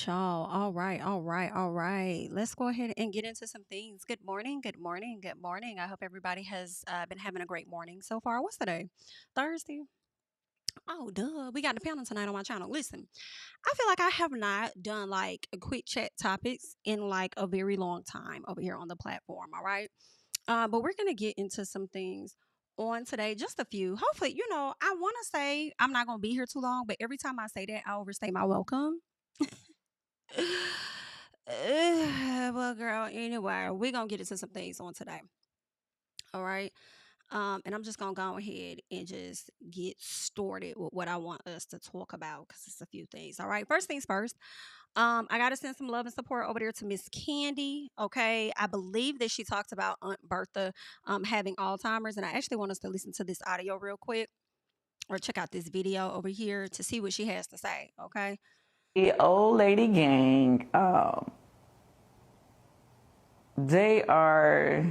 y'all. All right. Let's go ahead and get into some things. Good morning. I hope everybody has been having a great morning so far. What's today? Thursday? Oh, duh. We got the panel tonight on my channel. Listen, I feel like I have not done like a quick chat topics in like a very long time over here on the platform. All right. But we're going to get into some things on today, just a few. Hopefully, I want to say I'm not going to be here too long, but every time I say that, I overstay my welcome. Well, girl, anyway, we're going to get into some things on today. All right. And I'm just going to go ahead and just get started with what I want us to talk about because it's a few things. All right. First things first. I got to send some love and support over there to Miss Kandi. Okay. I believe that she talked about Aunt Bertha having Alzheimer's. And I actually want us to listen to this audio real quick or check out this video over here to see what she has to say. Okay. The old lady gang, they are,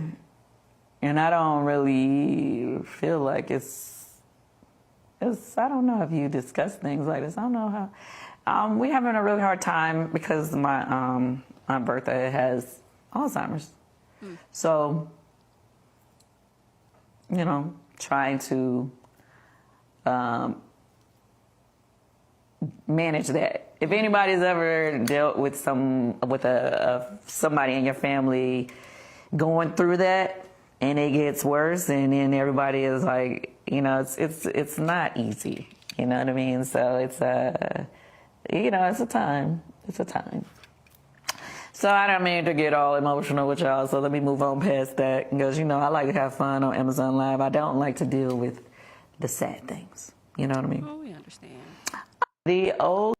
and I don't really feel like it's, I don't know if you discuss things like this. I don't know how. We having a really hard time because my Aunt Bertha has Alzheimer's. So, trying to manage that. If anybody's ever dealt with somebody in your family going through that and it gets worse, and then everybody is like, it's not easy. You know what I mean? So it's it's a time. It's a time. So I don't mean to get all emotional with y'all. So let me move on past that because I like to have fun on Amazon Live. I don't like to deal with the sad things. You know what I mean? Oh, we understand. The old.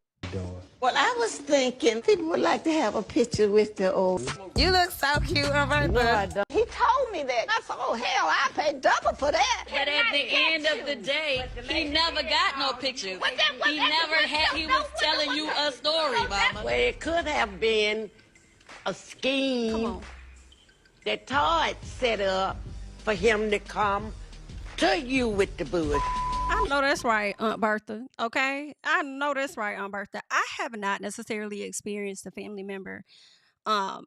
Well, I was thinking people would like to have a picture with the old. You look so cute, Roberta. No, I don't. He told me that. I said, oh, hell, I paid double for that. But at the end of the day, he never got no pictures. He never had, he was telling you a story, Mama. Well, it could have been a scheme that Todd set up for him to come to you with the bush. I know that's right, Aunt Bertha. Okay? I know that's right, Aunt Bertha. I have not necessarily experienced a family member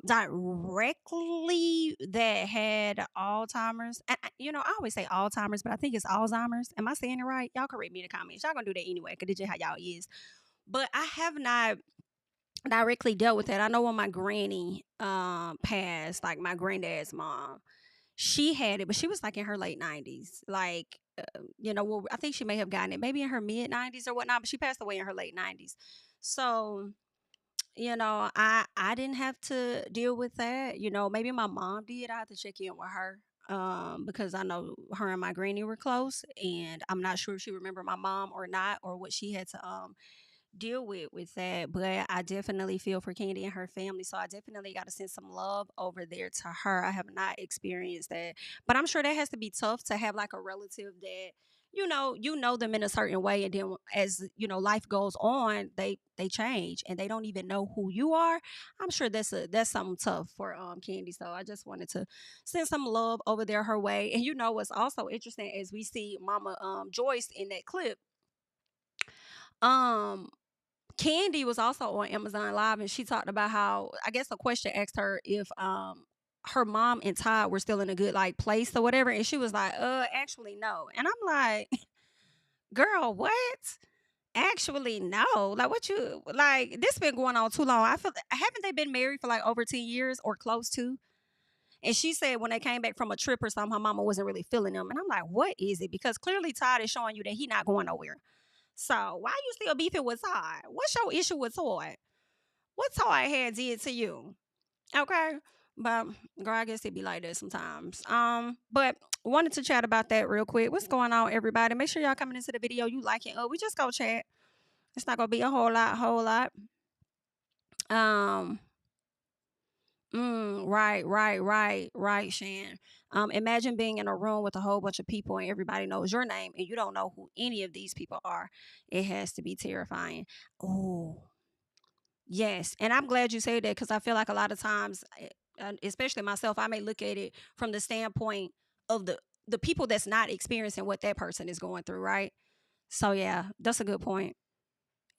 directly that had Alzheimer's. And, I always say Alzheimer's, but I think it's Alzheimer's. Am I saying it right? Y'all can read me in the comments. Y'all gonna do that anyway, because that's just how y'all is. But I have not directly dealt with that. I know when my granny passed, like my granddad's mom, she had it, but she was like in her late 90s. Like, well, I think she may have gotten it maybe in her mid 90s or whatnot, but she passed away in her late 90s. So, I didn't have to deal with that. Maybe my mom did. I had to check in with her because I know her and my granny were close, and I'm not sure if she remembered my mom or not, or what she had to deal with that. But I definitely feel for Kandi and her family, so I definitely got to send some love over there to her. I have not experienced that, but I'm sure that has to be tough to have like a relative that you know them in a certain way, and then as life goes on, they change and they don't even know who you are. I'm sure that's something tough for Kandi. So I just wanted to send some love over there her way. And what's also interesting as we see Mama Joyce in that clip, Kandi was also on Amazon Live, and she talked about how, I guess a question asked her if her mom and Todd were still in a good like place or whatever, and she was like, actually no. And I'm like, girl, what? Actually no. Like, what you like? This been going on too long. I feel haven't they been married for like over 10 years or close to? And she said when they came back from a trip or something, her mama wasn't really feeling them. And I'm like, what is it? Because clearly Todd is showing you that he not going nowhere. So why you still beefing with Todd? What's your issue with Todd? What Todd had did to you? Okay. But girl, I guess it be like that sometimes. But wanted to chat about that real quick. What's going on, everybody? Make sure y'all coming into the video. You like it. We just go chat. It's not gonna be a whole lot. Right, Shan. Imagine being in a room with a whole bunch of people and everybody knows your name and you don't know who any of these people are. It has to be terrifying. Oh, yes. And I'm glad you said that because I feel like a lot of times, especially myself, I may look at it from the standpoint of the people that's not experiencing what that person is going through, right? So yeah, that's a good point.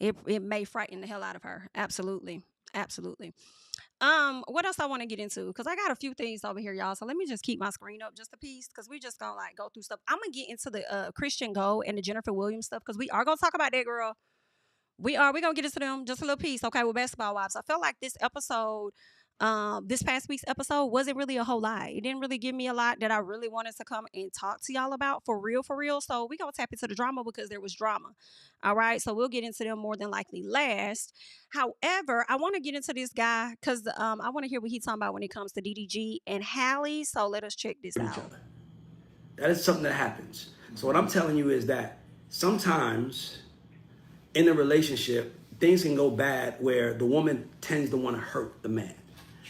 It may frighten the hell out of her. Absolutely. Absolutely. What else I want to get into? Because I got a few things over here, y'all. So let me just keep my screen up just a piece because we just gonna like go through stuff. I'm gonna get into the Christian Gold and the Jennifer Williams stuff because we are gonna talk about that girl. We're gonna get into them just a little piece, okay, with Basketball Wives. I felt like this episode, this past week's episode wasn't really a whole lot. It didn't really give me a lot that I really wanted to come and talk to y'all about for real, for real. So we gonna tap into the drama because there was drama. All right. So we'll get into them more than likely last. However, I want to get into this guy because I want to hear what he's talking about when it comes to DDG and Hallie. So let us check this out. That is something that happens. So what I'm telling you is that sometimes in a relationship, things can go bad where the woman tends to want to hurt the man,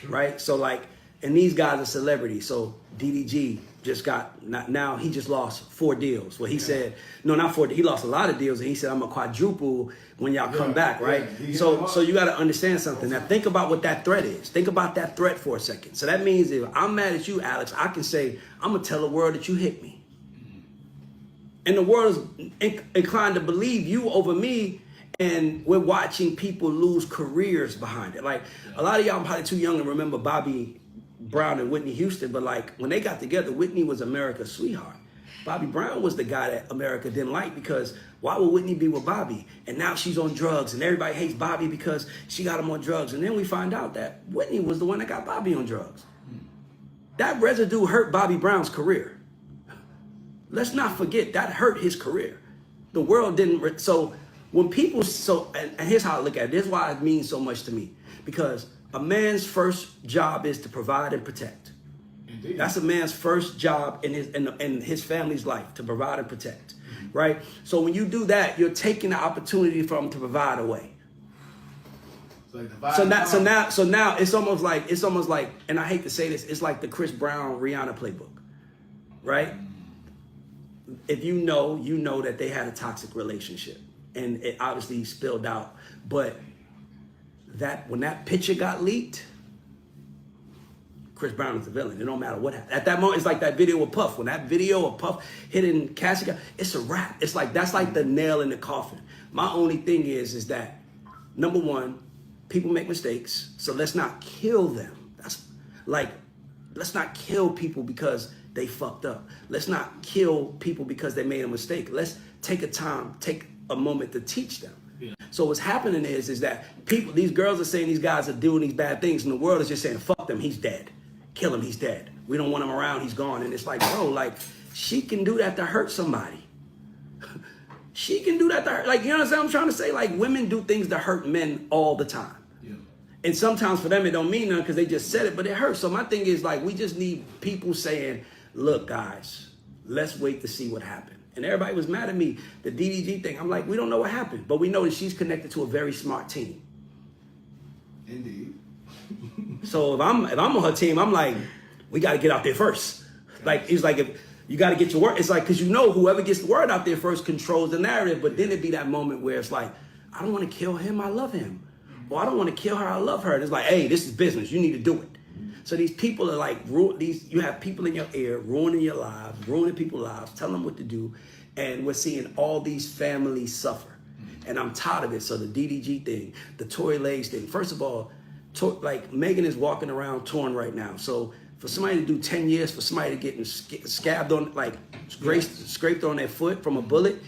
right? So like, and these guys are celebrities. So DDG just got, now he just lost 4 deals. Well, he said, no, not 4, he lost a lot of deals. And he said, I'm a quadruple when y'all come back, right? So you got to understand something. Now think about what that threat is. Think about that threat for a second. So that means if I'm mad at you, Alex, I can say, I'm going to tell the world that you hit me. And the world is inclined to believe you over me. And we're watching people lose careers behind it. Like a lot of y'all are probably too young to remember Bobby Brown and Whitney Houston. But like when they got together, Whitney was America's sweetheart. Bobby Brown was the guy that America didn't like because why would Whitney be with Bobby? And now she's on drugs and everybody hates Bobby because she got him on drugs. And then we find out that Whitney was the one that got Bobby on drugs. That residue hurt Bobby Brown's career. Let's not forget that hurt his career. The world didn't, so when people, and here's how I look at it. This is why it means so much to me. Because a man's first job is to provide and protect. Indeed. That's a man's first job in his family's life, to provide and protect, right? So when you do that, you're taking the opportunity for him to provide away. So now it's almost like, and I hate to say this, it's like the Chris Brown Rihanna playbook, right? If you know that they had a toxic relationship. And it obviously spilled out. But when that picture got leaked, Chris Brown is the villain. It don't matter what happened. At that moment, it's like that video of Puff. When that video of Puff hitting Cassie, it's a wrap. It's like, that's like the nail in the coffin. My only thing is that, number one, people make mistakes. So let's not kill them. That's like, let's not kill people because they fucked up. Let's not kill people because they made a mistake. Let's take a moment to teach them. Yeah. So what's happening is that these girls are saying these guys are doing these bad things, and the world is just saying, fuck them, he's dead. Kill him, he's dead. We don't want him around, he's gone. And it's like, bro, like, she can do that to hurt somebody. She can do that to hurt, like, you know what I'm trying to say? Like, women do things to hurt men all the time. Yeah. And sometimes for them it don't mean nothing because they just said it, but it hurts. So my thing is, like, we just need people saying, look, guys, let's wait to see what happened. And everybody was mad at me, the DDG thing. I'm like, we don't know what happened, but we know that she's connected to a very smart team. Indeed. So if I'm on her team, I'm like, we got to get out there first. Like, it's like, if you got to get your word. It's like, because whoever gets the word out there first controls the narrative. But then it'd be that moment where it's like, I don't want to kill him, I love him. Or I don't want to kill her, I love her. And it's like, hey, this is business, you need to do it. So these people are like, you have people in your ear ruining your lives, ruining people's lives, telling them what to do. And we're seeing all these families suffer. And I'm tired of it. So the DDG thing, the Tory Lanez thing. First of all, like Megan is walking around torn right now. So for somebody to do 10 years, for somebody to get scabbed on, like scraped on their foot from a bullet,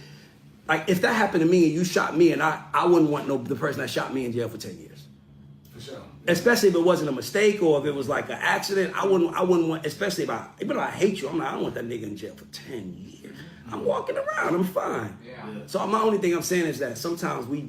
like if that happened to me and you shot me, and I wouldn't want the person that shot me in jail for 10 years. For sure. Especially if it wasn't a mistake or if it was like an accident. I wouldn't want, especially even though I hate you, I'm like, I don't want that nigga in jail for 10 years. I'm walking around, I'm fine. Yeah. So my only thing I'm saying is that sometimes we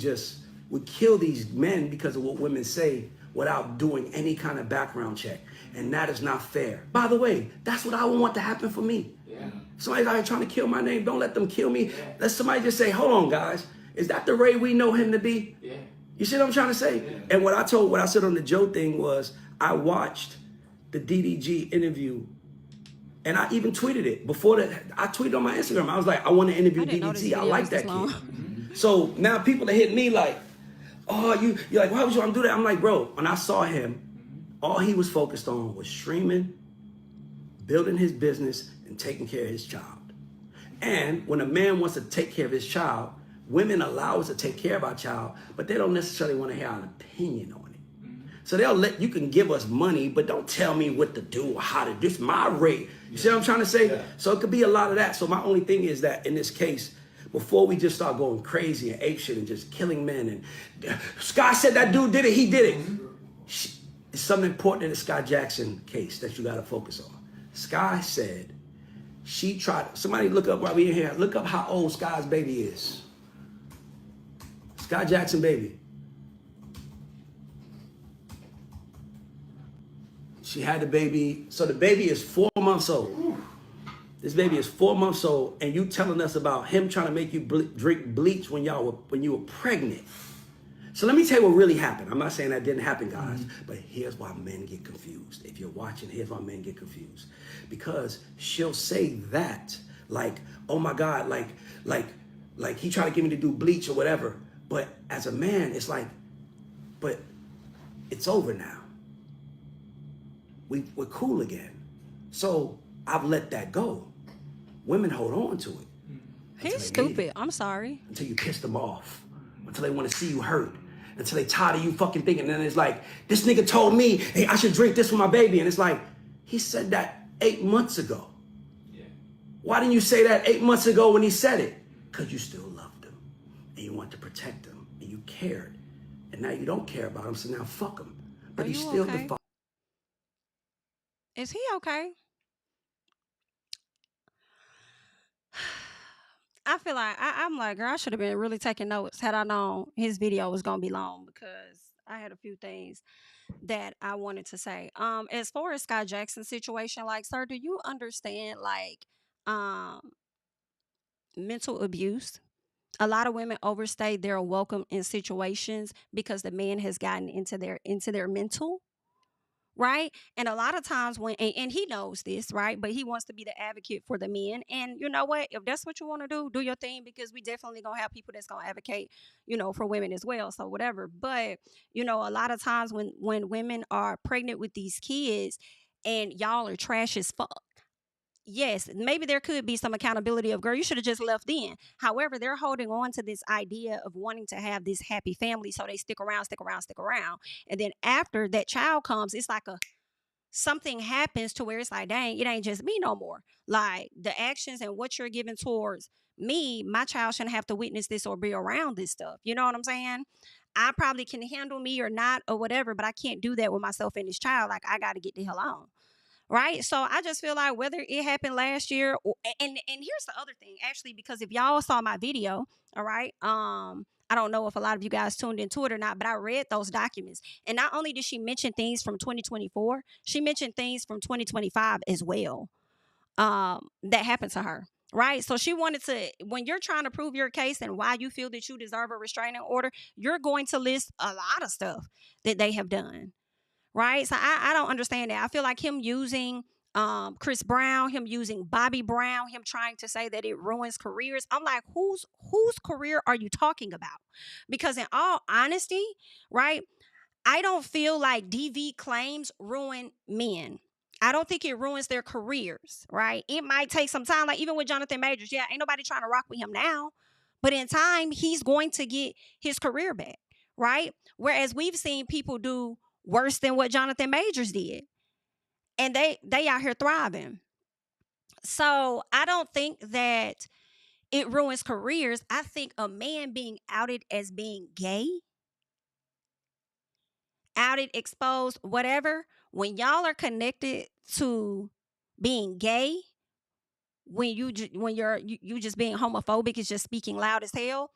kill these men because of what women say without doing any kind of background check. And that is not fair. By the way, that's what I would want to happen for me. Yeah. Somebody's out here trying to kill my name, don't let them kill me. Yeah. Let somebody just say, hold on guys, is that the Ray we know him to be? Yeah. You see what I'm trying to say? Yeah. And what I said on the Joe thing was, I watched the DDG interview, and I even tweeted it. Before that, I tweeted on my Instagram. I was like, I want to interview DDG. I like that kid. So now people are hitting me like, oh, you're like, why would you want to do that? I'm like, bro, when I saw him, all he was focused on was streaming, building his business, and taking care of his child. And when a man wants to take care of his child, women allow us to take care of our child, but they don't necessarily want to hear an opinion on it. So they'll let, you can give us money, but don't tell me what to do or how to do. This is my rate. You see what I'm trying to say? Yeah. So it could be a lot of that. So my only thing is that in this case, before we just start going crazy and apeshit and just killing men and Sky said that dude did it, he did it. It's something important in the Sky Jackson case that you got to focus on. Sky said she tried, somebody look up while we in here, look up how old Sky's baby is. Sky Jackson baby. She had the baby, so the baby is 4 months old. This baby is 4 months old, and you telling us about him trying to make you drink bleach when you were pregnant. So let me tell you what really happened. I'm not saying that didn't happen, guys, but here's why men get confused. If you're watching, here's why men get confused. Because she'll say that, like, oh my God, like he tried to get me to do bleach or whatever. But as a man, it's like, but it's over now. We're cool again. So I've let that go. Women hold on to it. He's stupid. I'm sorry. Until you piss them off. Until they want to see you hurt. Until they tired of you fucking thinking. And then it's like, this nigga told me, hey, I should drink this for my baby. And it's like, he said that 8 months ago. Yeah. Why didn't you say that 8 months ago when he said it? Because you still loved him. And you want to protect him. And you cared. And now you don't care about him, so now fuck him. But he's still okay? the fuck. Is he okay? I feel like I'm like, girl, I should have been really taking notes had I known his video was gonna be long, because I had a few things that I wanted to say. As far as Sky Jackson's situation, like, sir, do you understand like mental abuse? A lot of women overstay their welcome in situations because the man has gotten into their mental. Right. And a lot of times when, and he knows this, right, but he wants to be the advocate for the men. And you know what, if that's what you want to do your thing, because we definitely gonna have people that's gonna advocate, for women as well, so whatever. But a lot of times when women are pregnant with these kids and y'all are trash as fuck, yes, maybe there could be some accountability of, girl, you should have just left then. However, they're holding on to this idea of wanting to have this happy family, so they stick around. And then after that child comes, it's like something happens to where it's like, dang, it ain't just me no more. Like, the actions and what you're giving towards me, my child shouldn't have to witness this or be around this stuff. You know what I'm saying? I probably can handle me or not or whatever, but I can't do that with myself and this child. Like, I got to get the hell on. Right. So I just feel like whether it happened last year and here's the other thing, actually, because if y'all saw my video, all right, I don't know if a lot of you guys tuned into it or not, but I read those documents. And not only did she mention things from 2024, she mentioned things from 2025 as well that happened to her. Right. So she wanted to, when you're trying to prove your case and why you feel that you deserve a restraining order, you're going to list a lot of stuff that they have done. Right. So I don't understand that. I feel like him using Chris Brown, him using Bobby Brown, him trying to say that it ruins careers. I'm like, whose career are you talking about? Because in all honesty, right, I don't feel like DV claims ruin men. I don't think it ruins their careers, right? It might take some time, like even with Jonathan Majors. Yeah, ain't nobody trying to rock with him now. But in time, he's going to get his career back, right? Whereas we've seen people do worse than what Jonathan Majors did. And they out here thriving. So I don't think that it ruins careers. I think a man being outed as being gay, outed, exposed, whatever, when y'all are connected to being gay, when you're just being homophobic, is just speaking loud as hell,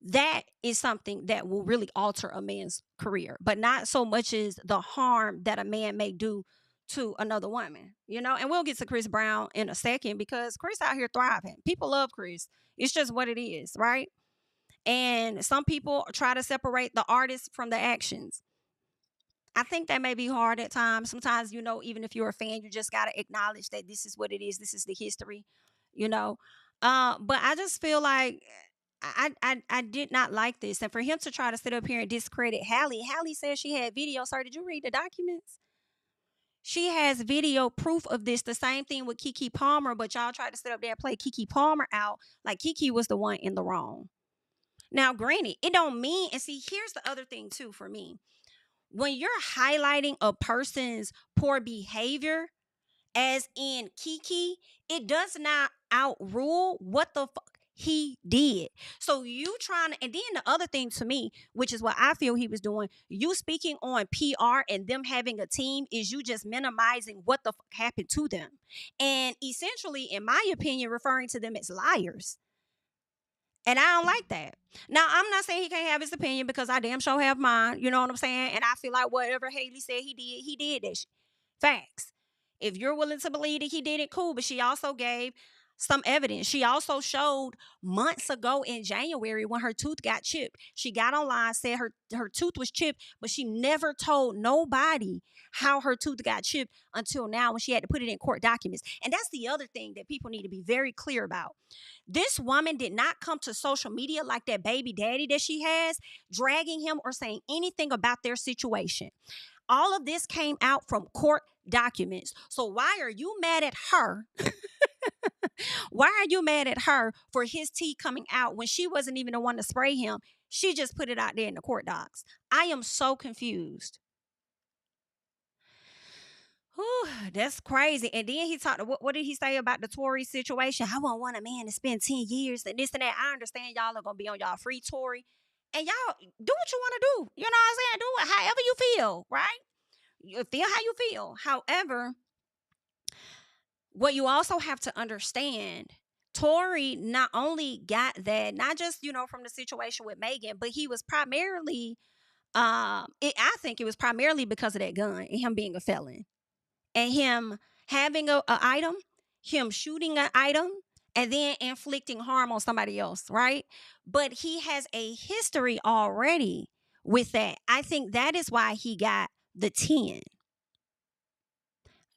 that is something that will really alter a man's career, but not so much as the harm that a man may do to another woman, and we'll get to Chris Brown in a second, because Chris out here thriving. People love Chris. It's just what it is, right? And some people try to separate the artist from the actions. I think that may be hard at times. Sometimes, even if you're a fan, you just got to acknowledge that this is what it is. This is the history, But I just feel like I did not like this. And for him to try to sit up here and discredit Hallie said she had video. Sir, did you read the documents? She has video proof of this. The same thing with Keke Palmer, but y'all tried to sit up there and play Keke Palmer out like Keke was the one in the wrong. Now, granted, it don't mean, and see, here's the other thing too for me. when you're highlighting a person's poor behavior, as in Kiki, it does not outrule what the fuck he did. So you trying to, and then the other thing to me, which is what I feel he was doing, you speaking on PR and them having a team, is you just minimizing what the fuck happened to them. And essentially, in my opinion, referring to them as liars. And I don't like that. Now, I'm not saying he can't have his opinion, because I damn sure have mine. You know what I'm saying? And I feel like whatever Haley said he did that shit. Facts. If you're willing to believe that he did it, cool. But she also gave some evidence. She also showed months ago in January when her tooth got chipped. She got online, said her tooth was chipped, but she never told nobody how her tooth got chipped until now, when she had to put it in court documents. And that's the other thing that people need to be very clear about. This woman did not come to social media like that baby daddy that she has, dragging him or saying anything about their situation. All of this came out from court documents. So why are you mad at her? Why are you mad at her for his tea coming out when she wasn't even the one to spray him? She just put it out there in the court docs. I am so confused. Whew, that's crazy. And then he talked, what did he say about the Tory situation? I won't want a man to spend 10 years and this and that. I understand y'all are going to be on y'all free Tory. And y'all do what you want to do. You know what I'm saying? Do it however you feel, right? You feel how you feel. However, what you also have to understand, Tory not only got that, not just, from the situation with Megan, but he was primarily, I think it was primarily because of that gun and him being a felon. And him having an item, him shooting an item, and then inflicting harm on somebody else, right? But he has a history already with that. I think that is why he got the 10.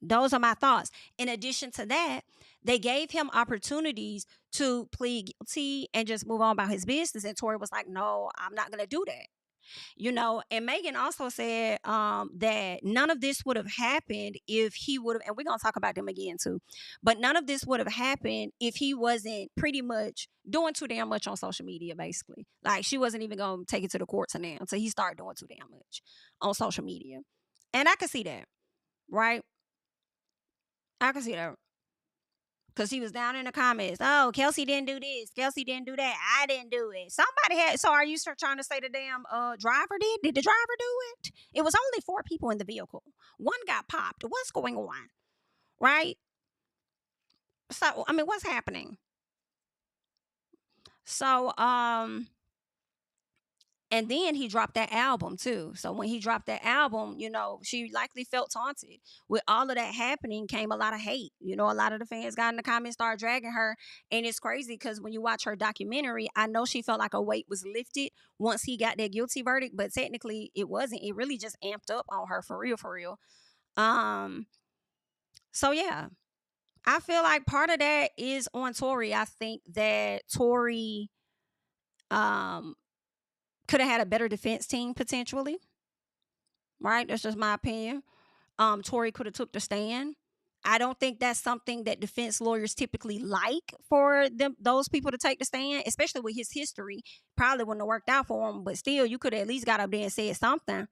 Those are my thoughts. In addition to that, they gave him opportunities to plead guilty and just move on about his business. And Tory was like, no, I'm not going to do that. And Megan also said that none of this would have happened if he would have, and we're going to talk about them again too, but none of this would have happened if he wasn't pretty much doing too damn much on social media, basically. Like, she wasn't even going to take it to the courts now until he started doing too damn much on social media. And I can see that, right? I can see that. Because he was down in the comments. Oh, Kelsey didn't do this. Kelsey didn't do that. I didn't do it. Somebody had. So are you trying to say the damn driver did? Did the driver do it? It was only 4 people in the vehicle. One got popped. What's going on? Right? So, I mean, what's happening? So, and then he dropped that album too. So when he dropped that album, she likely felt taunted. With all of that happening came a lot of hate. A lot of the fans got in the comments, started dragging her. And it's crazy because when you watch her documentary, I know she felt like a weight was lifted once he got that guilty verdict, but technically it wasn't. It really just amped up on her for real, for real. So yeah, I feel like part of that is on Tory. I think that Tory, could have had a better defense team potentially, right? That's just my opinion. Tory could have took the stand. I don't think that's something that defense lawyers typically like, for those people to take the stand, especially with his history. Probably wouldn't have worked out for him, but still, you could have at least got up there and said something,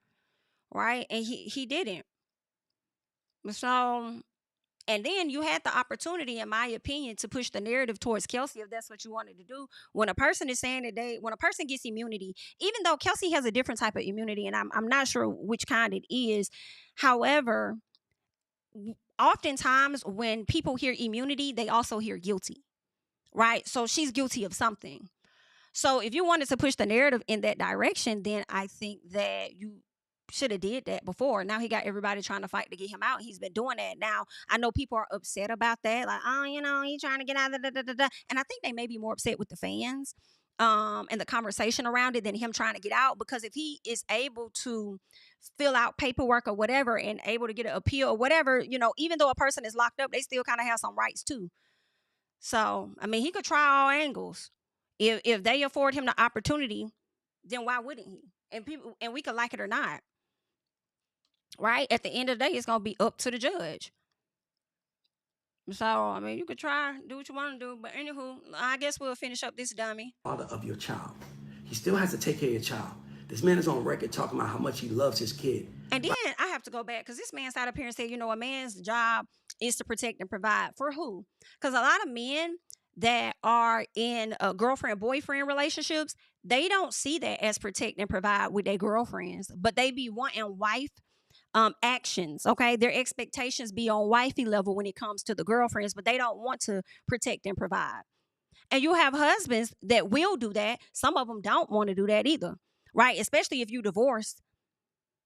right? And he didn't. So, and then you had the opportunity, in my opinion, to push the narrative towards Kelsey if that's what you wanted to do. When a person is saying that when a person gets immunity, even though Kelsey has a different type of immunity, and I'm not sure which kind it is. However, oftentimes when people hear immunity, they also hear guilty, right? So she's guilty of something. So if you wanted to push the narrative in that direction, then I think that you should have did that before. Now he got everybody trying to fight to get him out. He's been doing that. Now I know people are upset about that, like, oh, he's trying to get out of the. And I think they may be more upset with the fans and the conversation around it than him trying to get out, because if he is able to fill out paperwork or whatever and able to get an appeal or whatever, even though a person is locked up, they still kind of have some rights too. So I mean, he could try all angles. If they afford him the opportunity, then why wouldn't he? And we could like it or not. Right? At the end of the day, it's going to be up to the judge. So, I mean, you could try, do what you want to do. But anywho, I guess we'll finish up this dummy. Father of your child. He still has to take care of your child. This man is on record talking about how much he loves his kid. And then I have to go back because this man sat up here and said, you know, a man's job is to protect and provide for who? Because a lot of men that are in girlfriend-boyfriend relationships, they don't see that as protect and provide with their girlfriends, but they be wanting wife actions. Okay, their expectations be on wifey level when it comes to the girlfriends, but they don't want to protect and provide. And you have husbands that will do that. Some of them don't want to do that either, right? Especially if you divorced,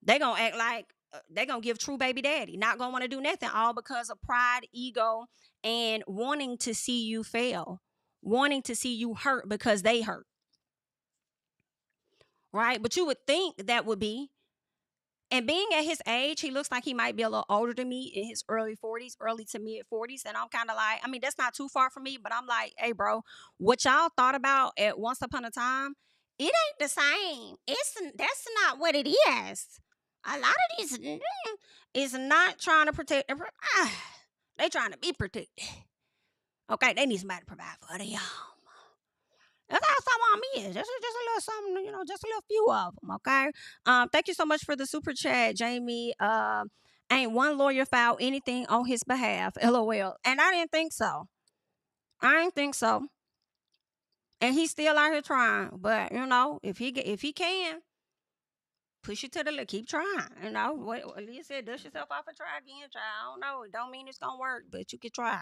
they gonna act like they gonna give true baby daddy, not gonna want to do nothing, all because of pride, ego, and wanting to see you fail, wanting to see you hurt because they hurt, right? But you would think that would be. And being at his age, he looks like he might be a little older than me, in his early 40s, early to mid 40s. And I'm kind of like, I mean, that's not too far from me, but I'm like, hey, bro, what y'all thought about at once upon a time, it ain't the same. That's not what it is. A lot of these is not trying to protect. They trying to be protected. Okay, they need somebody to provide for them. That's how some of them is. Just a little something, you know, just a little few of them, okay? Thank you so much for the super chat, Jami. Ain't one lawyer filed anything on his behalf, LOL. And I didn't think so. And he's still out here trying. But, you know, if he can, push it to the limit. Keep trying. You know, what Leah said, dust yourself off and try again, try. I don't know. It don't mean it's going to work, but you can try.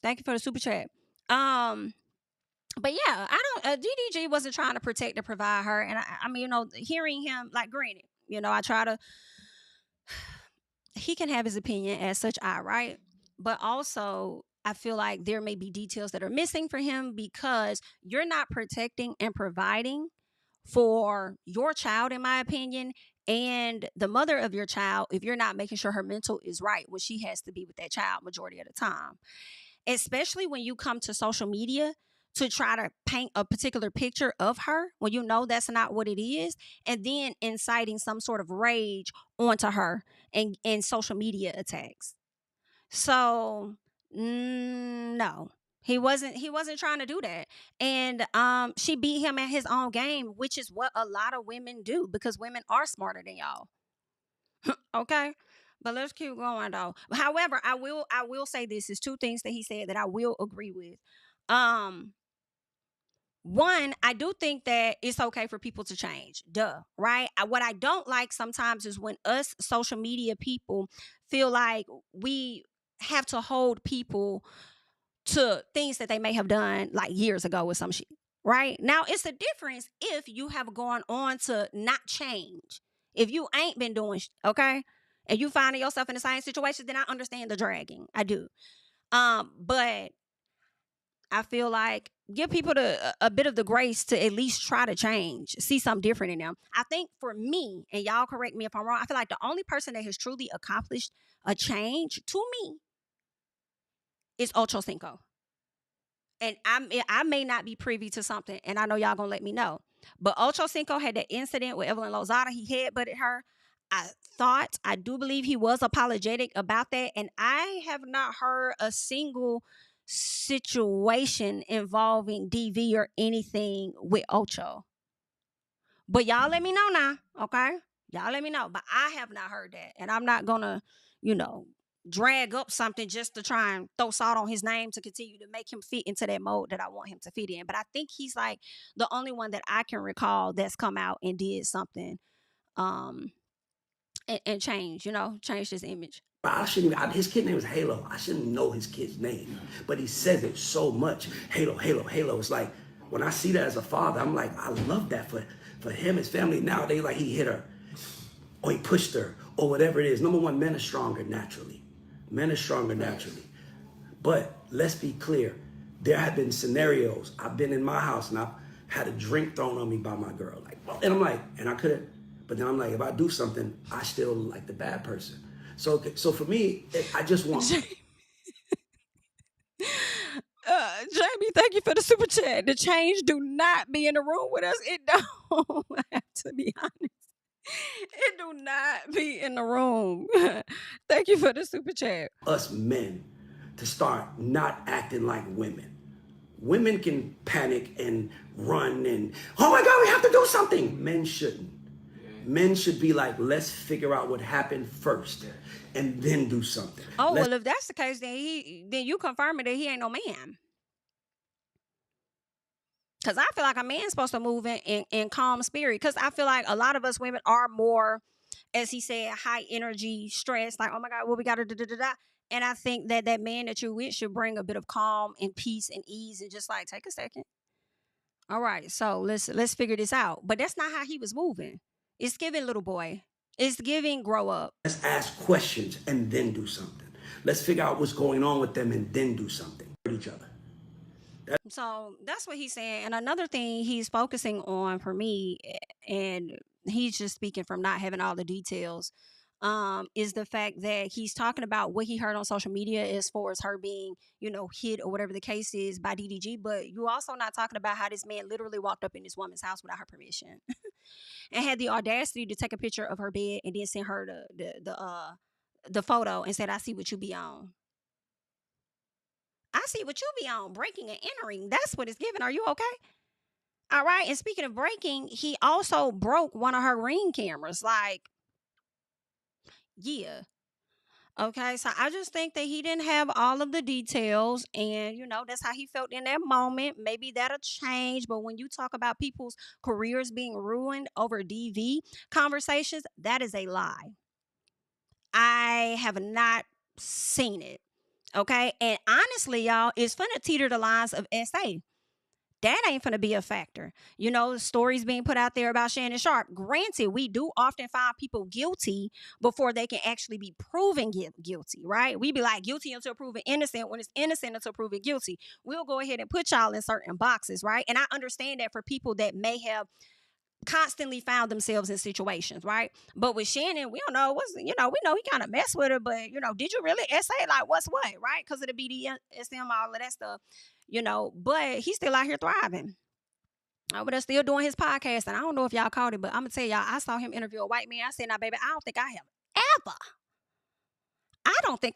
Thank you for the super chat. But yeah, DDG wasn't trying to protect and provide her. And I mean, you know, hearing him, like, granted, you know, he can have his opinion as such, right? But also, I feel like there may be details that are missing for him because you're not protecting and providing for your child, in my opinion, and the mother of your child if you're not making sure her mental is right when she has to be with that child majority of the time. Especially when you come to social media to try to paint a particular picture of her when you know that's not what it is, and then inciting some sort of rage onto her and social media attacks. So no, he wasn't trying to do that. And she beat him at his own game, which is what a lot of women do because women are smarter than y'all. Okay? But let's keep going though. However, I will say this is two things that he said that I will agree with. One, I do think that it's okay for people to change. Duh, right? What I don't like sometimes is when us social media people feel like we have to hold people to things that they may have done like years ago with some shit, right? Now, it's a difference if you have gone on to not change. If you ain't been doing okay? And you finding yourself in the same situation, then I understand the dragging. I do. But I feel like give people a bit of the grace to at least try to change, see something different in them. I think for me, and y'all correct me if I'm wrong, I feel like the only person that has truly accomplished a change to me is Ocho Cinco. And I may not be privy to something, and I know y'all gonna let me know. But Ocho Cinco had that incident with Evelyn Lozada. He headbutted her. I do believe he was apologetic about that. And I have not heard a single situation involving DV or anything with Ocho. But y'all let me know now, okay? Y'all let me know. But I have not heard that. And I'm not gonna, you know, drag up something just to try and throw salt on his name to continue to make him fit into that mode that I want him to fit in. But I think he's like the only one that I can recall that's come out and did something and change his image. His kid name was Halo. I shouldn't know his kid's name, but he says it so much. Halo, Halo, Halo. It's like when I see that as a father, I'm like, I love that for him, his family. Nowadays, like he hit her, or he pushed her, or whatever it is. Number one, men are stronger naturally. But let's be clear. There have been scenarios. I've been in my house and I've had a drink thrown on me by my girl. And I'm like, and I couldn't. But then I'm like, if I do something, I still like the bad person. So for me, I just want. Jami, thank you for the super chat. The change do not be in the room with us. It don't. I have to be honest. It do not be in the room. Thank you for the super chat. Us men to start not acting like women. Women can panic and run and, oh my God, we have to do something. Men shouldn't. Men should be like, let's figure out what happened first and then do something. Oh, well, if that's the case, then you confirming that he ain't no man. Because I feel like a man's supposed to move in calm spirit. Because I feel like a lot of us women are more, as he said, high energy, stress. Like, oh my God, what we got to da-da-da-da. And I think that that man that you're with should bring a bit of calm and peace and ease and just like, take a second. All right, so let's figure this out. But that's not how he was moving. It's giving little boy. It's giving grow up. Let's ask questions and then do something. Let's figure out what's going on with them and then do something for each other. So that's what he's saying. And another thing he's focusing on for me, and he's just speaking from not having all the details, is the fact that he's talking about what he heard on social media as far as her being, hit or whatever the case is by DDG. But you also not talking about how this man literally walked up in this woman's house without her permission and had the audacity to take a picture of her bed and then send her the photo and said, I see what you be on. I see what you be on, breaking and entering. That's what it's giving. Are you okay? All right. And speaking of breaking, he also broke one of her Ring cameras. Like, yeah. Okay. So I just think that he didn't have all of the details. And, that's how he felt in that moment. Maybe that'll change. But when you talk about people's careers being ruined over DV conversations, that is a lie. I have not seen it. Okay. And honestly, y'all, it's finna teeter the lines of SA. That ain't finna be a factor. Stories being put out there about Shannon Sharp. Granted, we do often find people guilty before they can actually be proven guilty, right? We be like guilty until proven innocent when it's innocent until proven guilty. We'll go ahead and put y'all in certain boxes, right? And I understand that for people that may have constantly found themselves in situations, right? But with Shannon, we don't know we know he kind of messed with her, but did you really essay like what's what, right? Because of the BDSM, all of that stuff, but he's still out here thriving. But they're still doing his podcast, and I don't know if y'all caught it, but I'm gonna tell y'all, I saw him interview a white man. I said, now baby, I don't think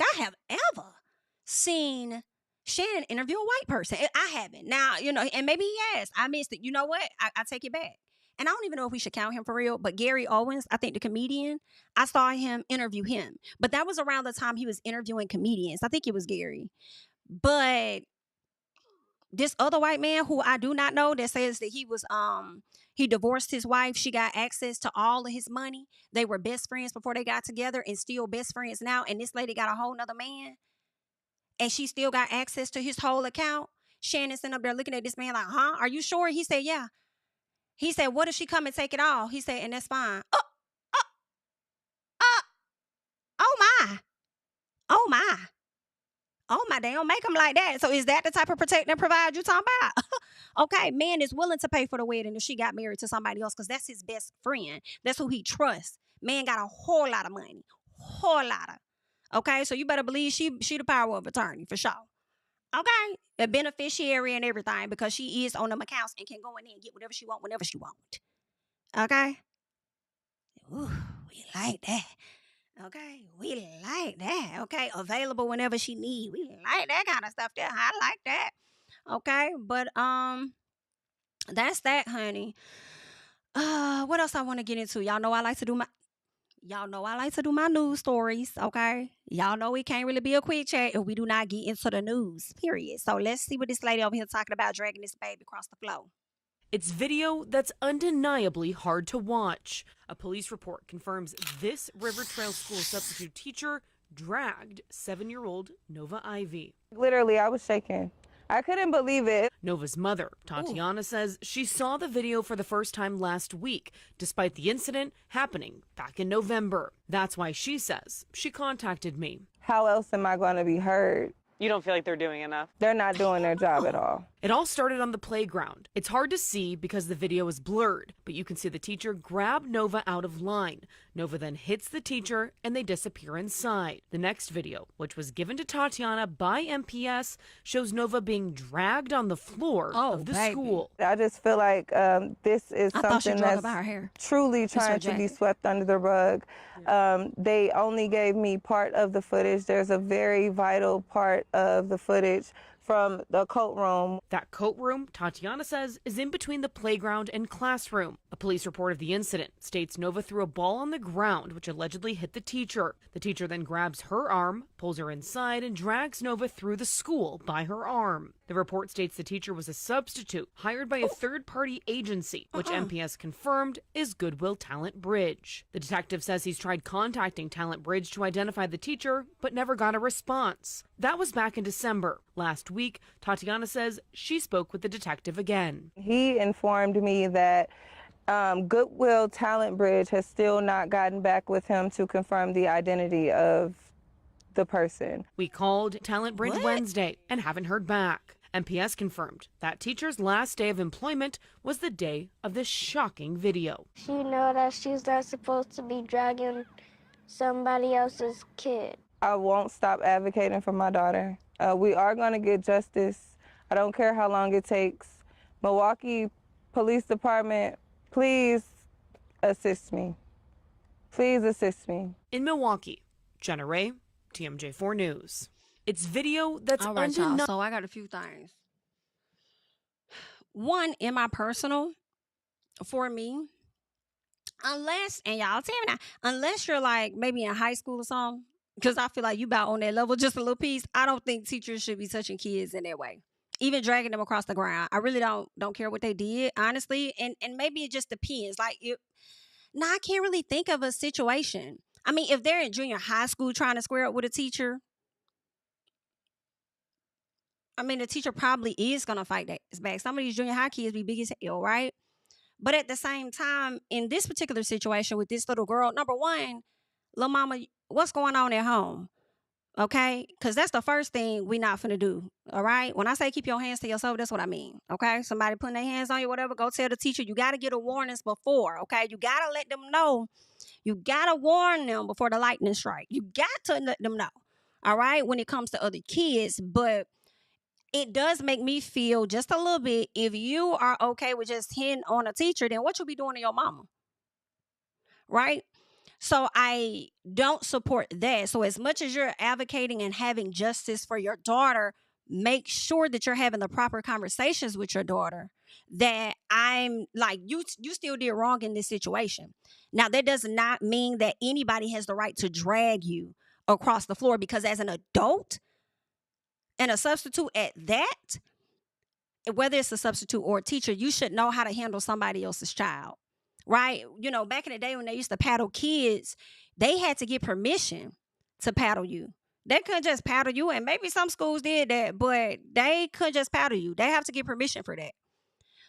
I have ever seen Shannon interview a white person. I haven't. Now, and maybe he has. I missed it. You know what? I take it back. And I don't even know if we should count him for real, but Gary Owens, I think the comedian, I saw him interview him. But that was around the time he was interviewing comedians. I think it was Gary. But this other white man who I do not know that says that he divorced his wife. She got access to all of his money. They were best friends before they got together and still best friends now. And this lady got a whole nother man. And she still got access to his whole account. Shannon sitting up there looking at this man like, huh? Are you sure? He said, yeah. He said, what if she come and take it all? He said, and that's fine. Oh my, they don't make them like that. So is that the type of protect and provide you talking about? Okay, man is willing to pay for the wedding if she got married to somebody else because that's his best friend. That's who he trusts. Man got a whole lot of money. Okay, so you better believe she the power of attorney for sure. Okay, a beneficiary and everything because she is on them accounts and can go in there and get whatever she want whenever she want. Okay? Ooh, we like that. Okay, we like that. Okay, available whenever she need. We like that kind of stuff there. I like that. Okay, but that's that, honey. What else I want to get into? Y'all know I like to do my news stories, okay? Y'all know it can't really be a quick chat if we do not get into the news, period. So let's see what this lady over here talking about dragging this baby across the floor. It's video that's undeniably hard to watch. A police report confirms this River Trail School substitute teacher dragged 7-year-old Nova Ivy. Literally, I was shaking. I couldn't believe it. Nova's mother, Tatiana, says she saw the video for the first time last week, despite the incident happening back in November. That's why she says she contacted me. How else am I going to be heard? You don't feel like they're doing enough? They're not doing their job at all. It all started on the playground. It's hard to see because the video is blurred, but you can see the teacher grab Nova out of line. Nova then hits the teacher and they disappear inside. The next video, which was given to Tatiana by MPS, shows Nova being dragged on the floor of the school. I just feel like this is something that's truly trying to be swept under the rug. They only gave me part of the footage. There's a very vital part of the footage from the coat room. That coat room, Tatiana says, is in between the playground and classroom. A police report of the incident states Nova threw a ball on the ground, which allegedly hit the teacher. The teacher then grabs her arm, pulls her inside, and drags Nova through the school by her arm. The report states the teacher was a substitute hired by a third-party agency, which MPS confirmed is Goodwill Talent Bridge. The detective says he's tried contacting Talent Bridge to identify the teacher, but never got a response. That was back in December. Last week, Tatiana says she spoke with the detective again. He informed me that Goodwill Talent Bridge has still not gotten back with him to confirm the identity of the person. We called Talent Bridge Wednesday and haven't heard back. MPS confirmed that teacher's last day of employment was the day of this shocking video. She know that she's not supposed to be dragging somebody else's kid. I won't stop advocating for my daughter. We are going to get justice. I don't care how long it takes. Milwaukee Police Department, please assist me. Please assist me. In Milwaukee, Jenna Ray, TMJ4 News. It's video that's all right, y'all. undeniable. So I got a few things. One, in my personal, for me, unless, and y'all tell me now, unless you're like maybe in high school or something, because I feel like you about on that level just a little piece, I don't think teachers should be touching kids in that way. Even dragging them across the ground. I really don't care what they did, honestly. And maybe it just depends. Like, I can't really think of a situation. I mean, if they're in junior high school trying to square up with a teacher, I mean, the teacher probably is going to fight that back. Some of these junior high kids be big as hell, right? But at the same time, in this particular situation with this little girl, number one, little mama, what's going on at home? Okay? Because that's the first thing we not finna do, all right? When I say keep your hands to yourself, that's what I mean, okay? Somebody putting their hands on you, whatever, go tell the teacher. You got to get a warnings before, okay? You got to let them know. You got to warn them before the lightning strike. You got to let them know, all right, when it comes to other kids. But it does make me feel just a little bit, if you are okay with just hitting on a teacher, then what you be doing to your mama, right? So I don't support that. So as much as you're advocating and having justice for your daughter, make sure that you're having the proper conversations with your daughter, that I'm like, you still did wrong in this situation. Now, that does not mean that anybody has the right to drag you across the floor, because as an adult and a substitute at that, whether it's a substitute or a teacher, you should know how to handle somebody else's child. Right? You know, back in the day when they used to paddle kids, they had to get permission to paddle you. They couldn't just paddle you, and maybe some schools did that, but they couldn't just paddle you. They have to get permission for that.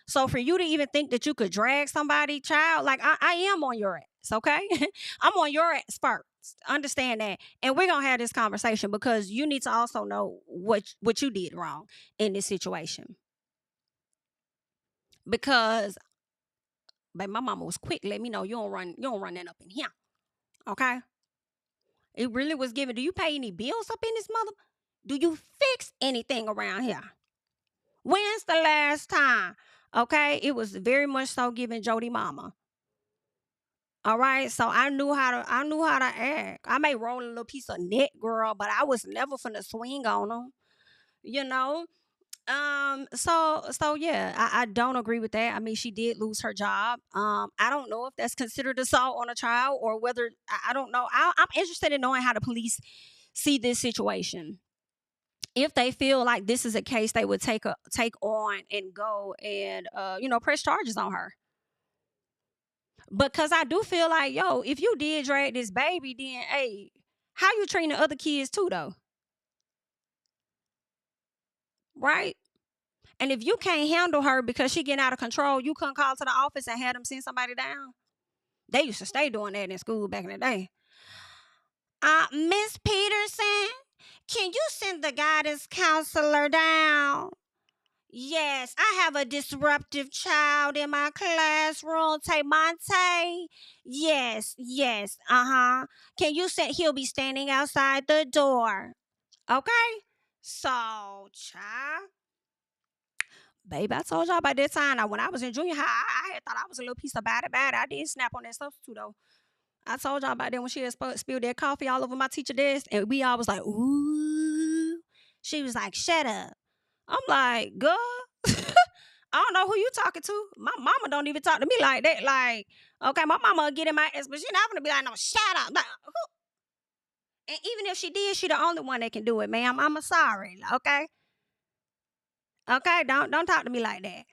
So for you to even think that you could drag somebody, child, like I am on your ass, okay? I'm on your ass first. Understand that. And we're going to have this conversation, because you need to also know what you did wrong in this situation. Because but my mama was quick. Let me know you don't run that up in here. Okay? It really was given. Do you pay any bills up in this mother? Do you fix anything around here? When's the last time? Okay? It was very much so giving Jody mama. All right? So I knew how to act. I may roll a little piece of net, girl, but I was never finna swing on them. You know? So yeah, I don't agree with that. I mean, she did lose her job. I don't know if that's considered assault on a child, or whether, I don't know. I'm interested in knowing how the police see this situation. If they feel like this is a case they would take on and go and press charges on her. Because I do feel like, yo, if you did drag this baby, then hey, how you treating the other kids too, though? Right? And if you can't handle her because she getting out of control, you couldn't call to the office and have them send somebody down. They used to stay doing that in school back in the day. Miss Peterson, can you send the guidance counselor down? Yes, I have a disruptive child in my classroom. Monte. Yes. Can you send? He'll be standing outside the door. Okay. So, child. Baby, I told y'all about that time. Now, when I was in junior high, I had thought I was a little piece of bad. I did snap on that substitute, though. I told y'all about that when she had spilled that coffee all over my teacher desk. And we all was like, ooh. She was like, shut up. I'm like, girl, I don't know who you talking to. My mama don't even talk to me like that. Like, okay, my mama will get in my ass, but she not gonna be like, no, shut up. Like, and even if she did, she the only one that can do it, ma'am. I'm sorry, okay? Okay, don't talk to me like that.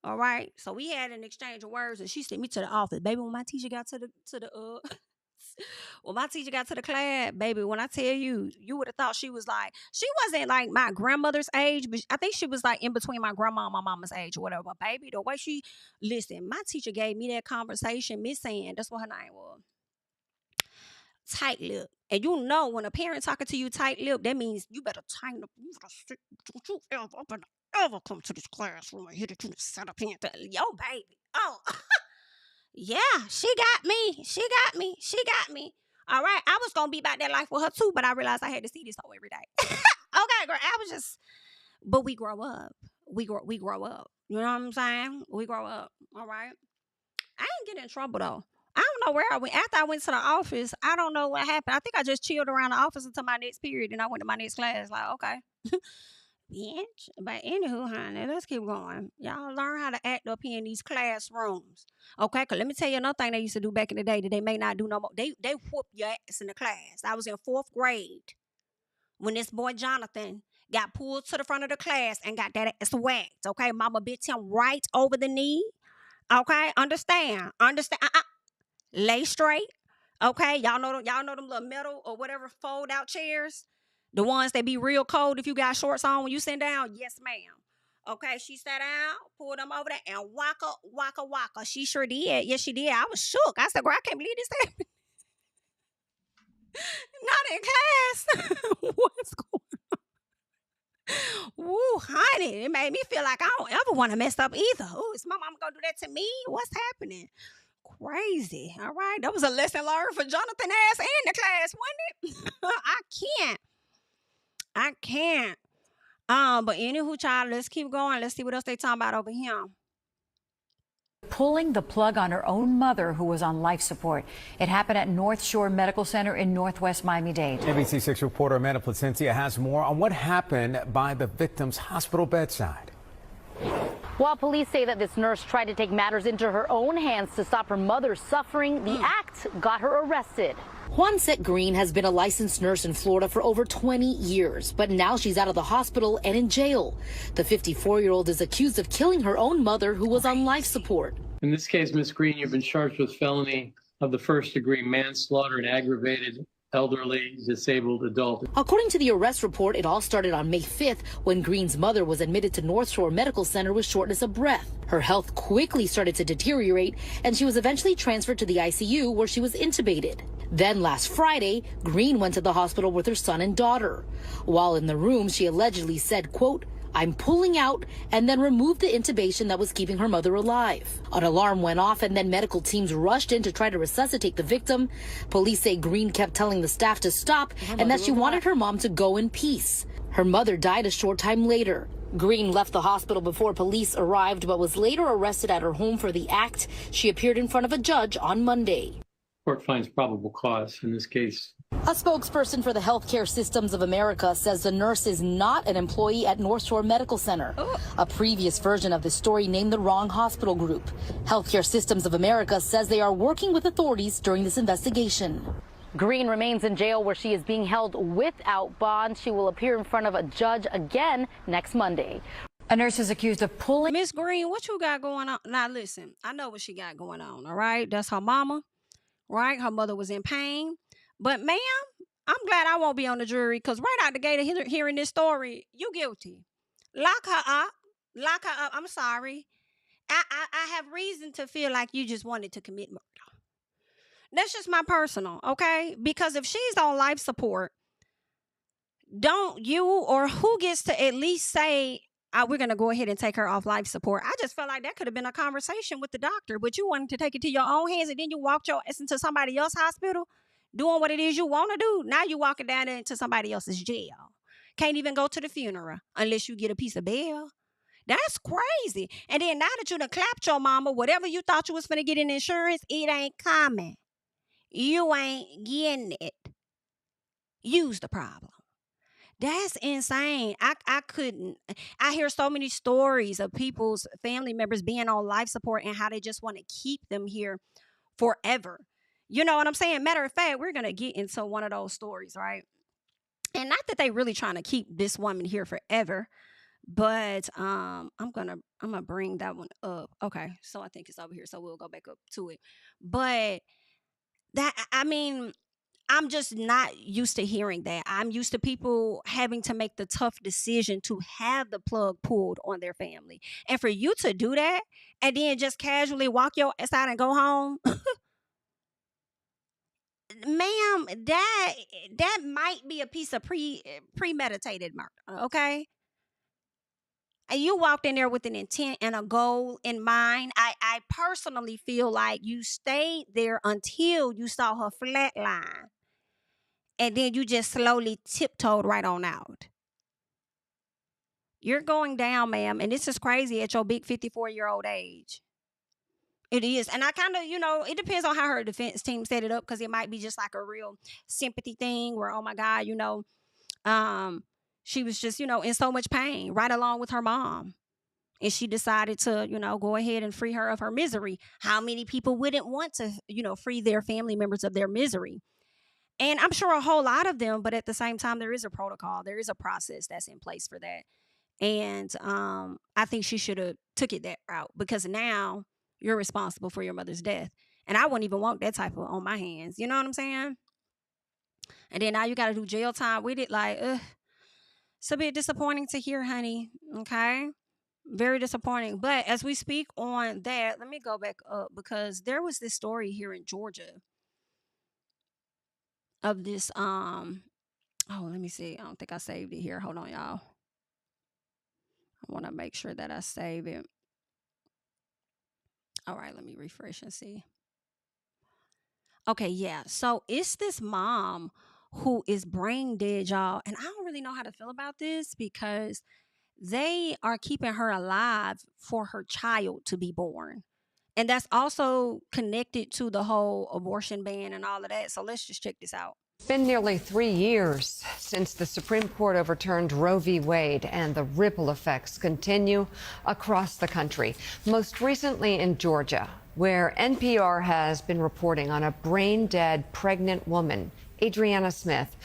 All right. So we had an exchange of words, and she sent me to the office, baby. When my teacher got to the when my teacher got to the class, baby, when I tell you, you would have thought she was like, she wasn't like my grandmother's age, but I think she was like in between my grandma and my mama's age or whatever. But baby, the way she, listen, my teacher gave me that conversation, Miss Ann, that's what her name was. Tight lip. And you know when a parent talking to you tight lip, that means you better tighten up. You better sit, don't you ever come to this classroom and hit it to the set up here. Yo, baby. Oh, yeah, she got me. She got me. She got me. All right, I was gonna be about that life with her too, but I realized I had to see this hoe every day. Okay, girl, I was just, but we grow up. We grow up. You know what I'm saying? We grow up. All right. I ain't get in trouble though. I don't know where I went. After I went to the office, I don't know what happened. I think I just chilled around the office until my next period, and I went to my next class. Like, okay. Bitch. But anywho, honey, let's keep going. Y'all learn how to act up here in these classrooms. Okay, because let me tell you another thing they used to do back in the day that they may not do no more. They whoop your ass in the class. I was in 4th grade when this boy Jonathan got pulled to the front of the class and got that ass whacked. Okay, mama bit him right over the knee. Okay, understand. Lay straight. Okay, y'all know them little metal or whatever fold out chairs. The ones that be real cold if you got shorts on when you sit down. Yes, ma'am. Okay, she sat down, pulled them over there, and waka. She sure did. Yes, she did. I was shook. I said, girl, I can't believe this happened. Not in class. What's going on? Woo, honey. It made me feel like I don't ever want to mess up either. Oh, is my mama going to do that to me? What's happening? Crazy. All right. That was a lesson learned for Jonathan ass and the class, wasn't it? I can't. But anywho, child, let's keep going. Let's see what else they talking about over here. Pulling the plug on her own mother who was on life support. It happened at North Shore Medical Center in Northwest Miami-Dade. ABC6 reporter Amanda Placencia has more on what happened by the victim's hospital bedside. While police say that this nurse tried to take matters into her own hands to stop her mother's suffering, the act got her arrested. Juancette Green has been a licensed nurse in Florida for over 20 years, but now she's out of the hospital and in jail. The 54-year-old is accused of killing her own mother who was on life support. In this case, Ms. Green, you've been charged with felony of the first-degree manslaughter and aggravated elderly disabled adult. According to the arrest report, it all started on May 5th when Green's mother was admitted to North Shore Medical Center with shortness of breath. Her health quickly started to deteriorate, and she was eventually transferred to the ICU where she was intubated. Then last Friday, Green went to the hospital with her son and daughter. While in the room, she allegedly said, quote, "I'm pulling out," and then removed the intubation that was keeping her mother alive. An alarm went off and then medical teams rushed in to try to resuscitate the victim. Police say Green kept telling the staff to stop and that she wanted her mom to go in peace. Her mother died a short time later. Green left the hospital before police arrived but was later arrested at her home for the act. She appeared in front of a judge on Monday. Court finds probable cause in this case. A spokesperson for the Healthcare Systems of America says the nurse is not an employee at North Shore Medical Center. A previous version of the story named the wrong hospital group. Healthcare Systems of America says they are working with authorities during this investigation. Green remains in jail where she is being held without bond. She will appear in front of a judge again next Monday. A nurse is accused of pulling. Miss Green, what you got going on? Now listen, I know what she got going on, all right? That's her mama, right? Her mother was in pain. But ma'am, I'm glad I won't be on the jury because right out the gate of hearing this story, you guilty. Lock her up. Lock her up. I'm sorry. I have reason to feel like you just wanted to commit murder. That's just my personal, okay? Because if she's on life support, don't you or who gets to at least say, we're going to go ahead and take her off life support. I just felt like that could have been a conversation with the doctor, but you wanted to take it to your own hands and then you walked your ass into somebody else's hospital doing what it is you want to do. Now you walking down into somebody else's jail. Can't even go to the funeral unless you get a piece of bail. That's crazy. And then now that you done clapped your mama, whatever you thought you was finna get in insurance, it ain't coming. You ain't getting it. Use the problem. That's insane. I couldn't. I hear so many stories of people's family members being on life support and how they just want to keep them here forever. You know what I'm saying? Matter of fact, we're gonna get into one of those stories, right? And not that they really trying to keep this woman here forever, but I'm gonna bring that one up. Okay, so I think it's over here, so we'll go back up to it. But that, I mean, I'm just not used to hearing that. I'm used to people having to make the tough decision to have the plug pulled on their family. And for you to do that and then just casually walk your ass out and go home, ma'am, that might be a piece of premeditated murder, okay? And you walked in there with an intent and a goal in mind. I personally feel like you stayed there until you saw her flatline. And then you just slowly tiptoed right on out. You're going down, ma'am. And this is crazy at your big 54-year-old age. It is. And I kind of, it depends on how her defense team set it up, because it might be just like a real sympathy thing where, oh my God, she was just, in so much pain right along with her mom. And she decided to, go ahead and free her of her misery. How many people wouldn't want to, free their family members of their misery? And I'm sure a whole lot of them, but at the same time, there is a protocol. There is a process that's in place for that. And I think she should have took it that route, because now you're responsible for your mother's death. And I wouldn't even want that type of on my hands. You know what I'm saying? And then now you got to do jail time with it. Like, it's a bit disappointing to hear, honey. Okay? Very disappointing. But as we speak on that, let me go back up, because there was this story here in Georgia of this let me see. I don't think I saved it here. Hold on, y'all. I want to make sure that I save it. All right, let me refresh and see. Okay, yeah. So it's this mom who is brain dead, y'all. And I don't really know how to feel about this, because they are keeping her alive for her child to be born. And that's also connected to the whole abortion ban and all of that. So let's just check this out. It's been nearly 3 years since the Supreme Court overturned Roe v. Wade, and the ripple effects continue across the country. Most recently in Georgia, where NPR has been reporting on a brain-dead pregnant woman, Adriana Smith,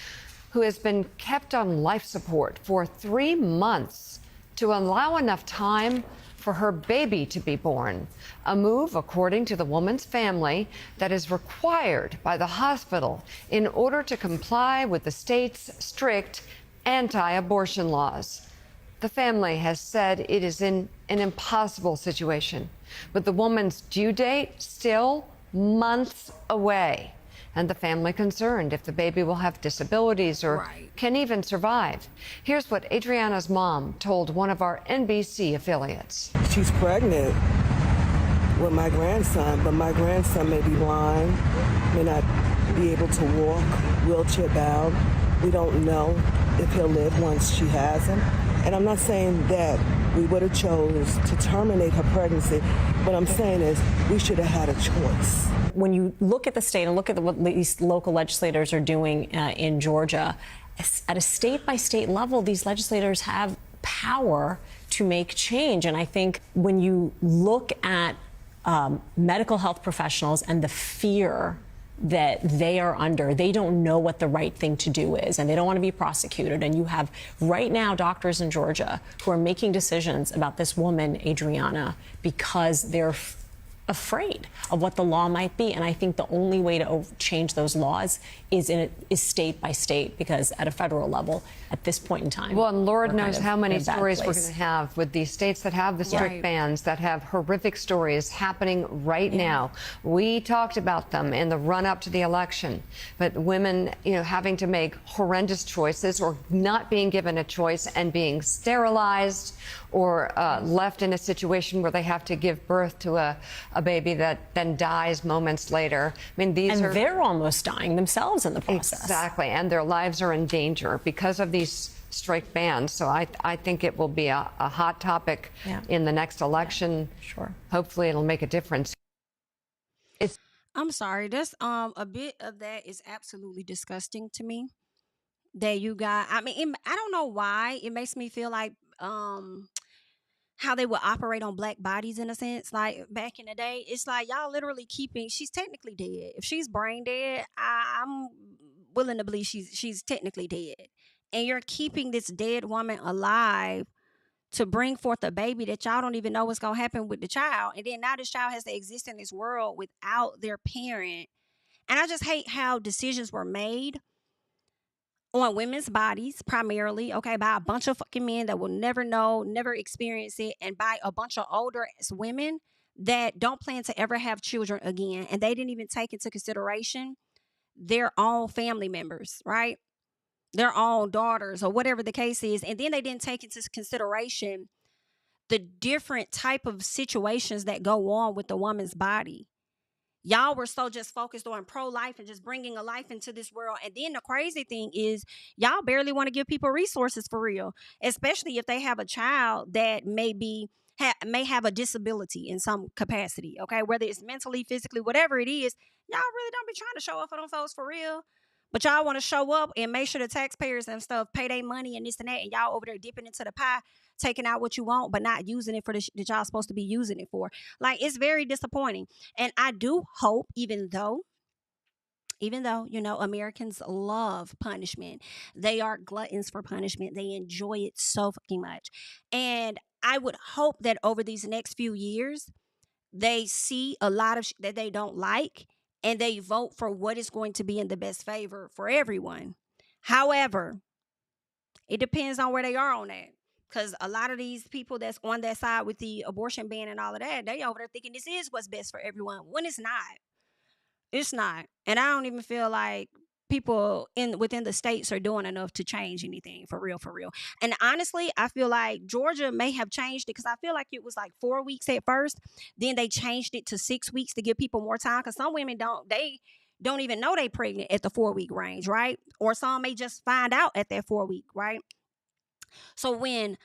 who has been kept on life support for 3 months to allow enough time for her baby to be born. A move, according to the woman's family, that is required by the hospital in order to comply with the state's strict anti-abortion laws. The family has said it is in an impossible situation, with the woman's due date still months away. And the family concerned if the baby will have disabilities or can even survive. Here's what Adriana's mom told one of our NBC affiliates. She's pregnant with my grandson, but my grandson may be blind, may not be able to walk, wheelchair bound. We don't know if he'll live once she has him. And I'm not saying that we would have chose to terminate her pregnancy. What I'm saying is we should have had a choice. When you look at the state and look at what these local legislators are doing in Georgia, at a state-by-state level, these legislators have power to make change. And I think when you look at medical health professionals and the fear that they are under, they don't know what the right thing to do is, and they don't want to be prosecuted. And you have right now doctors in Georgia who are making decisions about this woman, Adriana, because they're afraid of what the law might be. And I think the only way to change those laws is state by state, because at a federal level, at this point in time. Well, and Lord knows how many stories we're going to have with these states that have the strict bans, that have horrific stories happening right now. We talked about them in the run-up to the election, but women, having to make horrendous choices, or not being given a choice and being sterilized, or left in a situation where they have to give birth to a baby that then dies moments later. I mean, they're almost dying themselves in the process. Exactly, and their lives are in danger because of these strict bans. So I think it will be a hot topic in the next election. Sure. Hopefully it'll make a difference. I'm sorry. That's a bit of that is absolutely disgusting to me. that you got. I mean, I don't know why it makes me feel like how they would operate on black bodies in a sense. Like back in the day, it's like y'all literally keeping. She's technically dead. If she's brain dead, I'm willing to believe she's technically dead, and you're keeping this dead woman alive to bring forth a baby that y'all don't even know what's gonna happen with the child, and then now this child has to exist in this world without their parent. And I just hate how decisions were made on women's bodies primarily, okay, by a bunch of fucking men that will never know, never experience it, and by a bunch of older women that don't plan to ever have children again. And they didn't even take into consideration their own family members, right? Their own daughters or whatever the case is. And then they didn't take into consideration the different type of situations that go on with the woman's body. Y'all were so just focused on pro-life and just bringing a life into this world. And then the crazy thing is y'all barely want to give people resources for real, especially if they have a child that may have a disability in some capacity, okay? Whether it's mentally, physically, whatever it is, y'all really don't be trying to show up for them folks for real. But y'all want to show up and make sure the taxpayers and stuff pay their money and this and that, and y'all over there dipping into the pie, taking out what you want, but not using it for the that y'all supposed to be using it for. Like, it's very disappointing. And I do hope, even though, you know, Americans love punishment. They are gluttons for punishment. They enjoy it so fucking much. And I would hope that over these next few years, they see a lot of that they don't like, and they vote for what is going to be in the best favor for everyone. However, it depends on where they are on that. Because a lot of these people that's on that side with the abortion ban and all of that, they over there thinking this is what's best for everyone, when it's not. It's not. And I don't even feel like people within the states are doing enough to change anything for real. And honestly, I feel like Georgia may have changed it, because I feel like it was like 4 weeks at first. Then they changed it to 6 weeks to give people more time, because some women don't even know they pregnant at the 4-week range, right? Or some may just find out at that 4-week, right? So when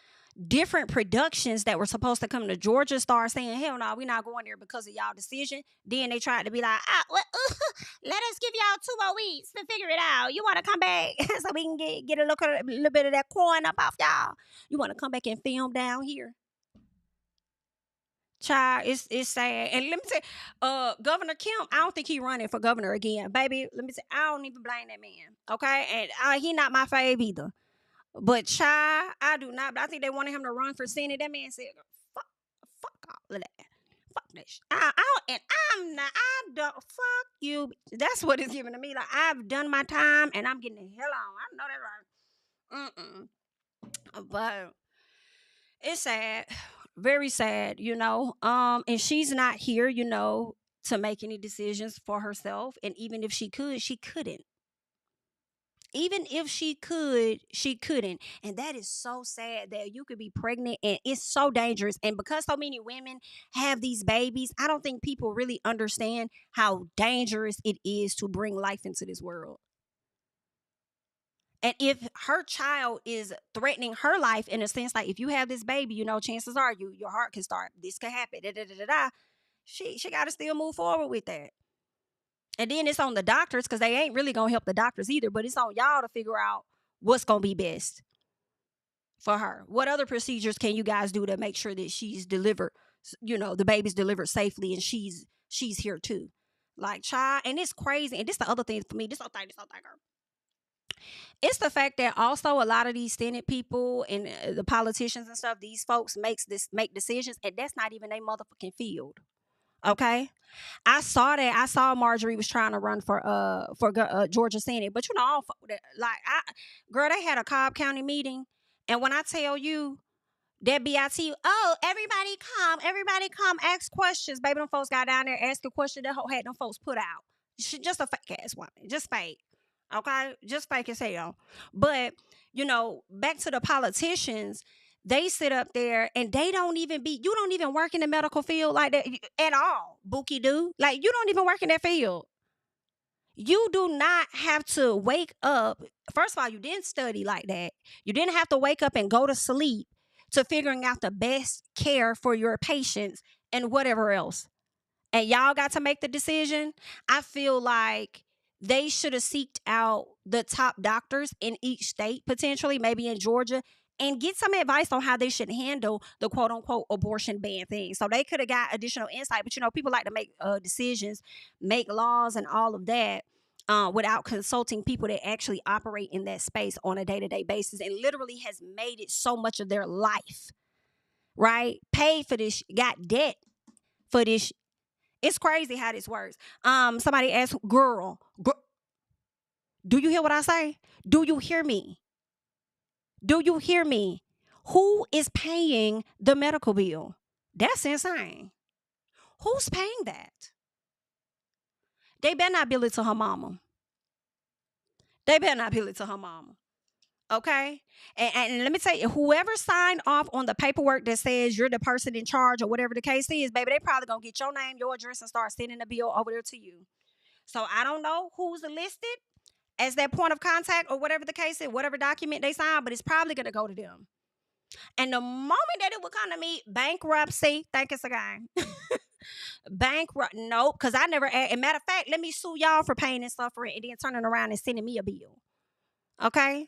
different productions that were supposed to come to Georgia start saying, hell no, we're not going there because of y'all decision, then they tried to be like, let us give y'all 2 more weeks to figure it out. You want to come back so we can get a little bit of that coin up off y'all? You want to come back and film down here? Child, it's sad. And let me say, Governor Kemp, I don't think he running for governor again, baby. Let me say, I don't even blame that man, okay? And he not my fave either. But child, I do not. But I think they wanted him to run for Senate. That man said, fuck all of that. Fuck that shit. I'm not, I don't, fuck you. That's what it's giving to me. Like, I've done my time and I'm getting the hell on. I know that right. But it's sad. Very sad, you know. And she's not here, you know, to make any decisions for herself. And even if she could, she couldn't. Even if she could, she couldn't. And that is so sad, that you could be pregnant, and it's so dangerous. And because so many women have these babies, I don't think people really understand how dangerous it is to bring life into this world. And if her child is threatening her life, in a sense, like if you have this baby, you know, chances are your heart can start, this could happen, she got to still move forward with that. And then it's on the doctors, because they ain't really going to help the doctors either, but it's on y'all to figure out what's going to be best for her. What other procedures can you guys do to make sure that she's delivered, you know, the baby's delivered safely, and she's here too. Like, child, and it's crazy. And this the other thing for me, this whole thing, girl. It's the fact that also a lot of these Senate people and the politicians and stuff, these folks make decisions, and that's not even their motherfucking field. Okay, I saw that. I saw Marjorie was trying to run for Georgia Senate, but you know, girl, they had a Cobb County meeting, and when I tell you that BIT, everybody come, ask questions, baby, them folks got down there, asked a question, that whole had them folks put out. She just a fake ass woman, just fake. Okay, just fake as hell. But you know, back to the politicians. They sit up there and you don't even work in the medical field like that at all, Bookie do. Like, you don't even work in that field. You do not have to wake up. First of all, you didn't study like that. You didn't have to wake up and go to sleep to figuring out the best care for your patients and whatever else. And y'all got to make the decision. I feel like they should have seeked out the top doctors in each state, potentially, maybe in Georgia, and get some advice on how they should handle the quote unquote abortion ban thing. So they could have got additional insight. But, you know, people like to make decisions, make laws and all of that without consulting people that actually operate in that space on a day-to-day basis, and literally has made it so much of their life, right? Paid for this, got debt for this. It's crazy how this works. Somebody asked, girl, do you hear what I say? Do you hear me? Do you hear me? Who is paying the medical bill? That's insane. Who's paying that? They better not bill it to her mama. They better not bill it to her mama. Okay? And let me tell you, whoever signed off on the paperwork that says you're the person in charge or whatever the case is, baby, they probably gonna get your name, your address, and start sending the bill over there to you. So I don't know who's listed as that point of contact or whatever the case is, whatever document they sign, but it's probably going to go to them. And the moment that it will come to me, bankruptcy, think it's a game. Nope, because I never, and matter of fact, let me sue y'all for pain and suffering and then turning around and sending me a bill. Okay?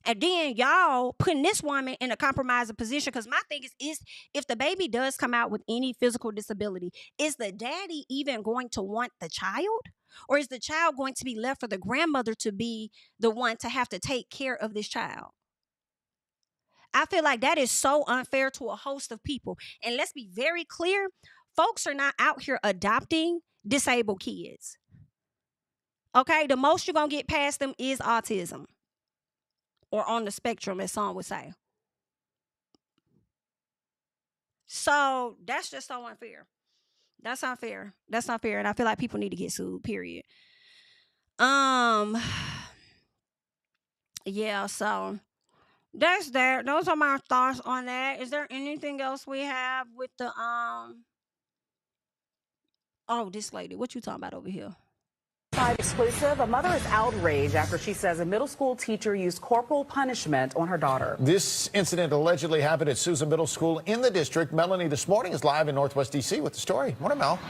And then y'all putting this woman in a compromising position, because my thing is if the baby does come out with any physical disability, is the daddy even going to want the child? Or is the child going to be left for the grandmother to be the one to have to take care of this child? I feel like that is so unfair to a host of people. And let's be very clear, folks are not out here adopting disabled kids. Okay, the most you're going to get past them is autism. Or on the spectrum, as some would say. So that's just so unfair. That's unfair. That's unfair. And I feel like people need to get sued, period. Yeah, so that's that. Those are my thoughts on that. Is there anything else we have with the oh, this lady, what you talking about over here? Exclusive. A mother is outraged after she says a middle school teacher used corporal punishment on her daughter. This incident allegedly happened at Sousa Middle School in the district. Melanie This Morning is live in Northwest D.C. with the story. Morning, Mel.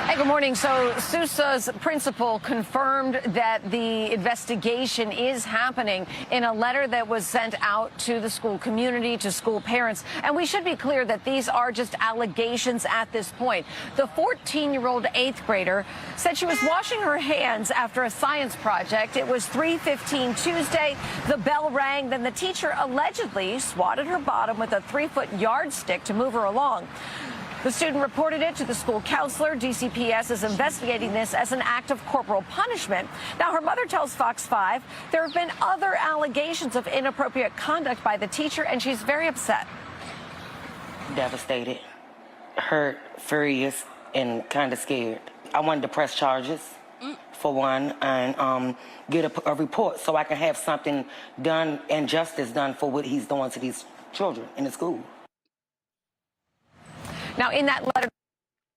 Hey, good morning. So Sousa's principal confirmed that the investigation is happening in a letter that was sent out to the school community, to school parents. And we should be clear that these are just allegations at this point. The 14-year-old 8th grader said she was washing her hands after a science project. It was 3:15 Tuesday. The bell rang. Then the teacher allegedly swatted her bottom with a 3-foot yardstick to move her along. The student reported it to the school counselor. DCPS is investigating this as an act of corporal punishment. Now, her mother tells Fox 5 there have been other allegations of inappropriate conduct by the teacher, and she's very upset. Devastated, hurt, furious, and kind of scared. I wanted to press charges, for one, and get a report so I can have something done and justice done for what he's doing to these children in the school. Now, in that letter,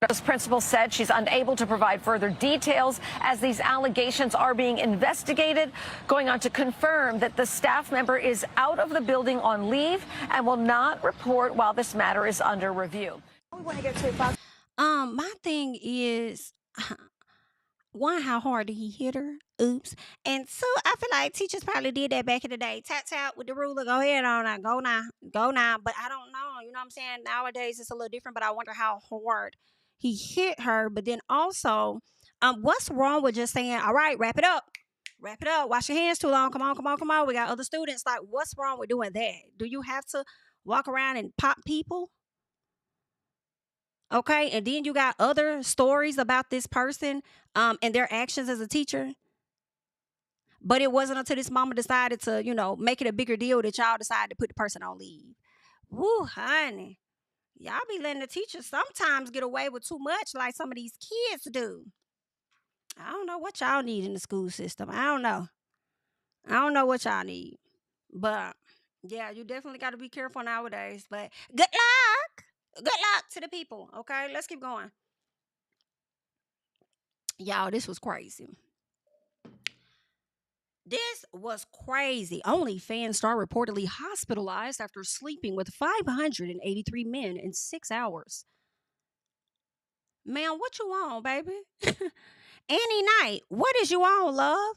the principal said she's unable to provide further details as these allegations are being investigated, going on to confirm that the staff member is out of the building on leave and will not report while this matter is under review. We want to get to my thing is, one, how hard did he hit her? Oops. And two, I feel like teachers probably did that back in the day. Tap, tap with the ruler. Go ahead on now. Go now. Go now. But I don't know. You know what I'm saying? Nowadays, it's a little different. But I wonder how hard he hit her. But then also, what's wrong with just saying, all right, wrap it up. Wrap it up. Wash your hands too long. Come on, come on, come on. We got other students. Like, what's wrong with doing that? Do you have to walk around and pop people? Okay. And then you got other stories about this person and their actions as a teacher. But it wasn't until this mama decided to, you know, make it a bigger deal that y'all decided to put the person on leave. Woo, honey. Y'all be letting the teachers sometimes get away with too much like some of these kids do. I don't know what y'all need in the school system. I don't know. I don't know what y'all need. But, yeah, you definitely got to be careful nowadays. But good luck. Good luck to the people. Okay, let's keep going. Y'all, this was crazy. This was crazy. OnlyFans star reportedly hospitalized after sleeping with 583 men in 6 hours. Ma'am, what you on, baby? Any night. What is you on, love?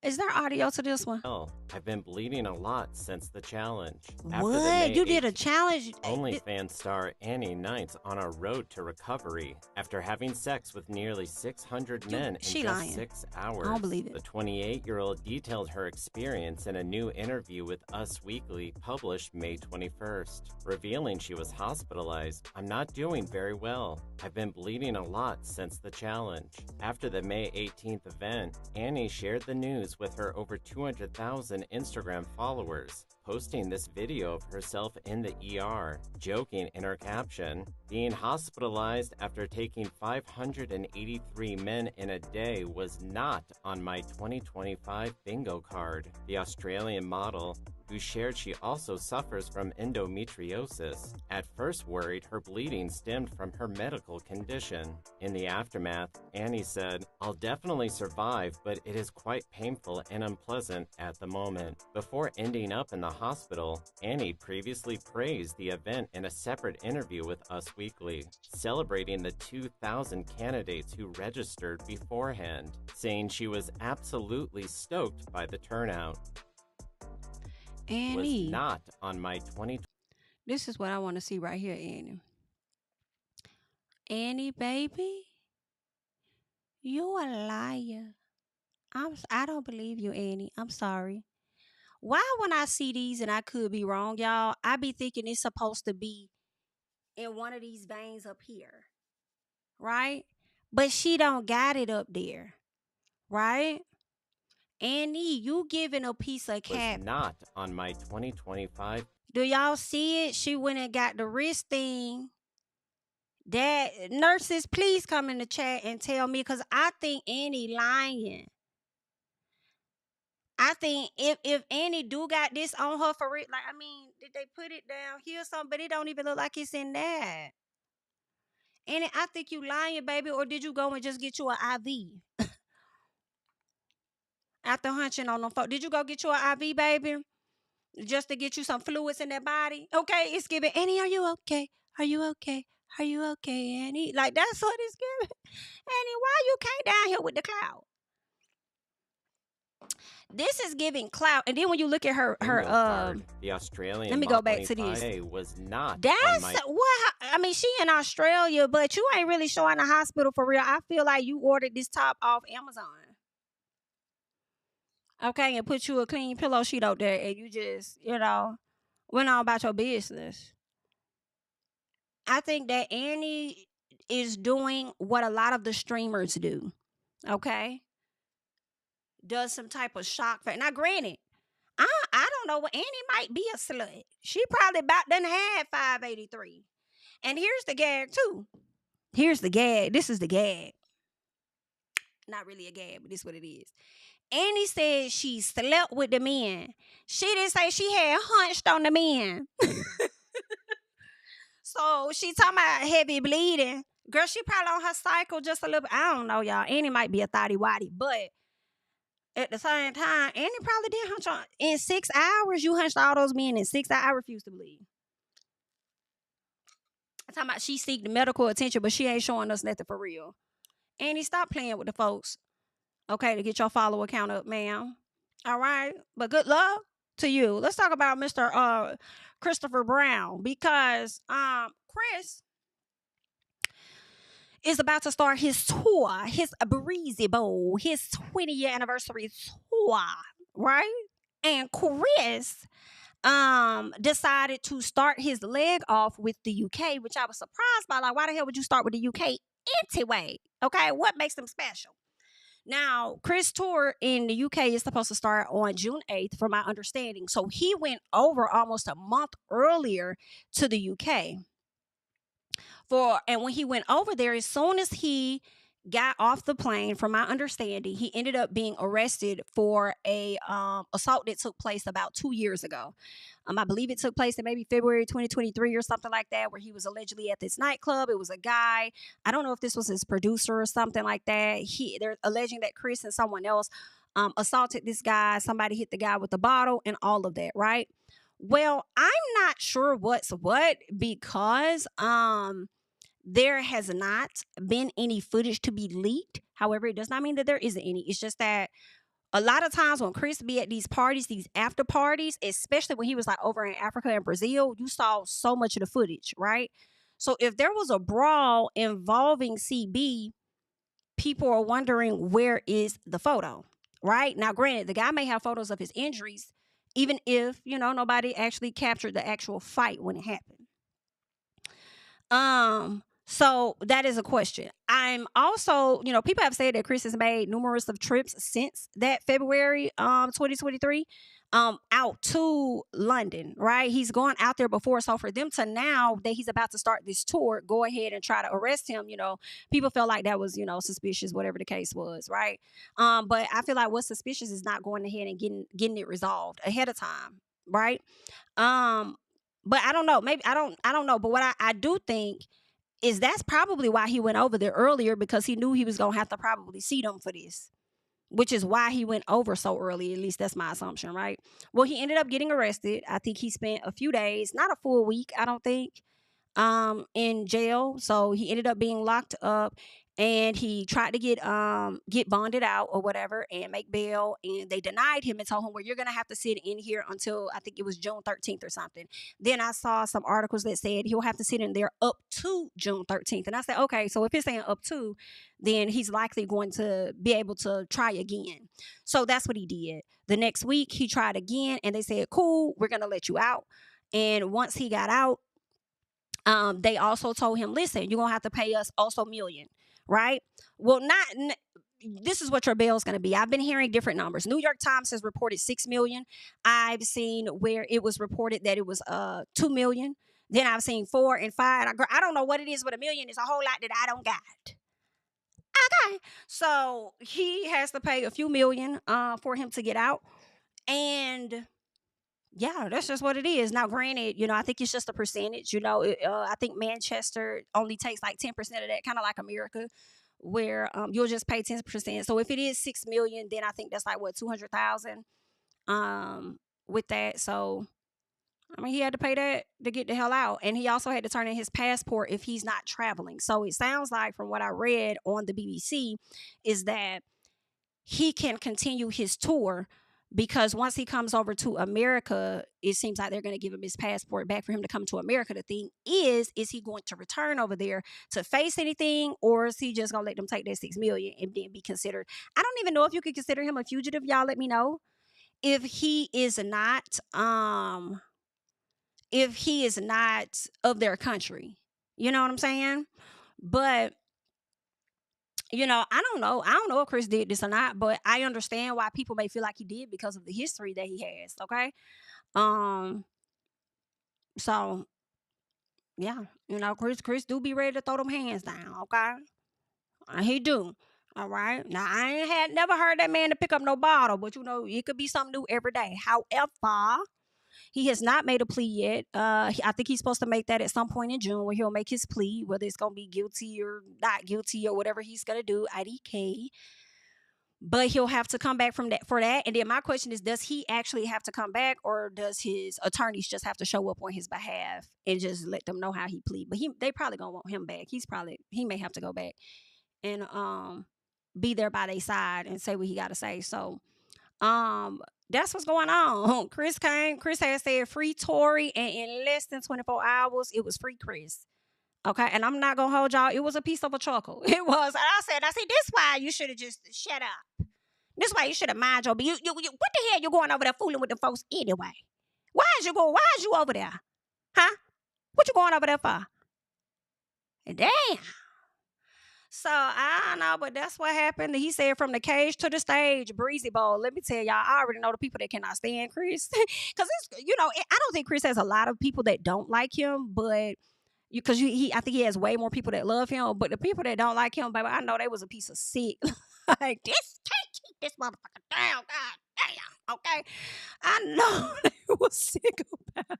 Is there audio to this one? Oh, I've been bleeding a lot since the challenge. What? You did a challenge? OnlyFans star Annie Knight's on a road to recovery after having sex with nearly 600 men in just lying. 6 hours. I don't believe it. The 28-year-old detailed her experience in a new interview with Us Weekly published May 21st, revealing she was hospitalized. I'm not doing very well. I've been bleeding a lot since the challenge. After the May 18th event, Annie shared the news with her over 200,000 Instagram followers, posting this video of herself in the ER, joking in her caption, "Being hospitalized after taking 583 men in a day was not on my 2025 bingo card." The Australian model, who shared she also suffers from endometriosis, at first worried her bleeding stemmed from her medical condition. In the aftermath, Annie said, "I'll definitely survive, but it is quite painful and unpleasant at the moment." Before ending up in the hospital, Annie previously praised the event in a separate interview with Us Weekly, celebrating the 2,000 candidates who registered beforehand, saying she was absolutely stoked by the turnout. Annie. Was not on my 2020. This is what I want to see right here, Annie. Annie, baby, you a liar. I don't believe you, Annie. I'm sorry. Why when I see these, and I could be wrong, y'all, I be thinking it's supposed to be in one of these veins up here, right? But she don't got it up there, right? Annie, you giving a piece of cap. Was not on my 2025. Do y'all see it? She went and got the wrist thing. That nurses, please come in the chat and tell me, because I think Annie lying. I think if Annie do got this on her for real, like, I mean, did they put it down here or something? But it don't even look like it's in there. Annie, I think you lying, baby, or did you go and just get you an IV? After hunching on them folks, did you go get you an IV, baby? Just to get you some fluids in that body? Okay, it's giving, Annie, are you okay? Are you okay? Are you okay, Annie? Like, that's what it's giving. Annie, why you came down here with the clout? This is giving clout. And then when you look at her the Australian. Let me go back to this. Was not. That's what I mean. She in Australia, but you ain't really showing the hospital for real. I feel like you ordered this top off Amazon. Okay, and put you a clean pillow sheet out there, and you just, went on about your business. I think that Annie is doing what a lot of the streamers do. Okay? Does some type of shock factor. Now, granted, I don't know what Annie might be a slut. She probably about done had 583. And here's the gag, too. Here's the gag. This is the gag. Not really a gag, but this is what it is. Annie said she slept with the men. She didn't say she had hunched on the men. So she talking about heavy bleeding. Girl, she probably on her cycle just a little bit. I don't know, y'all. Annie might be a thotty waddy, but at the same time, Annie probably did hunch on. In 6 hours, you hunched all those men in 6 hours. I refuse to believe. I'm talking about she seek the medical attention, but she ain't showing us nothing for real. Annie, stop playing with the folks. Okay, to get your follower count up, ma'am. All right? But good luck to you. Let's talk about Mr. Christopher Brown, because Chris is about to start his tour, his Breezy Bowl, his 20-year anniversary tour, right? And Chris decided to start his leg off with the UK, which I was surprised by. Like, why the hell would you start with the UK anyway? Okay, what makes them special? Now, Chris' tour in the UK is supposed to start on June 8th, from my understanding. So he went over almost a month earlier to the UK. And when he went over there, as soon as he got off the plane, from my understanding, he ended up being arrested for a assault that took place about 2 years ago. I believe it took place in maybe February 2023 or something like that, where he was allegedly at this nightclub. It was a guy. I don't know if this was his producer or something like that. They're alleging that Chris and someone else assaulted this guy. Somebody hit the guy with the bottle and all of that, right? Well, I'm not sure what's what because there has not been any footage to be leaked. However, it does not mean that there isn't any. It's just that a lot of times when Chris be at these parties, these after parties, especially when he was like over in Africa and Brazil, you saw so much of the footage, right? So if there was a brawl involving CB, people are wondering where is the photo, right? Now, granted, the guy may have photos of his injuries, even if, nobody actually captured the actual fight when it happened. So that is a question. I'm also, people have said that Chris has made numerous of trips since that February 2023 out to London, right? He's gone out there before. So for them to now that he's about to start this tour, go ahead and try to arrest him, people felt like that was, suspicious, whatever the case was, right? But I feel like what's suspicious is not going ahead and getting it resolved ahead of time, right? But I don't know. Maybe I don't know. But what I do think is that's probably why he went over there earlier, because he knew he was going to have to probably see them for this, which is why he went over so early. At least that's my assumption, right? Well, he ended up getting arrested. I think he spent a few days, not a full week, I don't think, in jail. So he ended up being locked up, and he tried to get bonded out or whatever and make bail, and they denied him and told him, well, you're going to have to sit in here until I think it was June 13th or something. Then I saw some articles that said he'll have to sit in there up to June 13th. And I said, okay, so if it's saying up to, then he's likely going to be able to try again. So that's what he did. The next week he tried again, and they said, cool, we're going to let you out. And once he got out, they also told him, listen, you're going to have to pay us also $1 million. Right? Well, this is what your bail is going to be. I've been hearing different numbers. New York Times has reported $6 million. I've seen where it was reported that it was $2 million. Then I've seen 4 and 5. I don't know what it is, but $1 million is a whole lot that I don't got. Okay. So he has to pay a few million for him to get out. And yeah, that's just what it is. Now, granted, I think it's just a percentage. I think Manchester only takes like 10% of that, kind of like America, where you'll just pay 10%. So if it is $6 million, then I think that's like what, 200,000 with that. So I mean, he had to pay that to get the hell out, and he also had to turn in his passport if he's not traveling. So it sounds like, from what I read on the BBC, is that he can continue his tour. Because once he comes over to America, it seems like they're going to give him his passport back for him to come to America. The thing is he going to return over there to face anything, or is he just going to let them take that $6 million and then be considered? I don't even know if you could consider him a fugitive. Y'all let me know if he is not of their country. You know what I'm saying? But I don't know. I don't know if Chris did this or not, but I understand why people may feel like he did because of the history that he has. Okay. So yeah, Chris do be ready to throw them hands down. Okay. He do. All right. Now I ain't never heard that man to pick up no bottle, but it could be something new every day. However, he has not made a plea yet. I think he's supposed to make that at some point in June, where he'll make his plea, whether it's going to be guilty or not guilty or whatever he's going to do, IDK. But he'll have to come back for that. And then my question is, does he actually have to come back, or does his attorneys just have to show up on his behalf and just let them know how he plead? But they probably going to want him back. He may have to go back and be there by their side and say what he got to say. So, that's what's going on. Chris has said free Tory, and in less than 24 hours, it was free Chris. Okay, and I'm not gonna hold y'all. It was a piece of a chuckle. It was. I said, this why you should have just shut up. This why you should have mind your. You, what the hell you going over there fooling with the folks anyway? Why is you over there? Huh? What you going over there for? Damn. So, I don't know, but that's what happened. He said, from the cage to the stage, breezy bowl. Let me tell y'all, I already know the people that cannot stand Chris. Because, I don't think Chris has a lot of people that don't like him, but I think he has way more people that love him. But the people that don't like him, baby, I know they was a piece of sick. Like, this can't keep this motherfucker down. God damn. Okay? I know they was sick about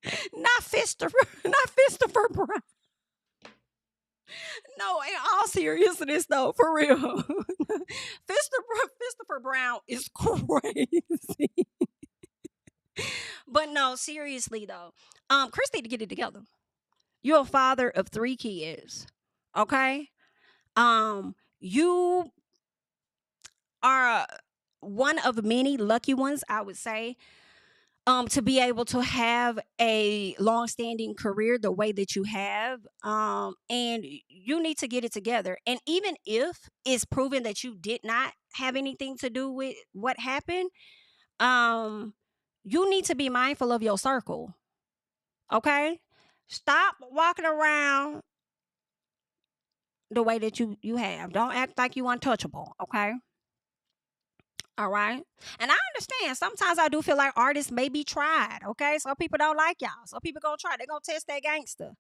it. Not Christopher Bryant. No, in all seriousness, though, for real, Christopher Brown is crazy. But no, seriously though, Chris need to get it together. You're a father of 3 kids, okay? You are one of many lucky ones, I would say, to be able to have a long-standing career the way that you have. And you need to get it together. And even if it's proven that you did not have anything to do with what happened, you need to be mindful of your circle. Okay? Stop walking around the way that you have. Don't act like you untouchable, okay? All right. And I understand. Sometimes I do feel like artists may be tried. Okay. Some people don't like y'all. Some people gonna try. They're gonna test that gangster.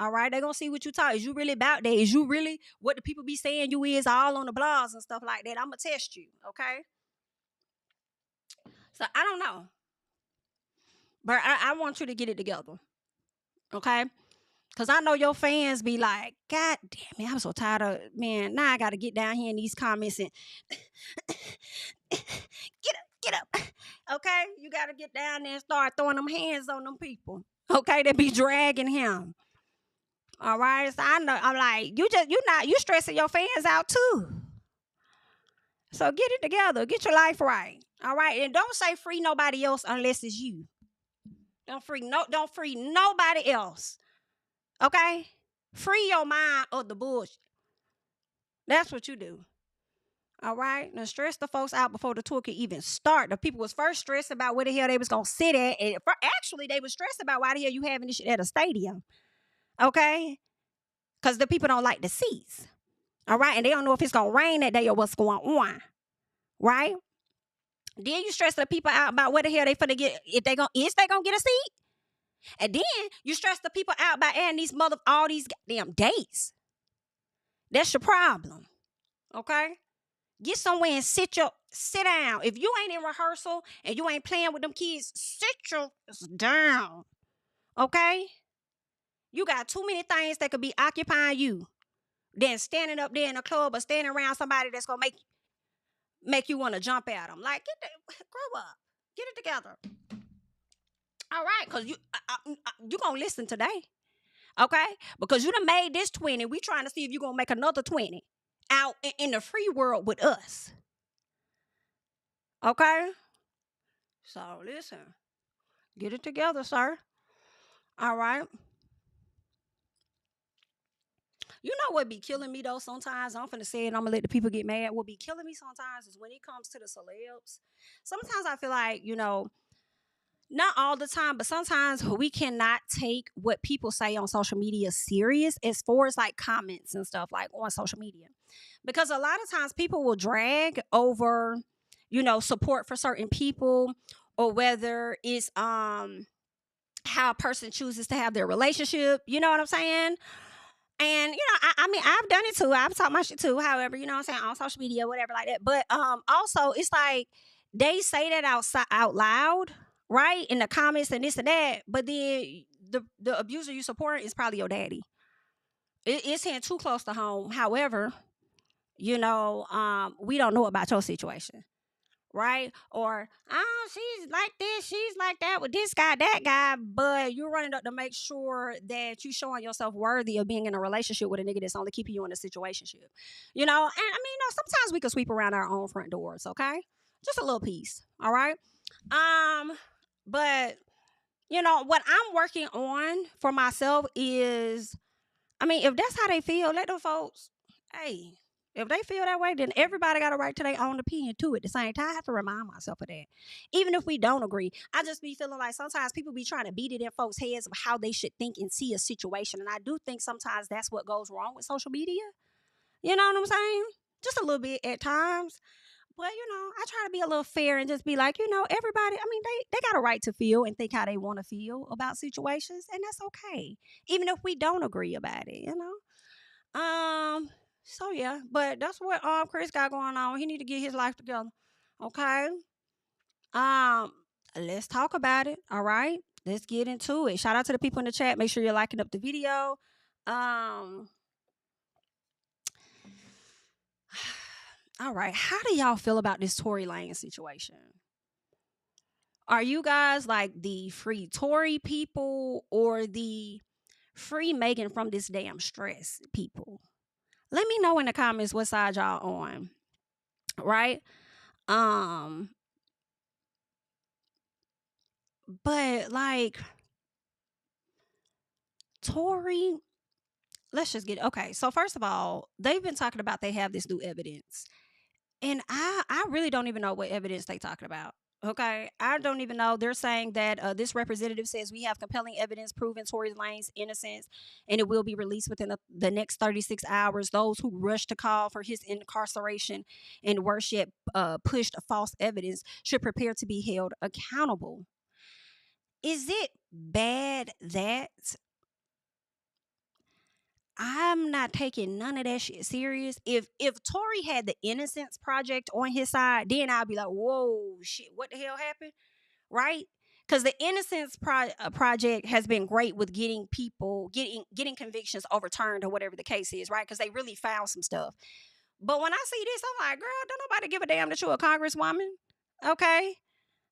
All right. They're gonna see what you talk. Is you really about that? Is you really what the people be saying you is all on the blogs and stuff like that? I'm gonna test you. Okay. So I don't know. But I want you to get it together. Okay. Cause I know your fans be like, God damn it, I'm so tired of man. Now I gotta get down here in these comments and get up. Okay? You gotta get down there and start throwing them hands on them people. Okay, they be dragging him. All right. So I know I'm like, you stressing your fans out too. So get it together. Get your life right. All right. And don't say free nobody else unless it's you. Don't free nobody else. Okay? Free your mind of the bullshit. That's what you do. All right? Now stress the folks out before the tour could even start. The people was first stressed about where the hell they was going to sit at. And actually, they was stressed about why the hell you having this shit at a stadium. Okay? Because the people don't like the seats. All right? And they don't know if it's going to rain that day or what's going on. Right? Then you stress the people out about where the hell they finna get, is they going to get a seat? And then you stress the people out by adding all these goddamn dates. That's your problem. Okay? Get somewhere and sit down. If you ain't in rehearsal and you ain't playing with them kids, sit your down. Okay? You got too many things that could be occupying you than standing up there in a club or standing around somebody that's gonna make you want to jump at them. Like, grow up. Get it together. All right, because you gonna listen today. Okay? Because you done made this 20. We trying to see if you gonna make another 20 out in the free world with us. Okay? So listen. Get it together, sir. All right? You know what be killing me though sometimes? I'm finna say it, I'm gonna let the people get mad. What be killing me sometimes is when it comes to the celebs. Sometimes I feel like, not all the time, but sometimes we cannot take what people say on social media serious as far as like comments and stuff like on social media. Because a lot of times people will drag over, support for certain people, or whether it's how a person chooses to have their relationship. You know what I'm saying? And, I mean, I've done it too. I've talked my shit too. However, you know what I'm saying? On social media, whatever like that. But also, it's like they say that out loud, right? In the comments and this and that. But then the abuser you support is probably your daddy. It's hitting too close to home. However, we don't know about your situation. Right? Or, she's like this, she's like that with this guy, that guy, but you're running up to make sure that you're showing yourself worthy of being in a relationship with a nigga that's only keeping you in a situationship. And I mean, sometimes we can sweep around our own front doors, okay? Just a little piece, all right? But, what I'm working on for myself is, if that's how they feel, let them folks, hey, if they feel that way, then everybody got a right to their own opinion too. At the same time, I have to remind myself of that. Even if we don't agree, I just be feeling like sometimes people be trying to beat it in folks' heads of how they should think and see a situation. And I do think sometimes that's what goes wrong with social media. You know what I'm saying? Just a little bit at times. But, I try to be a little fair and just be like, everybody, they got a right to feel and think how they want to feel about situations. And that's okay. Even if we don't agree about it, So yeah, but that's what Chris got going on. He need to get his life together. Okay. Let's talk about it. All right. Let's get into it. Shout out to the people in the chat. Make sure you're liking up the video. All right. How do y'all feel about this Tory Lanez situation? Are you guys like the free Tory people or the free Megan from this damn stress people? Let me know in the comments what side y'all on. Right? But like Tory, let's just get okay. So first of all, they've been talking about they have this new evidence. And I really don't even know what evidence they talking about. Okay, I don't even know. They're saying that this representative says we have compelling evidence proving Tory Lanez's innocence, and it will be released within the next 36 hours. Those who rushed to call for his incarceration and worse yet pushed false evidence should prepare to be held accountable. Is it bad that I'm not taking none of that shit serious? If Tory had the Innocence Project on his side, then I'd be like, whoa, shit, what the hell happened? Right? Because the Innocence Project has been great with getting people, getting convictions overturned or whatever the case is, right? Because they really found some stuff. But when I see this, I'm like, girl, don't nobody give a damn that you're a congresswoman. Okay?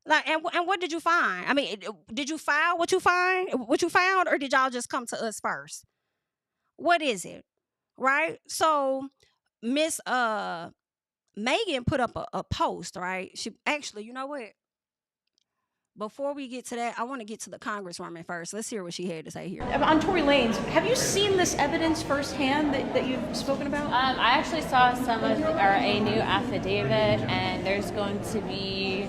Like, and what did you find? I mean, did you file what you found, or did y'all just come to us first? What is it? Right? So Miss Megan put up a post, right? She actually, you know what? Before we get to that, I want to get to the congresswoman first. Let's hear what she had to say here. On Tory Lanez, have you seen this evidence firsthand that you've spoken about? I actually saw a new affidavit, and there's going to be.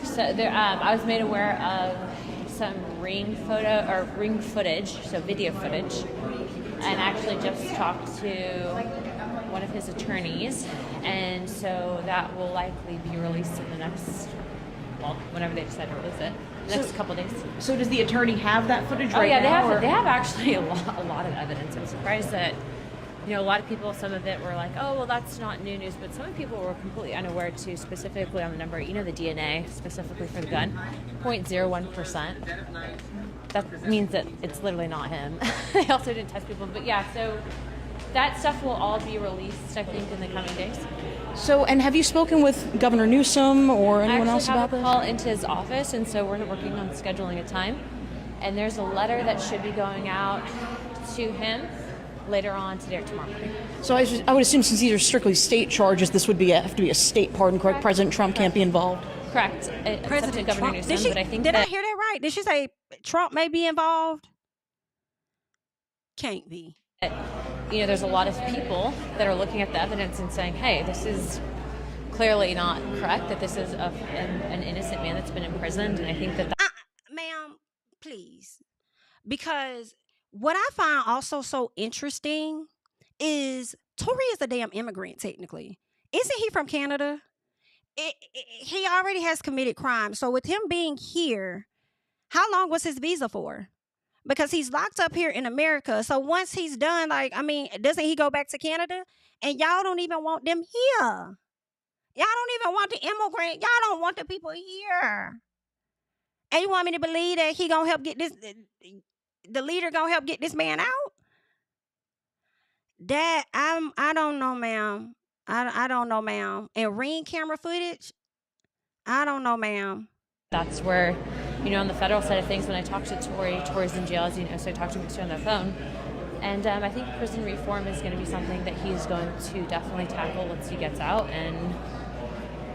So there, I was made aware of some ring footage, so video footage, and actually just talked to one of his attorneys, and so that will likely be released in the next, well, whenever they decide to release it, next couple days. So does the attorney have that footage right now? Yeah, they have actually a lot of evidence. I'm surprised that, you know, a lot of people, some of it were like, oh, well, that's not new news, but some people were completely unaware too, specifically on the number, you know, the DNA, specifically for the gun, 0.01%. That means that it's literally not him. They also didn't test people, but yeah, so that stuff will all be released, I think, in the coming days. So, and have you spoken with Governor Newsom or anyone else about this? I actually have a call into his office, and so we're working on scheduling a time. And there's a letter that should be going out to him later on today or tomorrow morning. So I would assume since these are strictly state charges, this would have to be a state pardon, correct? President Trump can't be involved? Correct. President Governor Trump. Newsom, but I think did I hear that right? Did she say Trump may be involved? Can't be. You know, there's a lot of people that are looking at the evidence and saying, hey, this is clearly not correct, that this is an innocent man that's been imprisoned, and I think that ma'am, please. Because what I find also so interesting is Tory is a damn immigrant, technically. Isn't he from Canada? He already has committed crime. So with him being here, how long was his visa for? Because he's locked up here in America. So once he's done, like, I mean, doesn't he go back to Canada? And y'all don't even want them here. Y'all don't even want the immigrant. Y'all don't want the people here. And you want me to believe that he gonna help get this, the leader gonna help get this man out? That I don't know, ma'am. I don't know, ma'am. And ring camera footage, I don't know, ma'am. that's where, you know, on the federal side of things, when I talk to Tory's in jail, as you know, so I talked to him on the phone. And I think prison reform is going to be something that he's going to definitely tackle once he gets out. And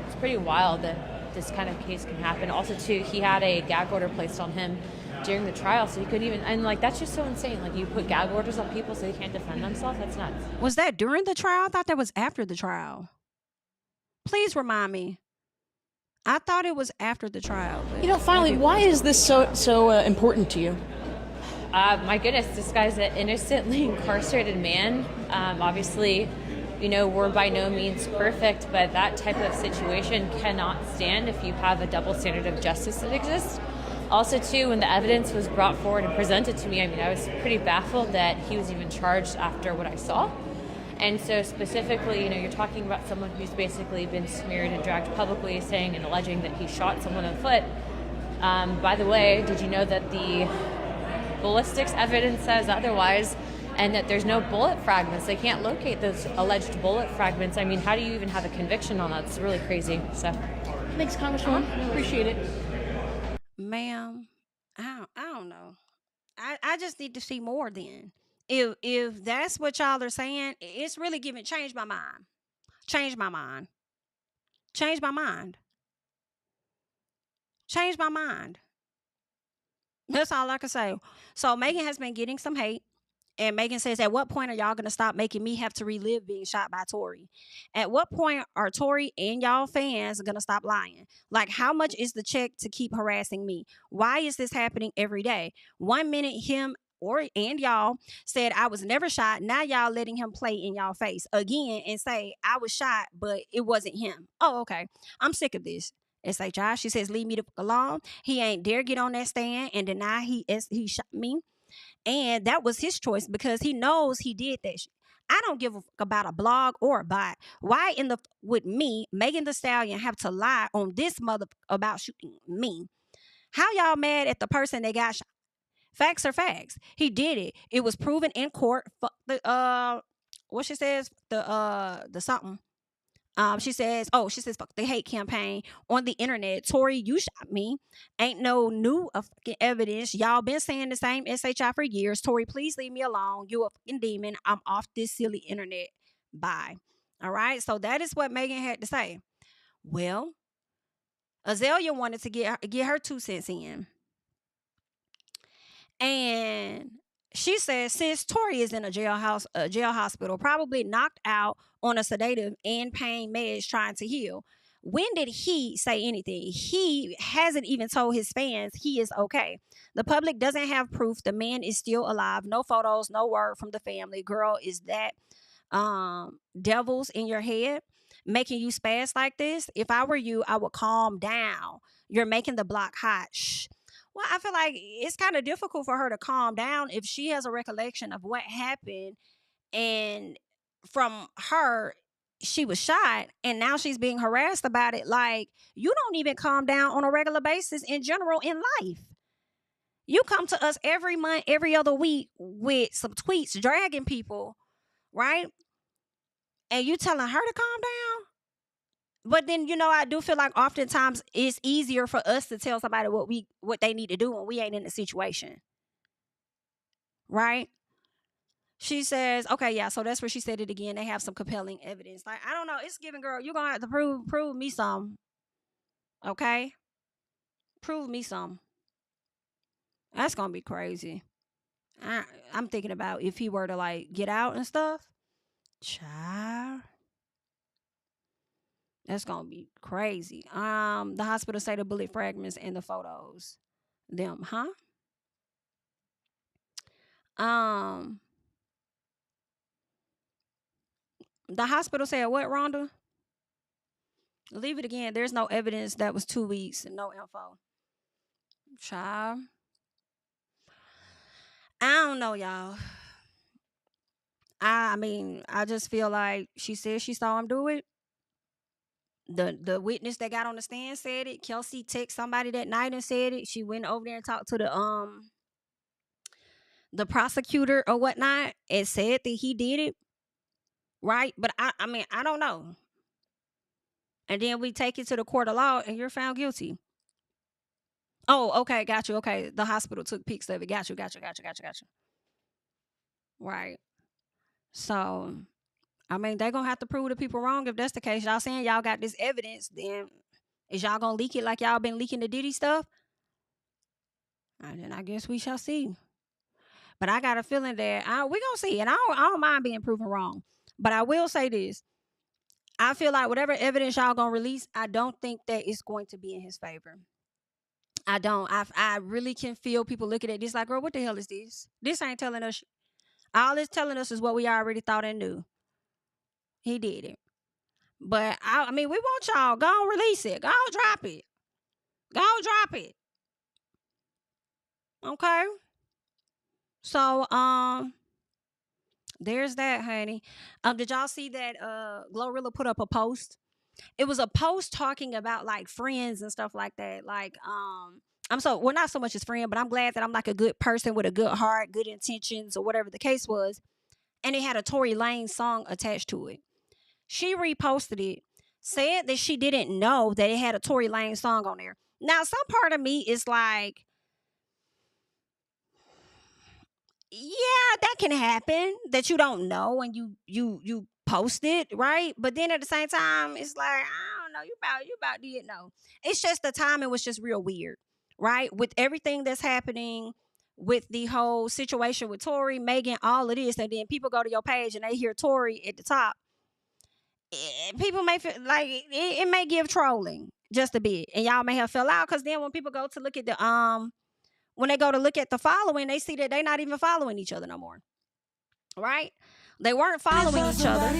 it's pretty wild that this kind of case can happen. Also, too, he had a gag order placed on him during the trial, so he couldn't even, and like, that's just so insane. Like, you put gag orders on people so they can't defend themselves. That's nuts. Was that during the trial? I thought that was after the trial. Please remind me. I thought it was after the trial. You know, finally, why is this so important to you? My goodness, this guy's an innocently incarcerated man. Obviously, you know, we're by no means perfect, but that type of situation cannot stand if you have a double standard of justice that exists. Also, too, when the evidence was brought forward and presented to me, I mean, I was pretty baffled that he was even charged after what I saw. And so specifically, you know, you're talking about someone who's basically been smeared and dragged publicly, saying and alleging that he shot someone on foot. By the way, did you know that the ballistics evidence says otherwise, and that there's no bullet fragments? They can't locate those alleged bullet fragments. I mean, how do you even have a conviction on that? It's really crazy. So Thanks, Congresswoman. Appreciate it. Ma'am, I don't know. I just need to see more then. If that's what y'all are saying, it's really giving change my mind. Change my mind. Change my mind. Change my mind. That's all I can say. So Megan has been getting some hate. And Megan says, at what point are y'all going to stop making me have to relive being shot by Tory? At what point are Tory and y'all fans going to stop lying? Like, how much is the check to keep harassing me? Why is this happening every day? 1 minute him and y'all said I was never shot. Now y'all letting him play in y'all face again and say I was shot, but it wasn't him. Oh, okay. I'm sick of this. SHI, she says, leave me the fuck alone. He ain't dare get on that stand and deny he shot me. And that was his choice because he knows he did that shit. I don't give a fuck about a blog or a bot. Why would me, Megan Thee Stallion, have to lie on this mother about shooting me? How y'all mad at the person that got shot? Facts are facts. He did it. It was proven in court. Fuck the what she says, the something. She says, fuck the hate campaign on the internet. Tory, you shot me. Ain't no new fucking evidence. Y'all been saying the same SHI for years. Tory, please leave me alone. You a fucking demon. I'm off this silly internet. Bye. All right. So that is what Megan had to say. Well, Azalea wanted to get her 2 cents in. And she says, since Tory is in a jail hospital, probably knocked out on a sedative and pain meds trying to heal, when did he say anything? He hasn't even told his fans he is okay. The public doesn't have proof the man is still alive. No photos, no word from the family. Girl, is that devils in your head making you spaz like this? If I were you, I would calm down. You're making the block hot. Shh. Well, I feel like it's kind of difficult for her to calm down if she has a recollection of what happened, and from her, she was shot, and now she's being harassed about it. Like, you don't even calm down on a regular basis in general in life. You come to us every month, every other week with some tweets dragging people, right? And you telling her to calm down? But then, I do feel like oftentimes it's easier for us to tell somebody what they need to do when we ain't in the situation. Right? She says, okay, yeah, so that's where she said it again. They have some compelling evidence. Like, I don't know. It's giving, girl, you're going to have to prove me some. Okay? Prove me some. That's going to be crazy. I'm thinking about if he were to, like, get out and stuff. Child. That's gonna be crazy. The hospital say the bullet fragments and the photos. Them, huh? The hospital said what, Rhonda? Leave it again. There's no evidence that was 2 weeks and no info. Child. I don't know, y'all. I mean, I just feel like she said she saw him do it. The witness that got on the stand said it. Kelsey texted somebody that night and said it. She went over there and talked to the prosecutor or whatnot and said that he did it. Right? But I mean, I don't know. And then we take it to the court of law and you're found guilty. Oh, okay, got you. Okay, the hospital took pics of it. Got you. Right. So, I mean, they're going to have to prove the people wrong if that's the case. Y'all saying y'all got this evidence, then is y'all going to leak it like y'all been leaking the Diddy stuff? And then I guess we shall see. But I got a feeling that we're going to see. And I don't mind being proven wrong. But I will say this. I feel like whatever evidence y'all going to release, I don't think that it's going to be in his favor. I don't. I really can feel people looking at this like, girl, what the hell is this? This ain't telling us. All it's telling us is what we already thought and knew. He did it. But, I mean, we want y'all. Go on, release it. Go on, drop it. Go on, drop it. Okay? So, there's that, honey. Did y'all see that Glorilla put up a post? It was a post talking about, like, friends and stuff like that. Like, not so much as friend, but I'm glad that I'm, like, a good person with a good heart, good intentions, or whatever the case was. And it had a Tory Lanez song attached to it. She reposted it said that she didn't know that it had a Tory Lanez song on there. Now, some part of me is like, yeah, that can happen, that you don't know and you post it, right? But then at the same time, it's like, I don't know, you about did know. It's just the timing was just real weird, right? With everything that's happening, with the whole situation with Tory, Megan, all of this, and then people go to your page and they hear Tory at the top. People may feel like it may give trolling just a bit, and y'all may have fell out because then when people go to look at the when they go to look at the following, they see that they're not even following each other no more, right? They weren't following each other,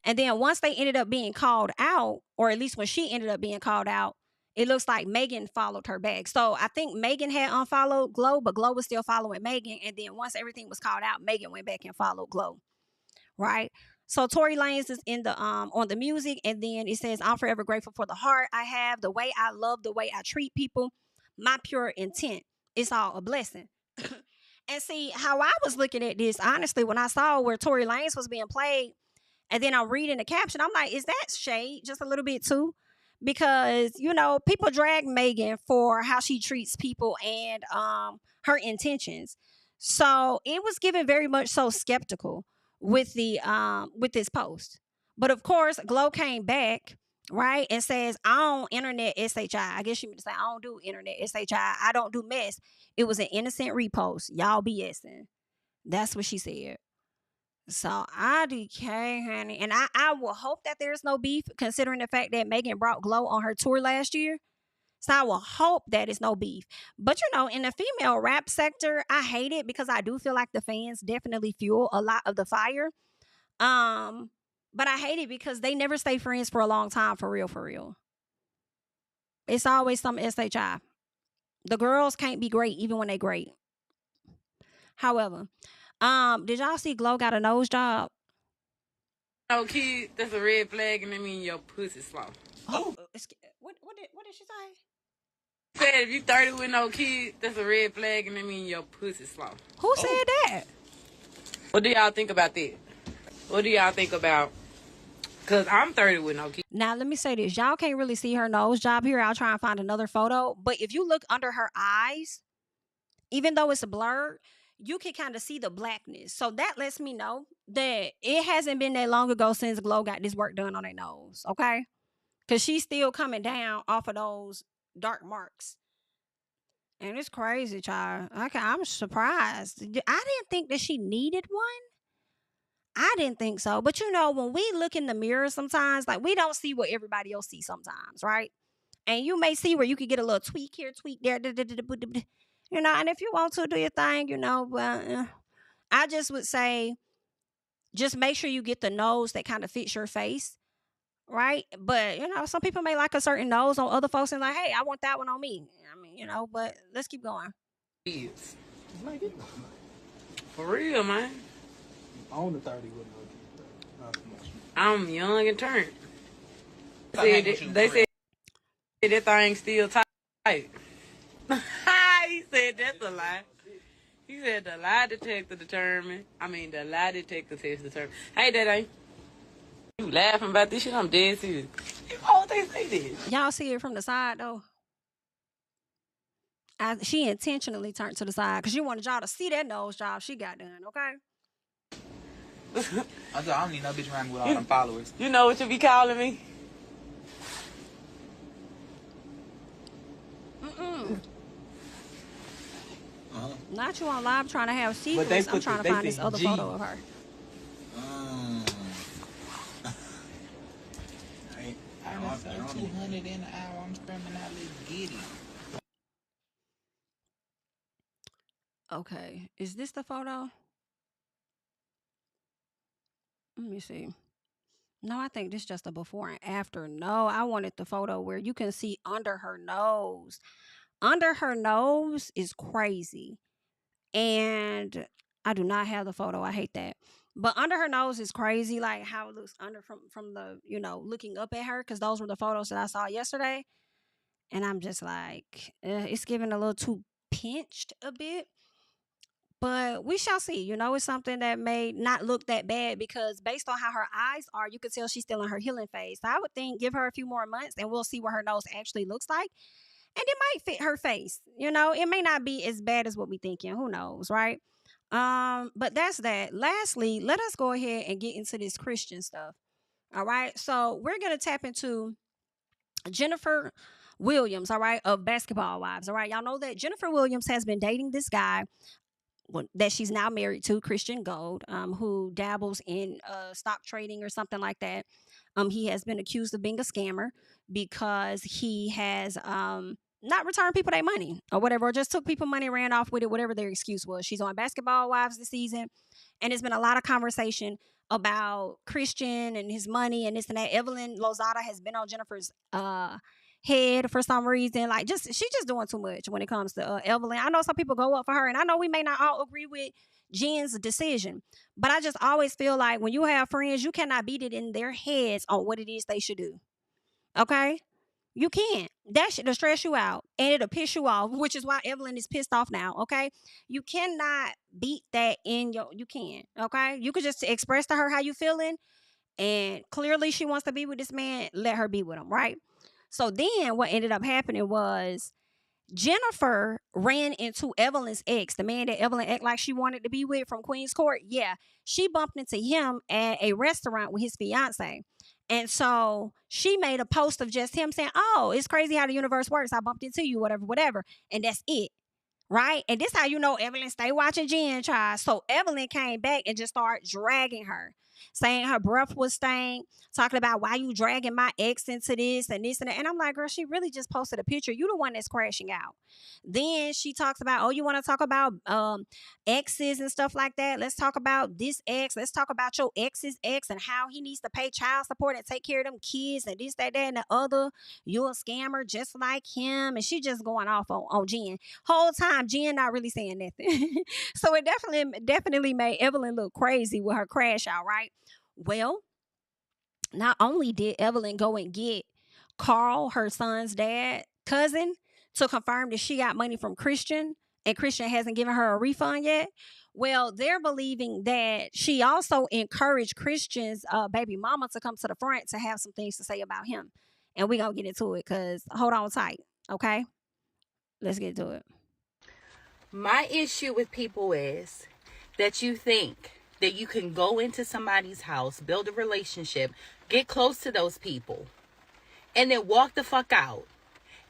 and then once they ended up being called out, or at least when she ended up being called out, it looks like Megan followed her back. So I think Megan had unfollowed Glow, but Glow was still following Megan, and then once everything was called out, Megan went back and followed Glow, right? So Tory Lanez is in the on the music, and then it says, I'm forever grateful for the heart I have, the way I love, the way I treat people, my pure intent. It's all a blessing. And see, how I was looking at this, honestly, when I saw where Tory Lanez was being played, and then I'm reading the caption, I'm like, is that shade just a little bit too? Because, you know, people drag Megan for how she treats people and her intentions. So it was given very much so skeptical with the with this post. But of course, Glow came back, right, and says, I don't internet SHI. I guess she meant to say, I don't do internet SHI. I don't do mess. It was an innocent repost. Y'all BSing. That's what she said. So IDK, honey. And I will hope that there's no beef, considering the fact that Megan brought Glow on her tour last year. So I will hope that it's no beef. But, you know, in the female rap sector, I hate it because I do feel like the fans definitely fuel a lot of the fire. But I hate it because they never stay friends for a long time, for real, for real. It's always some SHI. The girls can't be great even when they great. However, did y'all see Glow got a nose job? No kid, that's a red flag, and that means your pussy slow. Oh, what did she say? Said if you 30 with no kid, that's a red flag, and that means your pussy slow. Who said that? What do y'all think about that? What do y'all think about? Because I'm 30 with no kid. Now, let me say this. Y'all can't really see her nose job here. I'll try and find another photo. But if you look under her eyes, even though it's blurred, you can kind of see the blackness. So that lets me know that it hasn't been that long ago since Glow got this work done on her nose, okay? Because she's still coming down off of those dark marks. And it's crazy, child. Okay, I'm surprised. I didn't think that she needed one. I didn't think so. But, you know, when we look in the mirror sometimes, like, we don't see what everybody else sees sometimes, right? And you may see where you could get a little tweak here, tweak there, you know, and if you want to do your thing, you know, but I just would say just make sure you get the nose that kind of fits your face, right? But, you know, some people may like a certain nose on other folks and like, hey, I want that one on me. I mean, you know, but let's keep going. Kids. For real, man. On the 30 with no kids. I'm young and turned. They said that thing still tight. He said that's a lie. He said the lie detector determined. The lie detector test determined. Hey, Daddy. You laughing about this shit? I'm dead serious. Why would they say this? Y'all see it from the side, though? She intentionally turned to the side because she wanted y'all to see that nose job she got done, okay? I don't need no bitch around me with all them followers. You know what you be calling me? Not you on live trying to have secrets. I'm trying to find this other photo of her. I'm 200 in the hour. I'm screaming out, let's get it. Okay, is this the photo? Let me see. No, I think this is just a before and after. No, I wanted the photo where you can see under her nose. Under her nose is crazy. And I do not have the photo. I hate that. But under her nose is crazy, like how it looks under from the, you know, looking up at her, because those were the photos that I saw yesterday. And I'm just like, it's giving a little too pinched a bit. But we shall see. You know, it's something that may not look that bad because based on how her eyes are, you could tell she's still in her healing phase. So I would think give her a few more months and we'll see what her nose actually looks like. And it might fit her face. You know, it may not be as bad as what we thinking. Who knows, right? But that's that. Lastly, let us go ahead and get into this Christian stuff. All right. So we're gonna tap into Jennifer Williams, all right, of Basketball Wives. All right. Y'all know that Jennifer Williams has been dating this guy that she's now married to, Christian Gold, who dabbles in stock trading or something like that. He has been accused of being a scammer because he has not returned people their money or whatever, or just took people money, ran off with it, whatever their excuse was. She's on Basketball Wives this season, and there's been a lot of conversation about Christian and his money and this and that. Evelyn Lozada has been on Jennifer's head for some reason. Like, she's just doing too much when it comes to Evelyn. I know some people go up for her, and I know we may not all agree with Jen's decision, but I just always feel like when you have friends, you cannot beat it in their heads on what it is they should do. Okay? You can't. That should stress you out and it'll piss you off, which is why Evelyn is pissed off now. Okay. You cannot beat that you can't. Okay. You could just express to her how you feeling, and clearly she wants to be with this man. Let her be with him. Right. So then what ended up happening was Jennifer ran into Evelyn's ex, the man that Evelyn act like she wanted to be with from Queen's Court. Yeah. She bumped into him at a restaurant with his fiance. And so she made a post of just him saying, oh, it's crazy how the universe works. I bumped into you, whatever. And that's it. Right. And this how you know Evelyn stay watching Jen, child. So Evelyn came back and just started dragging her, saying her breath was stank, talking about why you dragging my ex into this and this and that. And I'm like, girl, she really just posted a picture. You the one that's crashing out. Then she talks about, oh, you want to talk about exes and stuff like that? Let's talk about this ex. Let's talk about your ex's ex and how he needs to pay child support and take care of them kids and this, that, and the other. You a scammer just like him. And she just going off on Jen. Whole time, Jen not really saying nothing. So it definitely made Evelyn look crazy with her crash out, right? Well, not only did Evelyn go and get Carl, her son's cousin, to confirm that she got money from Christian and Christian hasn't given her a refund yet. Well, they're believing that she also encouraged Christian's baby mama to come to the front to have some things to say about him. And we're going to get into it because hold on tight. Okay. Let's get to it. My issue with people is that you think that you can go into somebody's house, build a relationship, get close to those people, and then walk the fuck out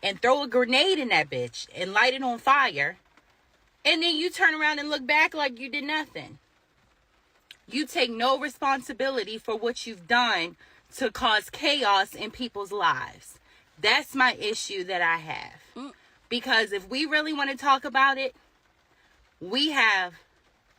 and throw a grenade in that bitch and light it on fire, and then you turn around and look back like you did nothing. You take no responsibility for what you've done to cause chaos in people's lives. That's my issue that I have. Because if we really want to talk about it, we have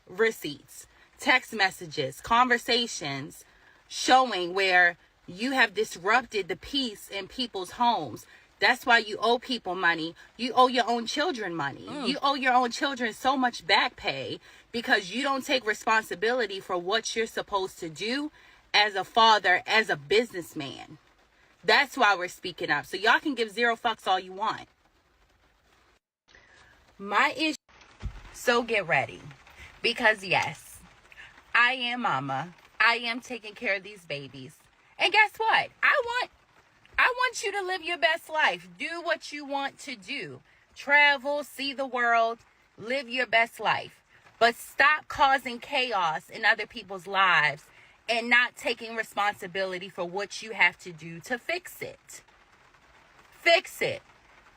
receipts, text messages, conversations showing where you have disrupted the peace in people's homes. That's why you owe people money. You owe your own children money. You owe your own children so much back pay because you don't take responsibility for what you're supposed to do as a father, as a businessman. That's why we're speaking up. So y'all can give zero fucks all you want. My issue. So get ready. Because yes, I am mama. I am taking care of these babies. And guess what? I want you to live your best life. Do what you want to do. Travel, see the world, live your best life. But stop causing chaos in other people's lives and not taking responsibility for what you have to do to fix it. Fix it.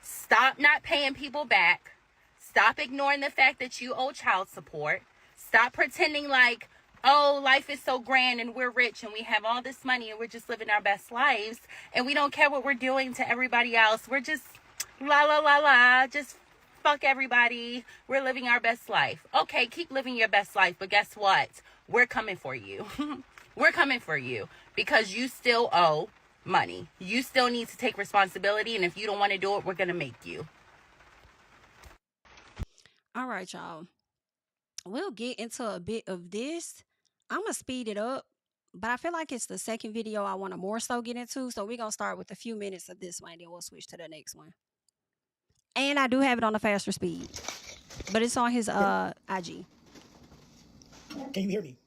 Stop not paying people back. Stop ignoring the fact that you owe child support. Stop pretending like, oh, life is so grand and we're rich and we have all this money and we're just living our best lives and we don't care what we're doing to everybody else. We're just la la la la, just fuck everybody. We're living our best life. Okay, keep living your best life, but guess what? We're coming for you. We're coming for you because you still owe money. You still need to take responsibility, and if you don't want to do it, we're going to make you. All right, y'all. We'll get into a bit of this. I'm going to speed it up, but I feel like it's the second video I want to more so get into. So we're going to start with a few minutes of this one, and then we'll switch to the next one. And I do have it on a faster speed, but it's on his IG. Can you hear me?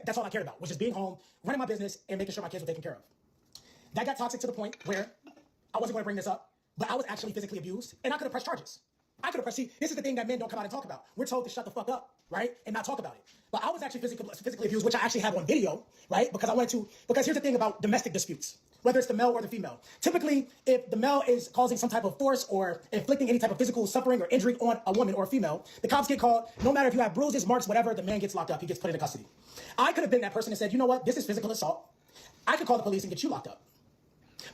That's all I cared about, was just being home, running my business, and making sure my kids were taken care of. That got toxic to the point where I wasn't going to bring this up, but I was actually physically abused, and I could have pressed charges. I could have pressed. See, this is the thing that men don't come out and talk about. We're told to shut the fuck up, right, and not talk about it. But I was actually physically abused, which I actually have on video, right, because I wanted to. Because here's the thing about domestic disputes, whether it's the male or the female. Typically, if the male is causing some type of force or inflicting any type of physical suffering or injury on a woman or a female, the cops get called. No matter if you have bruises, marks, whatever, the man gets locked up. He gets put into custody. I could have been that person and said, you know what, this is physical assault. I could call the police and get you locked up.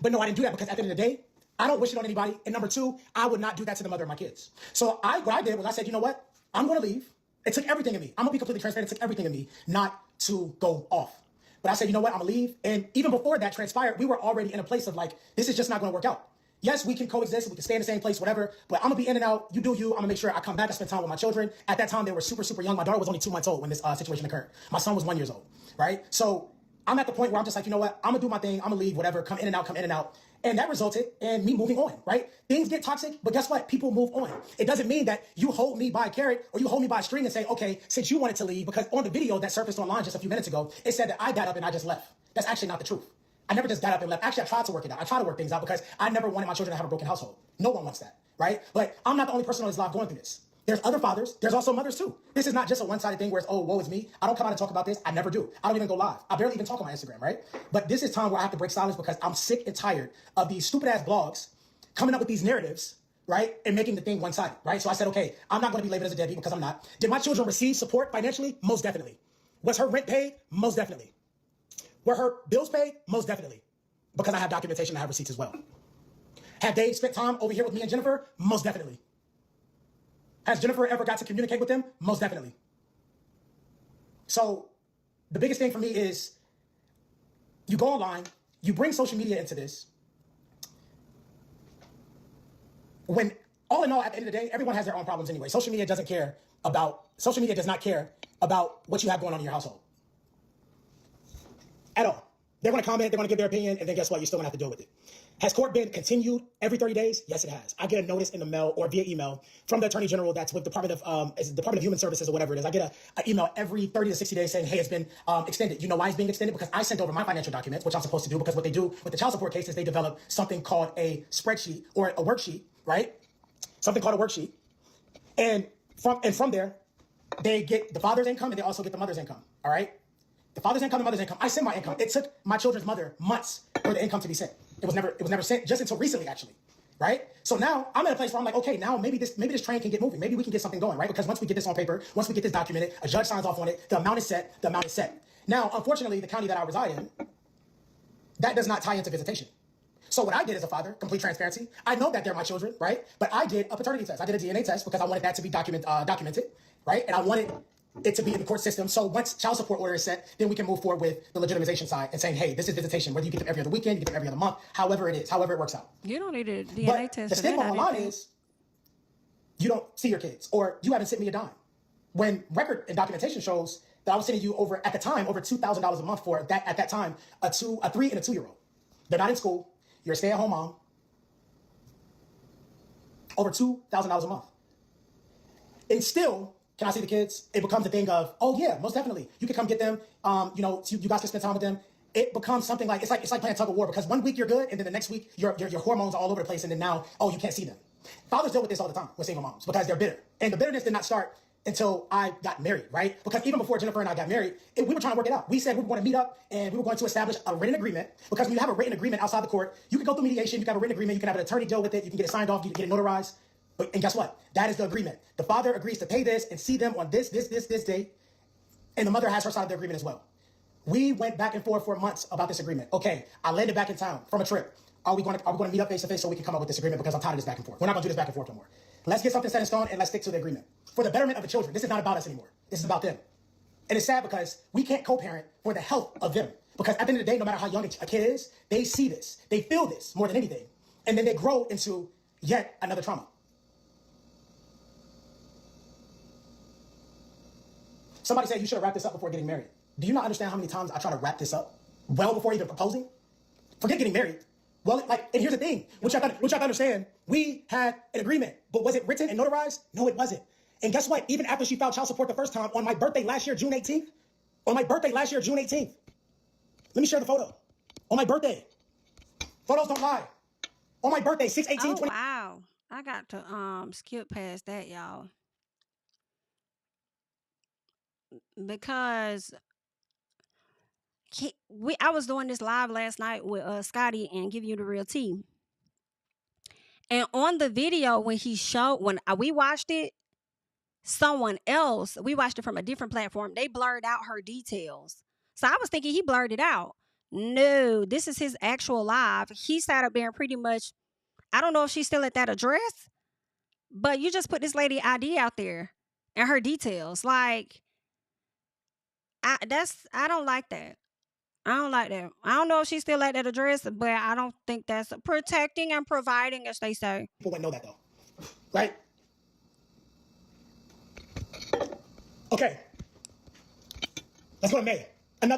But no, I didn't do that because at the end of the day, I don't wish it on anybody. And number two, I would not do that to the mother of my kids. So what I did was I said, you know what? I'm going to leave. It took everything in me. I'm going to be completely transparent. It took everything in me not to go off. But I said, you know what? I'm going to leave. And even before that transpired, we were already in a place of like, this is just not going to work out. Yes, we can coexist. We can stay in the same place, whatever. But I'm going to be in and out. You do you. I'm going to make sure I come back and spend time with my children. At that time, they were super, super young. My daughter was only 2 months old when this situation occurred. My son was 1 year old, right? So I'm at the point where I'm just like, you know what? I'm going to do my thing. I'm going to leave, whatever. Come in and out, come in and out. And that resulted in me moving on, right? Things get toxic, but guess what? People move on. It doesn't mean that you hold me by a carrot or you hold me by a string and say, okay, since you wanted to leave, because on the video that surfaced online just a few minutes ago, it said that I got up and I just left. That's actually not the truth. I never just got up and left. Actually, I tried to work it out. I tried to work things out because I never wanted my children to have a broken household. No one wants that, right? But I'm not the only person on this live going through this. There's other fathers. There's also mothers too. This is not just a one-sided thing where it's, oh, woe is me. I don't come out and talk about this. I never do. I don't even go live. I barely even talk on my Instagram, right? But this is time where I have to break silence because I'm sick and tired of these stupid-ass blogs coming up with these narratives, right? And making the thing one-sided, right? So I said, okay, I'm not going to be labeled as a deadbeat because I'm not. Did my children receive support financially? Most definitely. Was her rent paid? Most definitely. Were her bills paid? Most definitely. Because I have documentation, I have receipts as well. Have they spent time over here with me and Jennifer? Most definitely. Has Jennifer ever got to communicate with them? Most definitely. So the biggest thing for me is you go online, you bring social media into this. When all in all, at the end of the day, everyone has their own problems anyway. Social media does not care about what you have going on in your household. At all. They're going to comment, they're going to give their opinion, and then guess what? You're still going to have to deal with it. Has court been continued every 30 days? Yes, it has. I get a notice in the mail or via email from the Attorney General that's with Department of Human Services or whatever it is. I get an email every 30 to 60 days saying, hey, it's been extended. You know why it's being extended? Because I sent over my financial documents, which I'm supposed to do, because what they do with the child support cases, they develop something called a spreadsheet or a worksheet, right? Something called a worksheet. And from there, they get the father's income and they also get the mother's income, all right? The father's income, the mother's income. I sent my income. It took my children's mother months for the income to be sent. It was never sent just until recently, actually, right? So now I'm in a place where I'm like, okay, now maybe this train can get moving. Maybe we can get something going, right? Because once we get this on paper, once we get this documented, a judge signs off on it, the amount is set, the amount is set. Now, unfortunately, the county that I reside in, that does not tie into visitation. So what I did as a father, complete transparency, I know that they're my children, right? But I did a paternity test. I did a DNA test because I wanted that to be documented, right? And I wanted it to be in the court system. So once child support order is set, then we can move forward with the legitimization side and saying, hey, this is visitation, whether you get them every other weekend, you get them every other month, however it is, however it works out. You don't need a DNA but test. The stigma online is you don't see your kids or you haven't sent me a dime. When record and documentation shows that I was sending you over $2,000 a month for that, at that time, a 3 and a 2-year-old. They're not in school. You're a stay-at-home mom. Over $2,000 a month. And still, can I see the kids? It becomes a thing of, oh yeah, most definitely. You can come get them. You guys can spend time with them. It becomes something like, it's like playing tug of war because 1 week you're good and then the next week your hormones are all over the place and then now, oh, you can't see them. Fathers deal with this all the time with single moms because they're bitter. And the bitterness did not start until I got married, right? Because even before Jennifer and I got married, we were trying to work it out. We said we were going to meet up and we were going to establish a written agreement because when you have a written agreement outside the court, you can go through mediation, you can have a written agreement, you can have an attorney deal with it, you can get it signed off, you can get it notarized. And guess what? That is the agreement. The father agrees to pay this and see them on this date, and the mother has her side of the agreement as well. We went back and forth for months about this agreement. Okay, I landed back in town from a trip. Are we going to meet up face to face so we can come up with this agreement because I'm tired of this back and forth. We're not going to do this back and forth no more. Let's get something set in stone and let's stick to the agreement. For the betterment of the children. This is not about us anymore. This is about them. And it's sad because we can't co-parent for the health of them. Because at the end of the day, no matter how young a kid is, they see this. They feel this more than anything. And then they grow into yet another trauma. Somebody said you should have wrapped this up before getting married. Do you not understand how many times I try to wrap this up well before even proposing? Forget getting married. Well, and here's the thing, which I have to understand. We had an agreement, but was it written and notarized? No, it wasn't. And guess what? Even after she filed child support the first time, on my birthday last year, June 18th, let me share the photo. On my birthday. Photos don't lie. On my birthday, 6/18/20. Oh, wow. I got to skip past that, y'all. Because I was doing this live last night with Scotty and Give You the Real Tea. And on the video, when we watched it, we watched it from a different platform. They blurred out her details. So I was thinking he blurred it out. No, this is his actual live. He sat up there and pretty much, I don't know if she's still at that address, but you just put this lady ID out there and her details. Like, I don't like that. I don't like that. I don't know if she's still at that address, but I don't think that's protecting and providing, as they say. People wouldn't know that, though. Right? Okay. Let's go to May.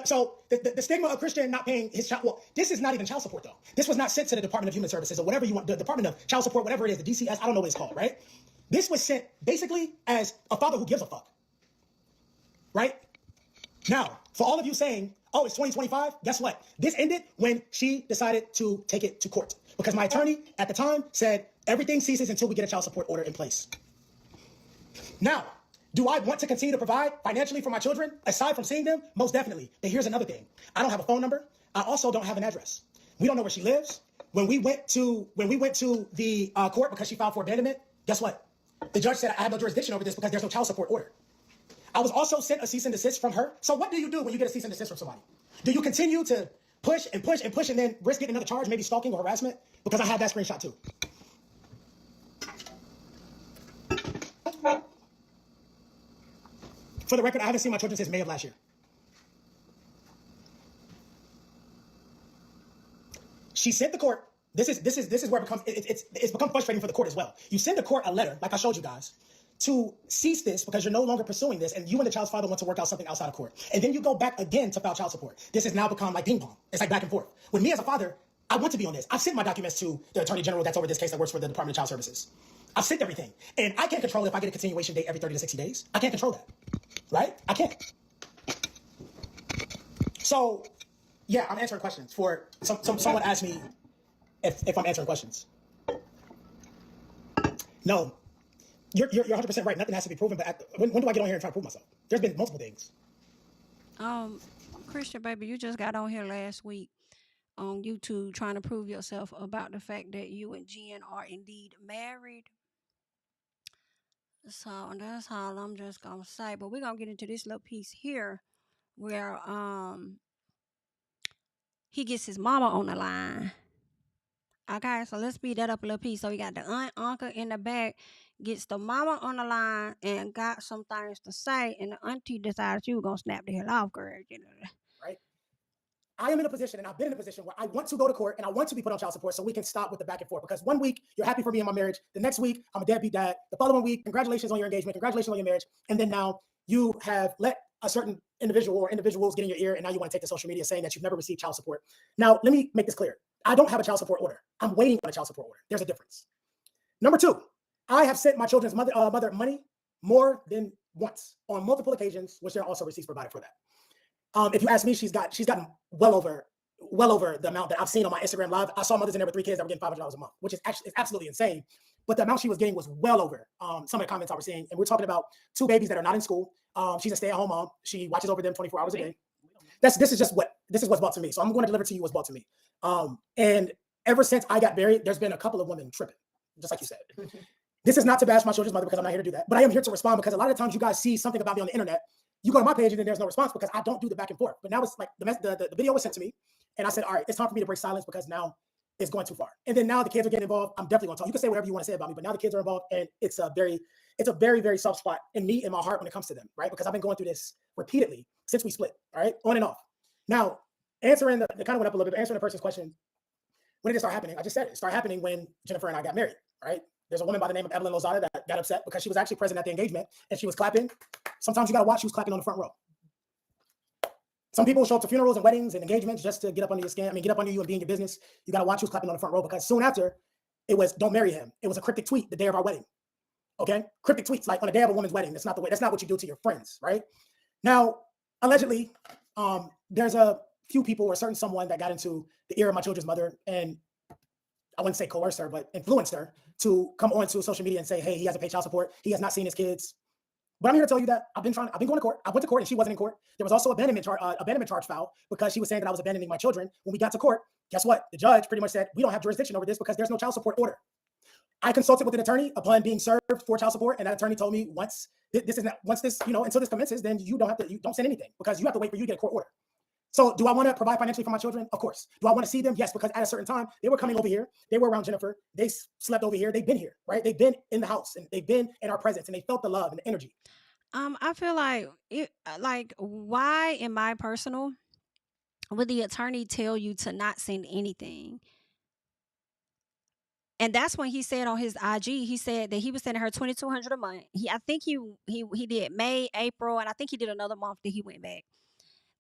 So the stigma of Christian not paying his child, well, this is not even child support, though. This was not sent to the Department of Human Services or whatever you want, the Department of Child Support, whatever it is, the DCS, I don't know what it's called, right? This was sent basically as a father who gives a fuck. Right? Now, for all of you saying, oh, it's 2025, guess what? This ended when she decided to take it to court. Because my attorney at the time said, everything ceases until we get a child support order in place. Now, do I want to continue to provide financially for my children, aside from seeing them? Most definitely. But here's another thing. I don't have a phone number. I also don't have an address. We don't know where she lives. When we went to the court because she filed for abandonment, guess what? The judge said I have no jurisdiction over this because there's no child support order. I was also sent a cease and desist from her. So what do you do when you get a cease and desist from somebody? Do you continue to push and push and push and then risk getting another charge, maybe stalking or harassment? Because I have that screenshot too. For the record, I haven't seen my children since May of last year. She sent the court. This is where it's become frustrating for the court as well. You send the court a letter, like I showed you guys, to cease this because you're no longer pursuing this, and you and the child's father want to work out something outside of court. And then you go back again to file child support. This has now become like ping pong. It's like back and forth. With me as a father, I want to be on this. I've sent my documents to the attorney general that's over this case that works for the Department of Child Services. I've sent everything. And I can't control if I get a continuation date every 30 to 60 days. I can't control that. Right? I can't. So, yeah, I'm answering questions. For someone asked me if I'm answering questions. No. You're 100% right. Nothing has to be proven. But when do I get on here and try to prove myself? There's been multiple things. Christian, baby, you just got on here last week on YouTube trying to prove yourself about the fact that you and Jen are indeed married. So that's all I'm just gonna say. But we're gonna get into this little piece here where he gets his mama on the line. Okay, so let's speed that up a little piece. So we got the aunt, uncle in the back, gets the mama on the line and got some things to say, and the auntie decided she was gonna snap the hell off, girl. Right? I am in a position, and I've been in a position where I want to go to court and I want to be put on child support so we can stop with the back and forth. Because one week you're happy for me and my marriage, the next week I'm a deadbeat dad, the following week congratulations on your engagement, congratulations on your marriage, and then now you have let a certain individual or individuals get in your ear, and now you want to take to social media saying that you've never received child support. Now let me make this clear. I don't have a child support order. I'm waiting on a child support order. There's a difference. Number two, I have sent my children's mother money more than once on multiple occasions, which there are also receipts provided for that. If you ask me, she's gotten well over the amount that I've seen on my Instagram live. I saw mothers in there with 3 kids that were getting $500 a month, which is absolutely insane. But the amount she was getting was well over some of the comments I was seeing. And we're talking about 2 babies that are not in school. She's a stay-at-home mom. She watches over them 24 hours a day. This is what's brought to me. So I'm going to deliver to you what's brought to me. And ever since I got married, there's been a couple of women tripping, just like you said. This is not to bash my children's mother because I'm not here to do that. But I am here to respond because a lot of times you guys see something about me on the internet. You go to my page and then there's no response because I don't do the back and forth. But now it's like the video was sent to me. And I said, all right, it's time for me to break silence because now it's going too far. And then now the kids are getting involved. I'm definitely going to talk. You can say whatever you want to say about me, but now the kids are involved. And it's a very, very soft spot in me, in my heart when it comes to them, right? Because I've been going through this repeatedly since we split, all right? On and off. Now, answering the kind of went up a little bit, answering the person's question, when did it start happening? I just said it started happening when Jennifer and I got married, right? There's a woman by the name of Evelyn Lozada that got upset because she was actually present at the engagement and she was clapping. Sometimes you got to watch who's clapping on the front row. Some people show up to funerals and weddings and engagements just to get up under your skin. I mean, get up under you and be in your business. You got to watch who's clapping on the front row because soon after, it was, don't marry him. It was a cryptic tweet the day of our wedding. Okay, cryptic tweets like on the day of a woman's wedding. That's not the way. That's not what you do to your friends, right? Now, allegedly, there's a few people or certain someone that got into the ear of my children's mother, and I wouldn't say coerced her, but influenced her to come onto social media and say, hey, he hasn't paid child support. He has not seen his kids. But I'm here to tell you that I've been going to court. I went to court and she wasn't in court. There was also abandonment charge filed because she was saying that I was abandoning my children. When we got to court, guess what? The judge pretty much said, we don't have jurisdiction over this because there's no child support order. I consulted with an attorney upon being served for child support, and that attorney told me once this, until this commences, then you don't send anything because you have to wait for you to get a court order. So do I want to provide financially for my children? Of course. Do I want to see them? Yes, because at a certain time, they were coming over here. They were around Jennifer. They slept over here. They've been here, right? They've been in the house and they've been in our presence and they felt the love and the energy. I feel like why in my personal would the attorney tell you to not send anything? And that's when he said on his IG, he said that he was sending her $2,200 a month. I think he did May, April, and I think he did another month that he went back.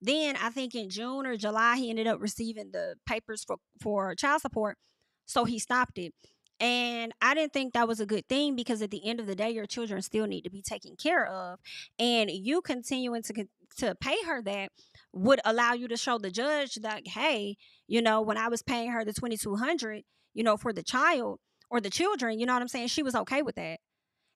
Then I think in June or July, he ended up receiving the papers for child support. So he stopped it. And I didn't think that was a good thing because at the end of the day, your children still need to be taken care of. And you continuing to pay her that would allow you to show the judge that, hey, when I was paying her the $2,200, for the child or the children, you know what I'm saying? She was okay with that.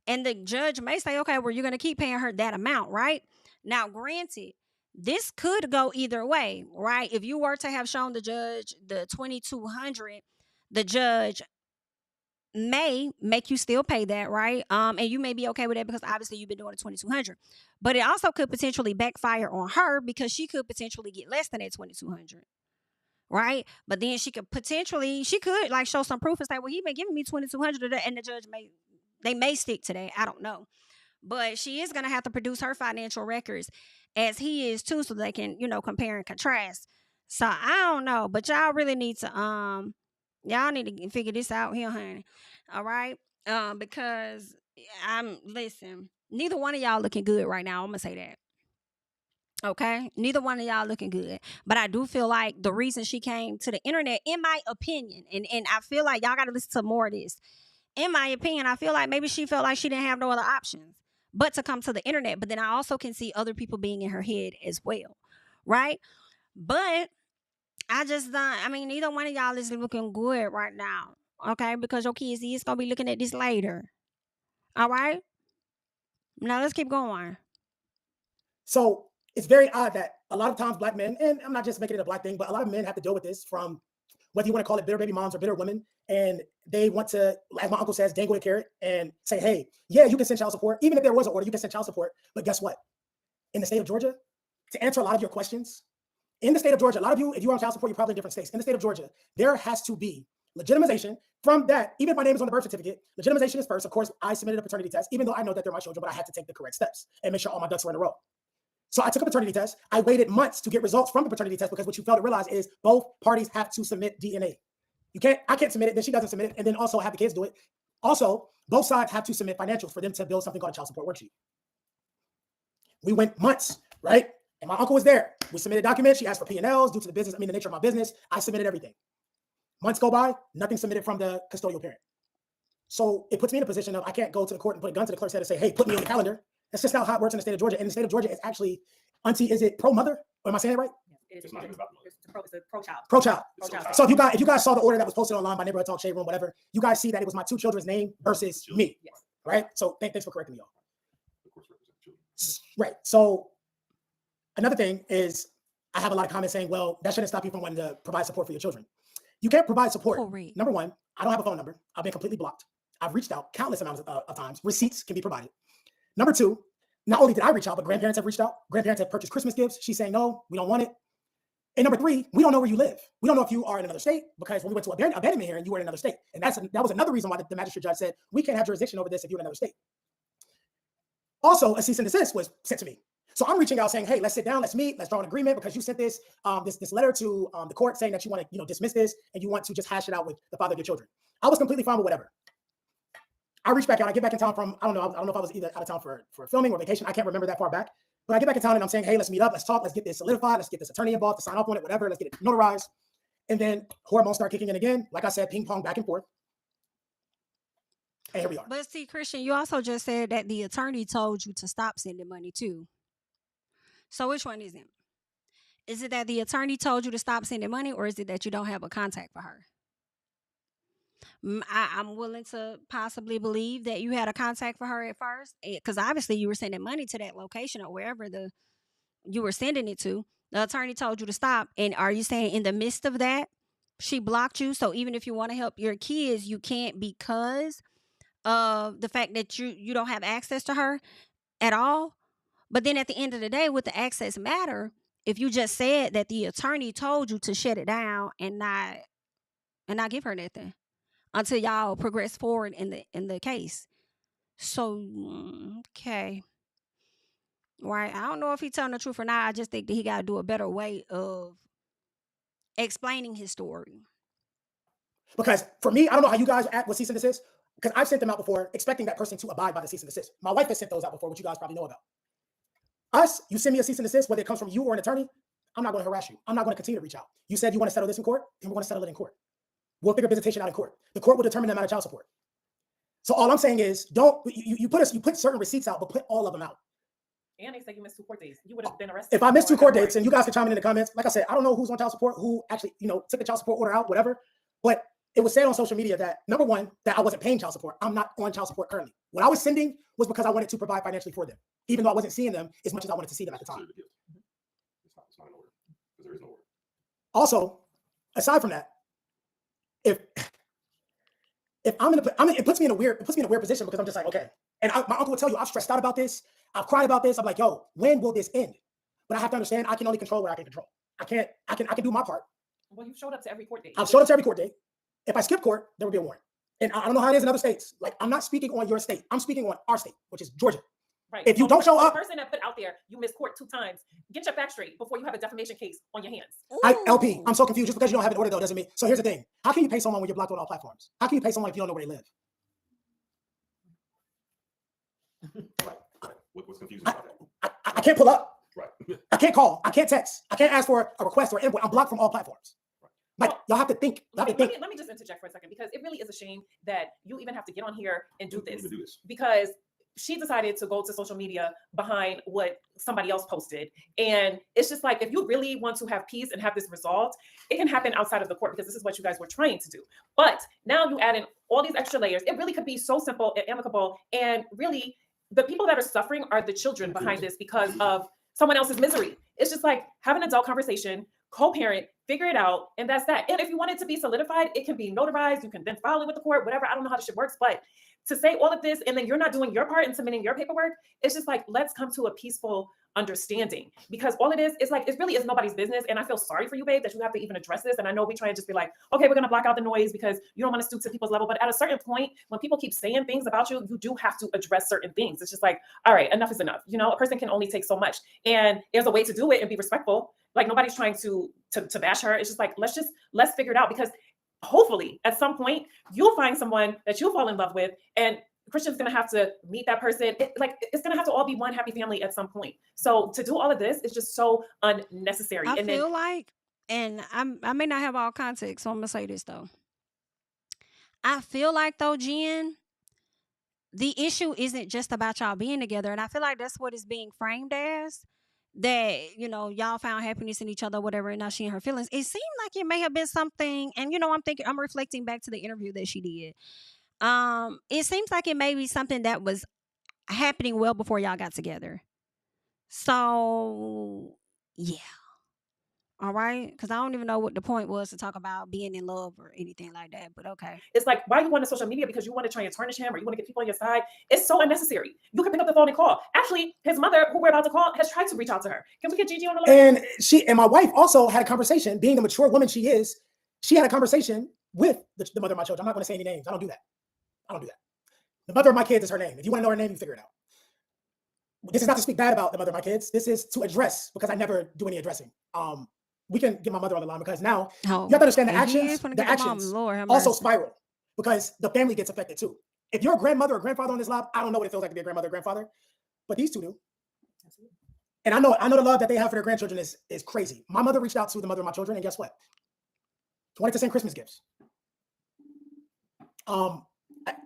And the judge may say, okay, well, you're going to keep paying her that amount, right? Now, granted, this could go either way, right? If you were to have shown the judge the $2,200, the judge may make you still pay that, right? And you may be okay with that because obviously you've been doing the $2,200. But it also could potentially backfire on her because she could potentially get less than that $2,200, right? But then she could like show some proof and say, well, he been giving me $2,200, and the judge may stick to that. I don't know. But she is going to have to produce her financial records as he is too, so they can, compare and contrast. So I don't know, but y'all really need to, y'all need to figure this out here, honey. All right? Because listen, neither one of y'all looking good right now. I'm going to say that. Okay? Neither one of y'all looking good. But I do feel like the reason she came to the internet, in my opinion, and I feel like y'all got to listen to more of this. In my opinion, I feel like maybe she felt like she didn't have no other options but to come to the internet. But then I also can see other people being in her head as well, right? But I just neither one of y'all is looking good right now, okay? Because your kids is going to be looking at this later, all right? Now let's keep going. So it's very odd that a lot of times black men, and I'm not just making it a black thing, but a lot of men have to deal with this from whether you want to call it bitter baby moms or bitter women, and they want to, as my uncle says, dangle a carrot and say, hey, yeah, you can send child support. Even if there was an order, you can send child support. But guess what? In the state of Georgia, to answer a lot of your questions, in the state of Georgia, a lot of you, if you're on child support, you're probably in different states. In the state of Georgia, there has to be legitimization from that. Even if my name is on the birth certificate, legitimization is first. Of course, I submitted a paternity test, even though I know that they're my children, but I had to take the correct steps and make sure all my ducks were in a row. So I took a paternity test. I waited months to get results from the paternity test because what you fail to realize is both parties have to submit DNA. I can't submit it, then she doesn't submit it, and then also have the kids do it. Also, both sides have to submit financials for them to build something called a child support worksheet. We went months, right? And my uncle was there. We submitted documents. She asked for P&Ls due to the nature of my business. I submitted everything. Months go by, nothing submitted from the custodial parent. So it puts me in a position of I can't go to the court and put a gun to the clerk's head and say, hey, put me on the calendar. That's just how it works in the state of Georgia. And in the state of Georgia, it's actually, auntie, is it pro-mother? Or am I saying it right? It's a pro-child. Pro-child. So if you guys saw the order that was posted online by Neighborhood Talk, Shade Room, whatever, you guys see that it was my two children's name versus me, right? So thanks for correcting me, y'all. Right. So another thing is I have a lot of comments saying, well, that shouldn't stop you from wanting to provide support for your children. You can't provide support. Number one, I don't have a phone number. I've been completely blocked. I've reached out countless amounts of times. Receipts can be provided. Number two, not only did I reach out, but grandparents have reached out. Grandparents have purchased Christmas gifts. She's saying, no, we don't want it. And number three, we don't know where you live. We don't know if you are in another state because when we went to abandonment hearing, you were in another state. And that was another reason why the magistrate judge said, we can't have jurisdiction over this if you're in another state. Also, a cease and desist was sent to me. So I'm reaching out saying, hey, let's sit down, let's meet, let's draw an agreement because you sent this this letter to the court saying that you want to dismiss this and you want to just hash it out with the father of your children. I was completely fine with whatever. I reach back out. I get back in town from, I don't know if I was either out of town for filming or vacation. I can't remember that far back. But I get back in town and I'm saying, hey, let's meet up, let's talk, let's get this solidified, let's get this attorney involved to sign off on it, whatever, let's get it notarized. And then hormones start kicking in again. Like I said, ping pong back and forth. And here we are. But see, Christian, you also just said that the attorney told you to stop sending money too. So which one is it? Is it that the attorney told you to stop sending money, or is it that you don't have a contact for her? I'm willing to possibly believe that you had a contact for her at first, because obviously you were sending money to that location or wherever you were sending it to. The attorney told you to stop, and are you saying in the midst of that she blocked you? So even if you want to help your kids, you can't because of the fact that you don't have access to her at all? But then at the end of the day, with the access matter, if you just said that the attorney told you to shut it down and not give her nothing until y'all progress forward in the case. So okay. Right. I don't know if he's telling the truth or not. I just think that he gotta do a better way of explaining his story. Because for me, I don't know how you guys act with cease and desist, because I've sent them out before expecting that person to abide by the cease and desist. My wife has sent those out before, which you guys probably know about. Us, you send me a cease and desist, whether it comes from you or an attorney, I'm not going to harass you. I'm not going to continue to reach out. You said you want to settle this in court, then we're going to settle it in court. We'll figure visitation out in court. The court will determine the amount of child support. So all I'm saying is, you put certain receipts out, but put all of them out. And they say you missed 2 court dates. You would have been arrested. If I missed 2 court dates, and you guys can chime in the comments, like I said, I don't know who's on child support, who actually, took the child support order out, whatever. But it was said on social media that, number one, that I wasn't paying child support. I'm not on child support currently. What I was sending was because I wanted to provide financially for them, even though I wasn't seeing them as much as I wanted to see them at the time. It's not in order, because there is no order. Also, aside from that, if it puts me in a weird position, because I'm just like, okay. And my uncle will tell you, I've stressed out about this. I've cried about this. I'm like, yo, when will this end? But I have to understand, I can only control what I can control. I can do my part. Well, you showed up to every court date. I've showed up to every court date. If I skip court, there will be a warrant. And I don't know how it is in other states. Like, I'm not speaking on your state. I'm speaking on our state, which is Georgia. Right. If you don't show up, the person that put out there, you missed court 2 times. Get your back straight before you have a defamation case on your hands. LP, I'm so confused. Just because you don't have an order, though, doesn't mean. So here's the thing. How can you pay someone when you're blocked on all platforms? How can you pay someone if you don't know where they live? What's confusing about that? I can't pull up. Right. I can't call. I can't text. I can't ask for a request or input. I'm blocked from all platforms. Like, y'all have to think. Let me just interject for a second, because it really is a shame that you even have to get on here and do this. Because she decided to go to social media behind what somebody else posted. And it's just like, if you really want to have peace and have this resolved, it can happen outside of the court, because this is what you guys were trying to do. But now you add in all these extra layers. It really could be so simple and amicable. And really, the people that are suffering are the children behind this because of someone else's misery. It's just like, have an adult conversation, co-parent, figure it out, and that's that. And if you want it to be solidified, it can be notarized. You can then file it with the court, whatever. I don't know how this shit works, but to say all of this and then you're not doing your part in submitting your paperwork, it's just like, let's come to a peaceful understanding, because all it is like, it really is nobody's business. And I feel sorry for you, babe, that you have to even address this. And I know we try and just be like, okay, we're gonna block out the noise because you don't want to stoop to people's level. But at a certain point, when people keep saying things about you, you do have to address certain things. It's just like, all right, enough is enough. A person can only take so much, and there's a way to do it and be respectful. Like, nobody's trying to bash her. It's just like, let's figure it out, because hopefully at some point you'll find someone that you'll fall in love with, and Christian's going to have to meet that person. It's going to have to all be one happy family at some point. So to do all of this is just so unnecessary. I feel like, and I may not have all context, so I'm going to say this though. I feel like though, Jen, the issue isn't just about y'all being together. And I feel like that's what is being framed as. That, y'all found happiness in each other, whatever, and now she and her feelings. It seemed like it may have been something, and I'm reflecting back to the interview that she did. It seems like it may be something that was happening well before y'all got together. So, yeah. All right, because I don't even know what the point was to talk about being in love or anything like that, but okay. It's like, why you want to social media? Because you want to try and tarnish him, or you want to get people on your side. It's so unnecessary. You can pick up the phone and call. Actually, his mother, who we're about to call, has tried to reach out to her. Can we get Gigi on the line? And my wife also had a conversation, being the mature woman she is. She had a conversation with the mother of my children. I'm not going to say any names. I don't do that. The mother of my kids is her name. If you want to know her name, you figure it out. This is not to speak bad about the mother of my kids. This is to address, because I never do any addressing. We can get my mother on the line, because now you have to understand the actions also spiral, because the family gets affected too. If you're a grandmother or grandfather on this live, I don't know what it feels like to be a grandmother or grandfather, but these two do. And I know the love that they have for their grandchildren is crazy. My mother reached out to the mother of my children, and guess what? She wanted to send Christmas gifts.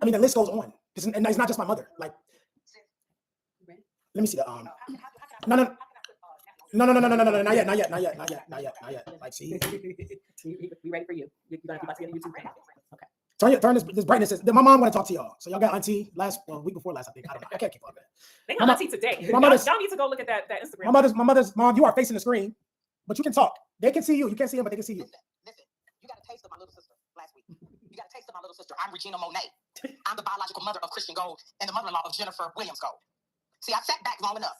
I mean, the list goes on. And it's not just my mother. Like, let me see the no, not yet. Like, see, we ready for you. You're gonna be about to get a YouTube channel. Okay. Turn this brightness. My mom want to talk to y'all. So y'all got auntie week before last, I think. I don't know. I can't keep up with that. They got auntie today. Y'all need to go look at that Instagram. My mother's mom. You are facing the screen, but you can talk. They can see you. You can't see them, but they can see you. Listen. You got a taste of my little sister last week. You got a taste of my little sister. I'm Regina Monet. I'm the biological mother of Christian Gold and the mother-in-law of Jennifer Williams Gold. See, I sat back long enough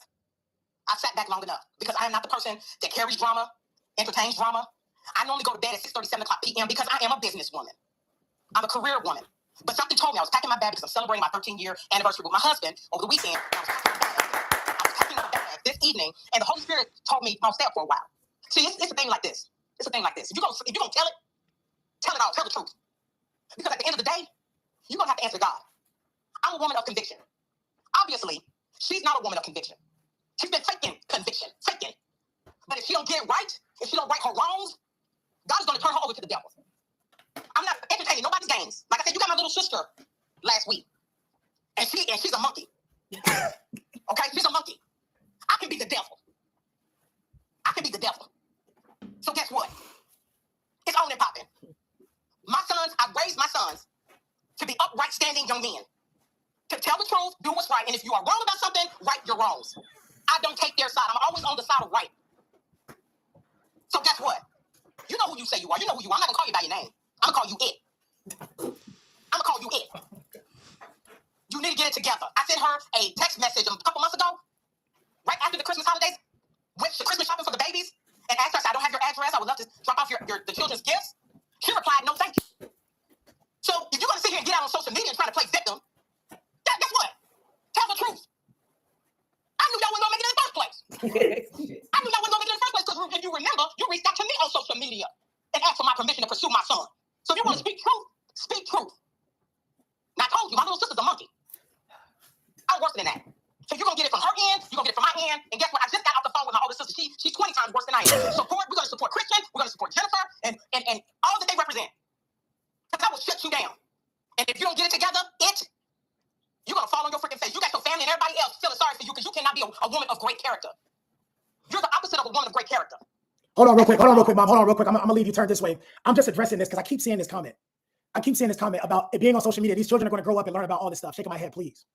because I am not the person that carries drama, entertains drama. I normally go to bed at 6:30, 7 o'clock p.m. because I am a businesswoman. I'm a career woman. But something told me I was packing my bag because I'm celebrating my 13-year anniversary with my husband over the weekend. I was packing my bag this evening, and the Holy Spirit told me I'll stay up for a while. See, it's a thing like this. It's a thing like this. If you're gonna tell it all. Tell the truth. Because at the end of the day, you're gonna have to answer God. I'm a woman of conviction. Obviously, she's not a woman of conviction. She's been faking conviction, faking. But if she don't get it right, if she don't right her wrongs, God is gonna turn her over to the devil. I'm not entertaining nobody's games. Like I said, you got my little sister last week, and she's a monkey. Okay, she's a monkey. I can be the devil. So guess what? It's on and popping. I raised my sons to be upright, standing young men. To tell the truth, do what's right, and if you are wrong about something, right your wrongs. I don't take their side. I'm always on the side of right. So guess what? You know who you say you are. You know who you are. I'm not gonna call you by your name. I'm gonna call you it. You need to get it together. I sent her a text message a couple months ago, right after the Christmas holidays, went to Christmas shopping for the babies, and asked her, I said, I don't have your address. I would love to drop off the children's gifts. She replied, no, thank you. So if you're gonna sit here and get out on social media and try to play victim, guess what? Tell the truth. I knew y'all wasn't gonna make it in the first place. Because if you remember, you reached out to me on social media and asked for my permission to pursue my son. So if you want to speak truth, speak truth. Now I told you, my little sister's a monkey. I'm worse than that. So you're gonna get it from her end, you're gonna get it from my hand, and guess what? I just got off the phone with my older sister. She's 20 times worse than I am. We're gonna support Christian, we're gonna support Jennifer, and all that they represent. Because I will shut you down. And if you don't get it together, you're gonna fall on your freaking face. You got your family and everybody else feeling sorry for you because you cannot be a woman of great character. You're the opposite of a woman of great character. Hold on real quick, Mom. Hold on real quick. I'm gonna leave you turn this way. I'm just addressing this because I keep seeing this comment. About it being on social media. These children are gonna grow up and learn about all this stuff. Shaking my head, please.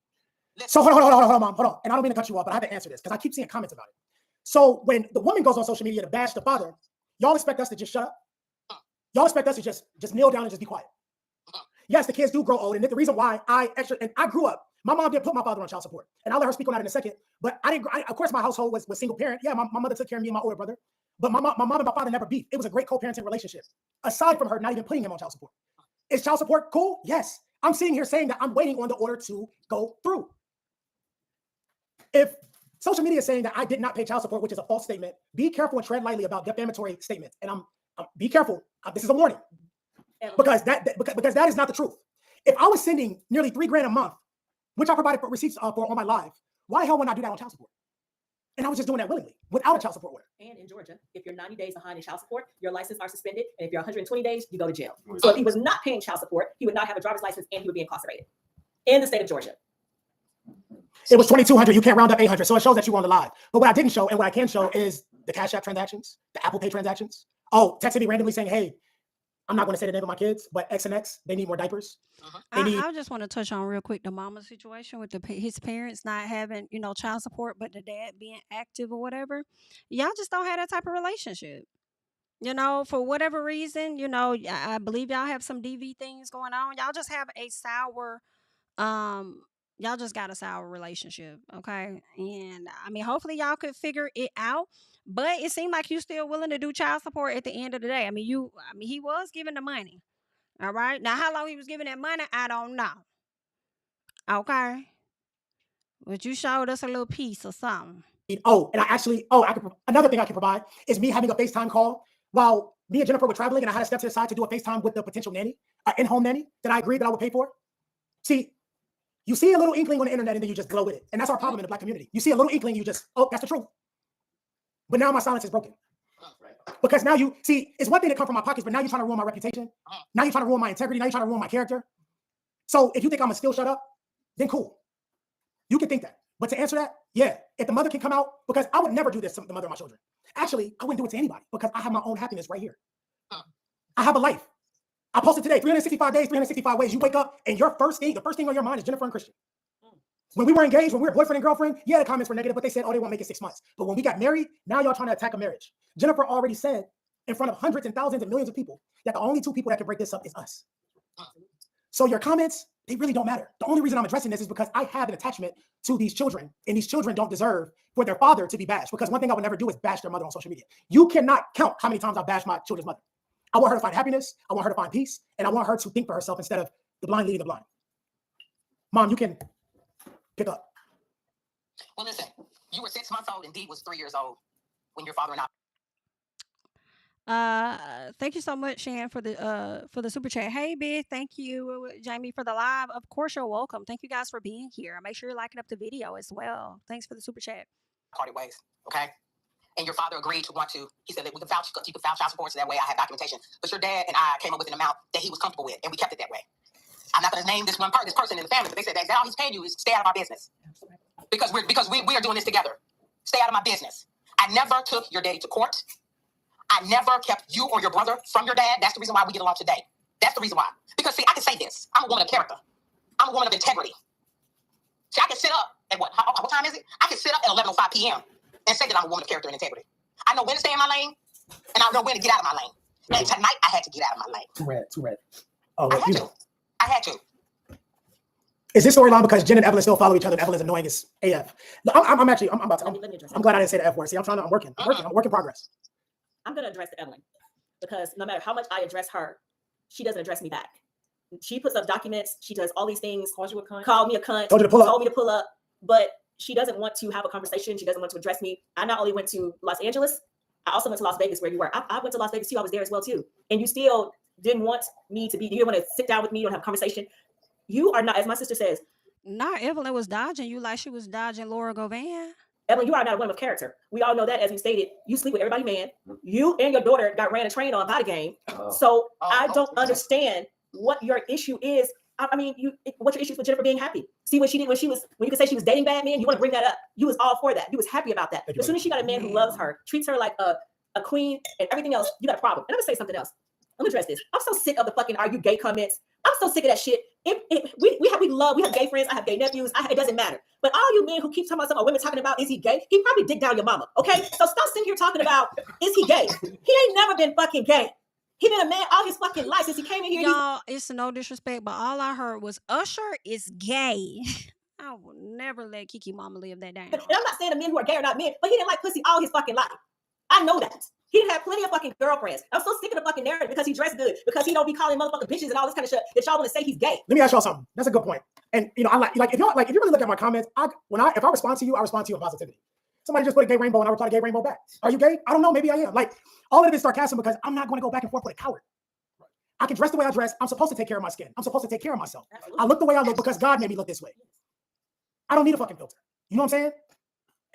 So hold on, Mom. Hold on. And I don't mean to cut you off, but I have to answer this because I keep seeing comments about it. So when the woman goes on social media to bash the father, y'all expect us to just shut up? Y'all expect us to just kneel down and just be quiet? Yes, the kids do grow old, and the reason why I grew up. My mom did put my father on child support, and I'll let her speak on that in a second. But of course, my household was single parent. Yeah, my mother took care of me and my older brother. But my mom and my father never beefed. It was a great co-parenting relationship. Aside from her not even putting him on child support. Is child support cool? Yes. I'm sitting here saying that I'm waiting on the order to go through. If social media is saying that I did not pay child support, which is a false statement, be careful and tread lightly about defamatory statements. And I'm be careful. This is a warning. Because that is not the truth. If I was sending nearly $3,000 a month, which I provided for receipts for on my live, why the hell wouldn't I do that on child support? And I was just doing that willingly, without a child support order. And in Georgia, if you're 90 days behind in child support, your license are suspended. And if you're 120 days, you go to jail. So if he was not paying child support, he would not have a driver's license and he would be incarcerated in the state of Georgia. It was 2,200. You can't round up 800. So it shows that you were on the live. But what I didn't show and what I can show is the Cash App transactions, the Apple Pay transactions. Oh, texting me randomly saying, hey, I'm not going to say the name of my kids, but X and X, they need more diapers. I just want to touch on real quick the mama situation with his parents not having, child support, but the dad being active or whatever. Y'all just don't have that type of relationship. For whatever reason, I believe y'all have some DV things going on. Y'all just have a sour, y'all just got a sour relationship, okay? And I mean, hopefully y'all could figure it out. But it seemed like you still willing to do child support at the end of the day. I mean, he was giving the money. All right. Now, how long he was giving that money, I don't know. Okay. But you showed us a little piece or something. Another thing I can provide is me having a FaceTime call while me and Jennifer were traveling, and I had to step to the side to do a FaceTime with the potential nanny, in-home nanny that I agreed that I would pay for. See, you see a little inkling on the internet and then you just glow with it. And that's our problem in the Black community. You see a little inkling, you just, that's the truth. But now my silence is broken. Because now it's one thing to come from my pockets, but now you're trying to ruin my reputation. Now you're trying to ruin my integrity. Now you're trying to ruin my character. So if you think I'm gonna still shut up, then cool. You can think that. But to answer that, yeah, if the mother can come out, because I would never do this to the mother of my children. Actually, I wouldn't do it to anybody because I have my own happiness right here. I have a life. I posted today, 365 days, 365 ways. You wake up and the first thing on your mind is Jennifer and Christian. When we were engaged, when we were boyfriend and girlfriend, yeah, the comments were negative, but they said, oh, they won't make it 6 months. But when we got married, now y'all trying to attack a marriage. Jennifer already said in front of hundreds and thousands and millions of people that the only two people that can break this up is us. So your comments, they really don't matter. The only reason I'm addressing this is because I have an attachment to these children, and these children don't deserve for their father to be bashed. Because one thing I would never do is bash their mother on social media. You cannot count how many times I bashed my children's mother. I want her to find happiness. I want her to find peace. And I want her to think for herself instead of the blind leading the blind. Mom, you can pick up. Well, listen, you were 6 months old and Dee was 3 years old when your father and I. Thank you so much, Shan, for the super chat. Hey, big, thank you, Jamie, for the live. Of course, you're welcome. Thank you guys for being here. Make sure you're liking up the video as well. Thanks for the super chat. Parted ways, okay? And your father agreed to he said that you could file child support so that way I have documentation. But your dad and I came up with an amount that he was comfortable with, and we kept it that way. I'm not going to name this person in the family, but they said that all he's paying you is stay out of our business. Because we are doing this together. Stay out of my business. I never took your daddy to court. I never kept you or your brother from your dad. That's the reason why we get along today. That's the reason why. Because, see, I can say this. I'm a woman of character. I'm a woman of integrity. See, I can sit up at what time is it? I can sit up at 11:05 p.m. and say that I'm a woman of character and integrity. I know when to stay in my lane, and I know when to get out of my lane. And tonight, I had to get out of my lane. Too red. Oh, I had to. Is this storyline because Jen and Evelyn still follow each other and Evelyn's annoying as AF? No, I'm glad I didn't say the F word. See, I'm working. I'm work in progress. I'm going to address Evelyn because no matter how much I address her, she doesn't address me back. She puts up documents. She does all these things. Called me a cunt. Told me to pull up. But she doesn't want to have a conversation. She doesn't want to address me. I not only went to Los Angeles, I also went to Las Vegas where you were. I went to Las Vegas too. I was there as well too. And you still didn't want me to be. You didn't want to sit down with me. You don't have a conversation. You are not, as my sister says. Not Evelyn was dodging you like she was dodging Laura Govan. Evelyn, you are not a woman of character. We all know that, as we stated. You sleep with everybody, man. You and your daughter got ran a train on by the game. So I don't understand what your issue is. I mean, what your issue is with Jennifer being happy? See what she did when you could say she was dating bad men. You want to bring that up? You was all for that. You was happy about that. As soon as she got a man who loves her, treats her like a queen, and everything else, you got a problem. And I'm gonna say something else. I'm gonna address this. I'm so sick of the fucking "are you gay" comments. I'm so sick of that shit. We have gay friends. I have gay nephews. It doesn't matter. But all you men who keep talking about something, women talking about is he gay? He probably dick down your mama. Okay, so stop sitting here talking about is he gay? He ain't never been fucking gay. He been a man all his fucking life since he came in here. Y'all, it's no disrespect, but all I heard was Usher is gay. I will never let Kiki mama live that down. And I'm not saying the men who are gay are not men, but he didn't like pussy all his fucking life. I know that. He had plenty of fucking girlfriends. I'm so sick of the fucking narrative because he dressed good, because he don't be calling motherfucking bitches and all this kind of shit that y'all want to say he's gay. Let me ask y'all something. That's a good point. And I like if you really look at my comments, if I respond to you, I respond to you in positivity. Somebody just put a gay rainbow and I reply to gay rainbow back. Are you gay? I don't know. Maybe I am. Like, all of it is sarcasm because I'm not going to go back and forth with a coward. I can dress the way I dress. I'm supposed to take care of my skin. I'm supposed to take care of myself. Absolutely. I look the way I look because God made me look this way. I don't need a fucking filter. You know what I'm saying?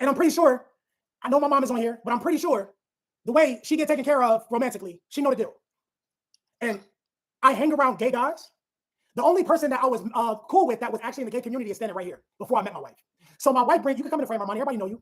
And I'm pretty sure, I know my mom is on here, but I'm pretty sure the way she get taken care of romantically, she know the deal. And I hang around gay guys. The only person that I was cool with that was actually in the gay community is standing right here before I met my wife. So my wife, you can come in the frame, Armani. Everybody know you.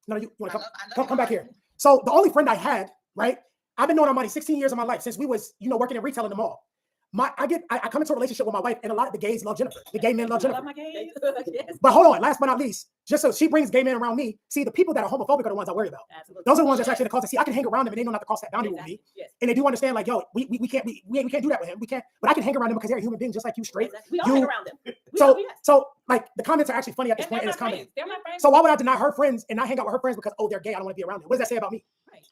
No, you want to come back here. So the only friend I had, right? I've been knowing Armani 16 years of my life since we was, working in retail in the mall. I come into a relationship with my wife, and a lot of the gays love Jennifer. The gay men love Jennifer. Yes. But hold on, last but not least, just so she brings gay men around me. See, the people that are homophobic are the ones I worry about. Absolutely. Those are the ones that's actually the cause. See, I can hang around them and they know not to cross that boundary with me. Yes. And they do understand, like, yo, we can't do that with him. We can't. But I can hang around them because they're a human being just like you, straight. Exactly. We all hang around them. So like the comments are actually funny at this point in this comment. So why would I deny her friends and not hang out with her friends because they're gay? I don't want to be around them. What does that say about me? Right.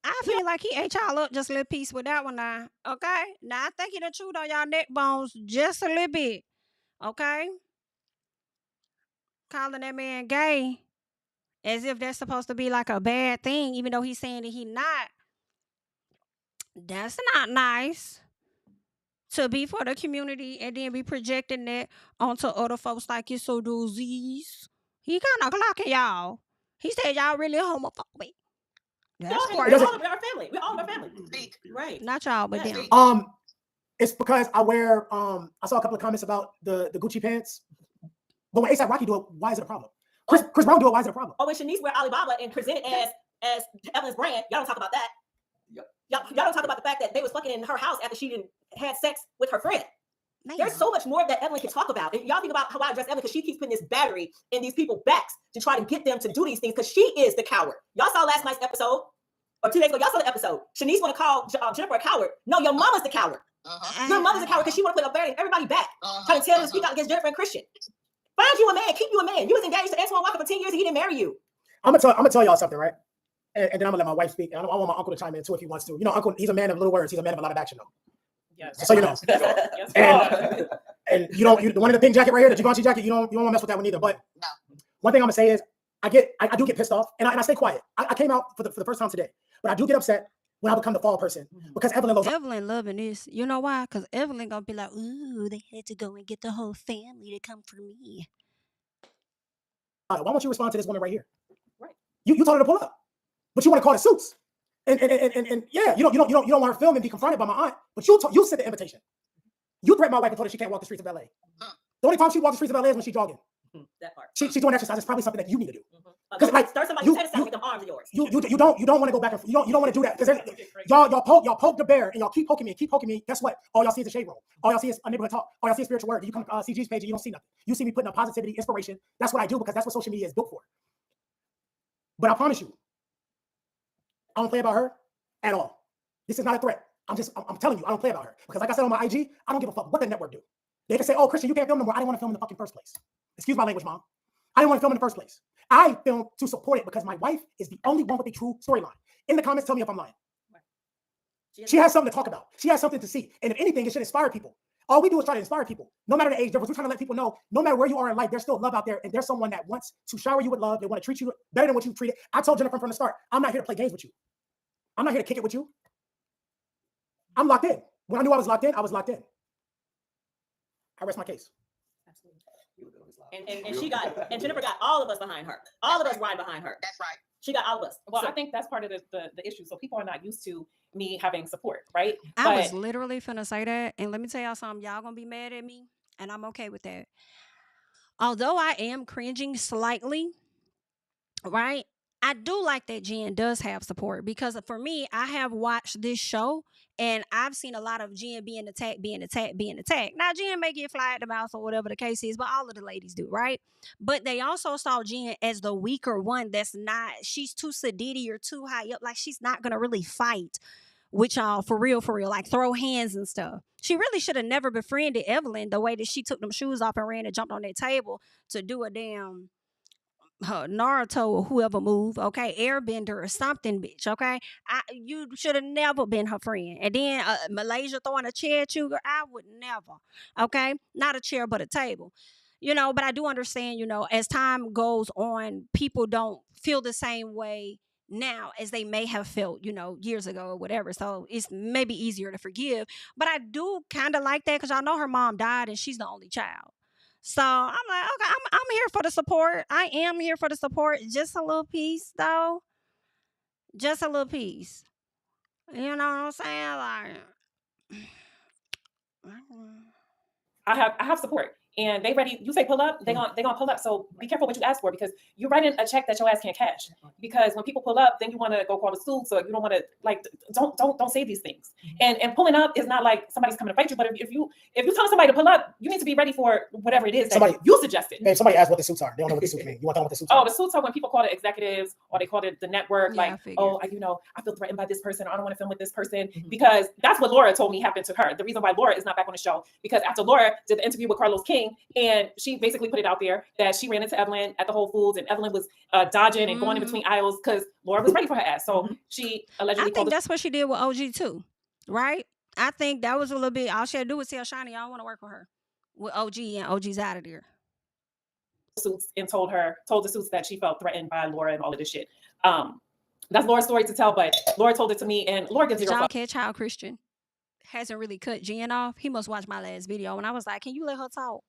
I feel like he ate y'all up just a little piece with that one now. Okay? Now, I think he done chewed on y'all neck bones just a little bit. Okay? Calling that man gay as if that's supposed to be like a bad thing, even though he's saying that he not. That's not nice to be for the community and then be projecting that onto other folks like it's so disease. He kind of clocking y'all. He said y'all really homophobic. That's we're all of our family. We're all of our family. Right. Not y'all, but them. It's because I wear, I saw a couple of comments about the Gucci pants. But when A$AP Rocky do it, why is it a problem? Chris Brown do it, why is it a problem? Oh, when Shanice wear Alibaba and present it as Evelyn's brand, y'all don't talk about that. Y'all don't talk about the fact that they was fucking in her house after she didn't had sex with her friend. There's so much more that Evelyn can talk about. And y'all think about how I address Evelyn because she keeps putting this battery in these people's backs to try to get them to do these things because she is the coward. Y'all saw last night's episode, or 2 days ago, y'all saw the episode. Shanice want to call Jennifer a coward. No, your mama's the coward. Your mother's a coward because she want to put a barrier in everybody back, trying to tell them to speak out against Jennifer and Christian. Find you a man, keep you a man. You was engaged to Antoine Walker for 10 years and he didn't marry you. I'm gonna tell y'all something, right? And then I'm gonna let my wife speak. I want my uncle to chime in too if he wants to. You know, uncle, he's a man of little words. He's a man of a lot of action, though. Yes. So you know. Yes. And you don't. The one in the pink jacket right here, the Givenchy jacket. You don't want to mess with that one either. But one thing I'm gonna say is, I do get pissed off, and I stay quiet. I came out for the first time today, but I do get upset when I become the fall person because Evelyn loving this. You know why? Because Evelyn gonna be like, ooh, they had to go and get the whole family to come for me. Why won't you respond to this woman right here? Right. You told her to pull up, but you want to call it suits. And yeah, you don't want her film and be confronted by my aunt, but you sent the invitation. You threatened my wife and told her she can't walk the streets of LA. The only time she walks the streets of LA is when she's jogging. That part. She's doing exercise. It's probably something that you need to do. Because like start somebody's head with them arms of yours. You don't want to go back and you don't want to do that because y'all poke the bear and y'all keep poking me. Guess what? All y'all see is a shade room. All y'all see is a neighborhood talk. All y'all see is spiritual word. You come CG's page and you don't see nothing. You see me putting up positivity, inspiration. That's what I do because that's what social media is built for. But I promise you, I don't play about her at all. This is not a threat. I'm telling you, I don't play about her because like I said on my IG, I don't give a fuck what the network do. They can say, "Oh, Christian, you can't film no more." I didn't want to film in the fucking first place. Excuse my language, mom. I didn't want to film in the first place. I filmed to support it because my wife is the only one with a true storyline. In the comments, tell me if I'm lying. She has something to talk about. She has something to see. And if anything, it should inspire people. All we do is try to inspire people. No matter the age difference, we're trying to let people know, no matter where you are in life, there's still love out there. And there's someone that wants to shower you with love. They want to treat you better than what you treated. I told Jennifer from the start, I'm not here to play games with you. I'm not here to kick it with you. I'm locked in. When I knew I was locked in, I was locked in. I rest my case. And Jennifer got all of us behind her. All of us ride behind her. That's right. She got all of us. Well, I think that's part of the issue. So people are not used to me having support, right? I was literally finna say that. And let me tell y'all something. Y'all gonna be mad at me. And I'm okay with that. Although I am cringing slightly, right? I do like that Jen does have support because for me, I have watched this show and I've seen a lot of Jen being attacked. Now, Jen may get fly at the mouth or whatever the case is, but all of the ladies do, right? But they also saw Jen as the weaker one she's too sedity or too high up. Like, she's not going to really fight with y'all for real, like throw hands and stuff. She really should have never befriended Evelyn the way that she took them shoes off and ran and jumped on that table to do a damn Naruto or whoever move, okay, airbender or something, bitch, okay. You should have never been her friend. And then Malaysia throwing a chair at you, girl, I would never, okay, not a chair but a table, but I do understand, as time goes on, people don't feel the same way now as they may have felt, years ago or whatever. So it's maybe easier to forgive, but I do kind of like that because I know her mom died and she's the only child. So I'm like, okay, I'm here for the support. I am here for the support. Just a little piece, though. Just a little piece. You know what I'm saying? Like, I have support. And they ready. You say pull up, they gonna pull up. So be careful what you ask for because you're writing a check that your ass can't cash. Because when people pull up, then you want to go call the suit. So you don't want to don't say these things. And pulling up is not like somebody's coming to fight you. But if you tell somebody to pull up, you need to be ready for whatever it is that you suggested. Hey, somebody asked what the suits are. They don't know what the suits mean. You want to know what the suits are? Oh, the suits are when people call it executives or they call it the network. Yeah, I feel threatened by this person. Or I don't want to film with this person because that's what Laura told me happened to her. The reason why Laura is not back on the show because after Laura did the interview with Carlos King. And she basically put it out there that she ran into Evelyn at the Whole Foods and Evelyn was dodging and going in between aisles because Laura was ready for her ass. So she allegedly I think that's what she did with OG too, right? I think that was a little bit, all she had to do was tell Shani, I don't want to work with her with OG and OG's out of there. Suits and told the suits that she felt threatened by Laura and all of this shit. That's Laura's story to tell, but Laura told it to me and Laura gives zero fuck. Catch how Christian hasn't really cut Jen off. He must watch my last video and I was like, can you let her talk?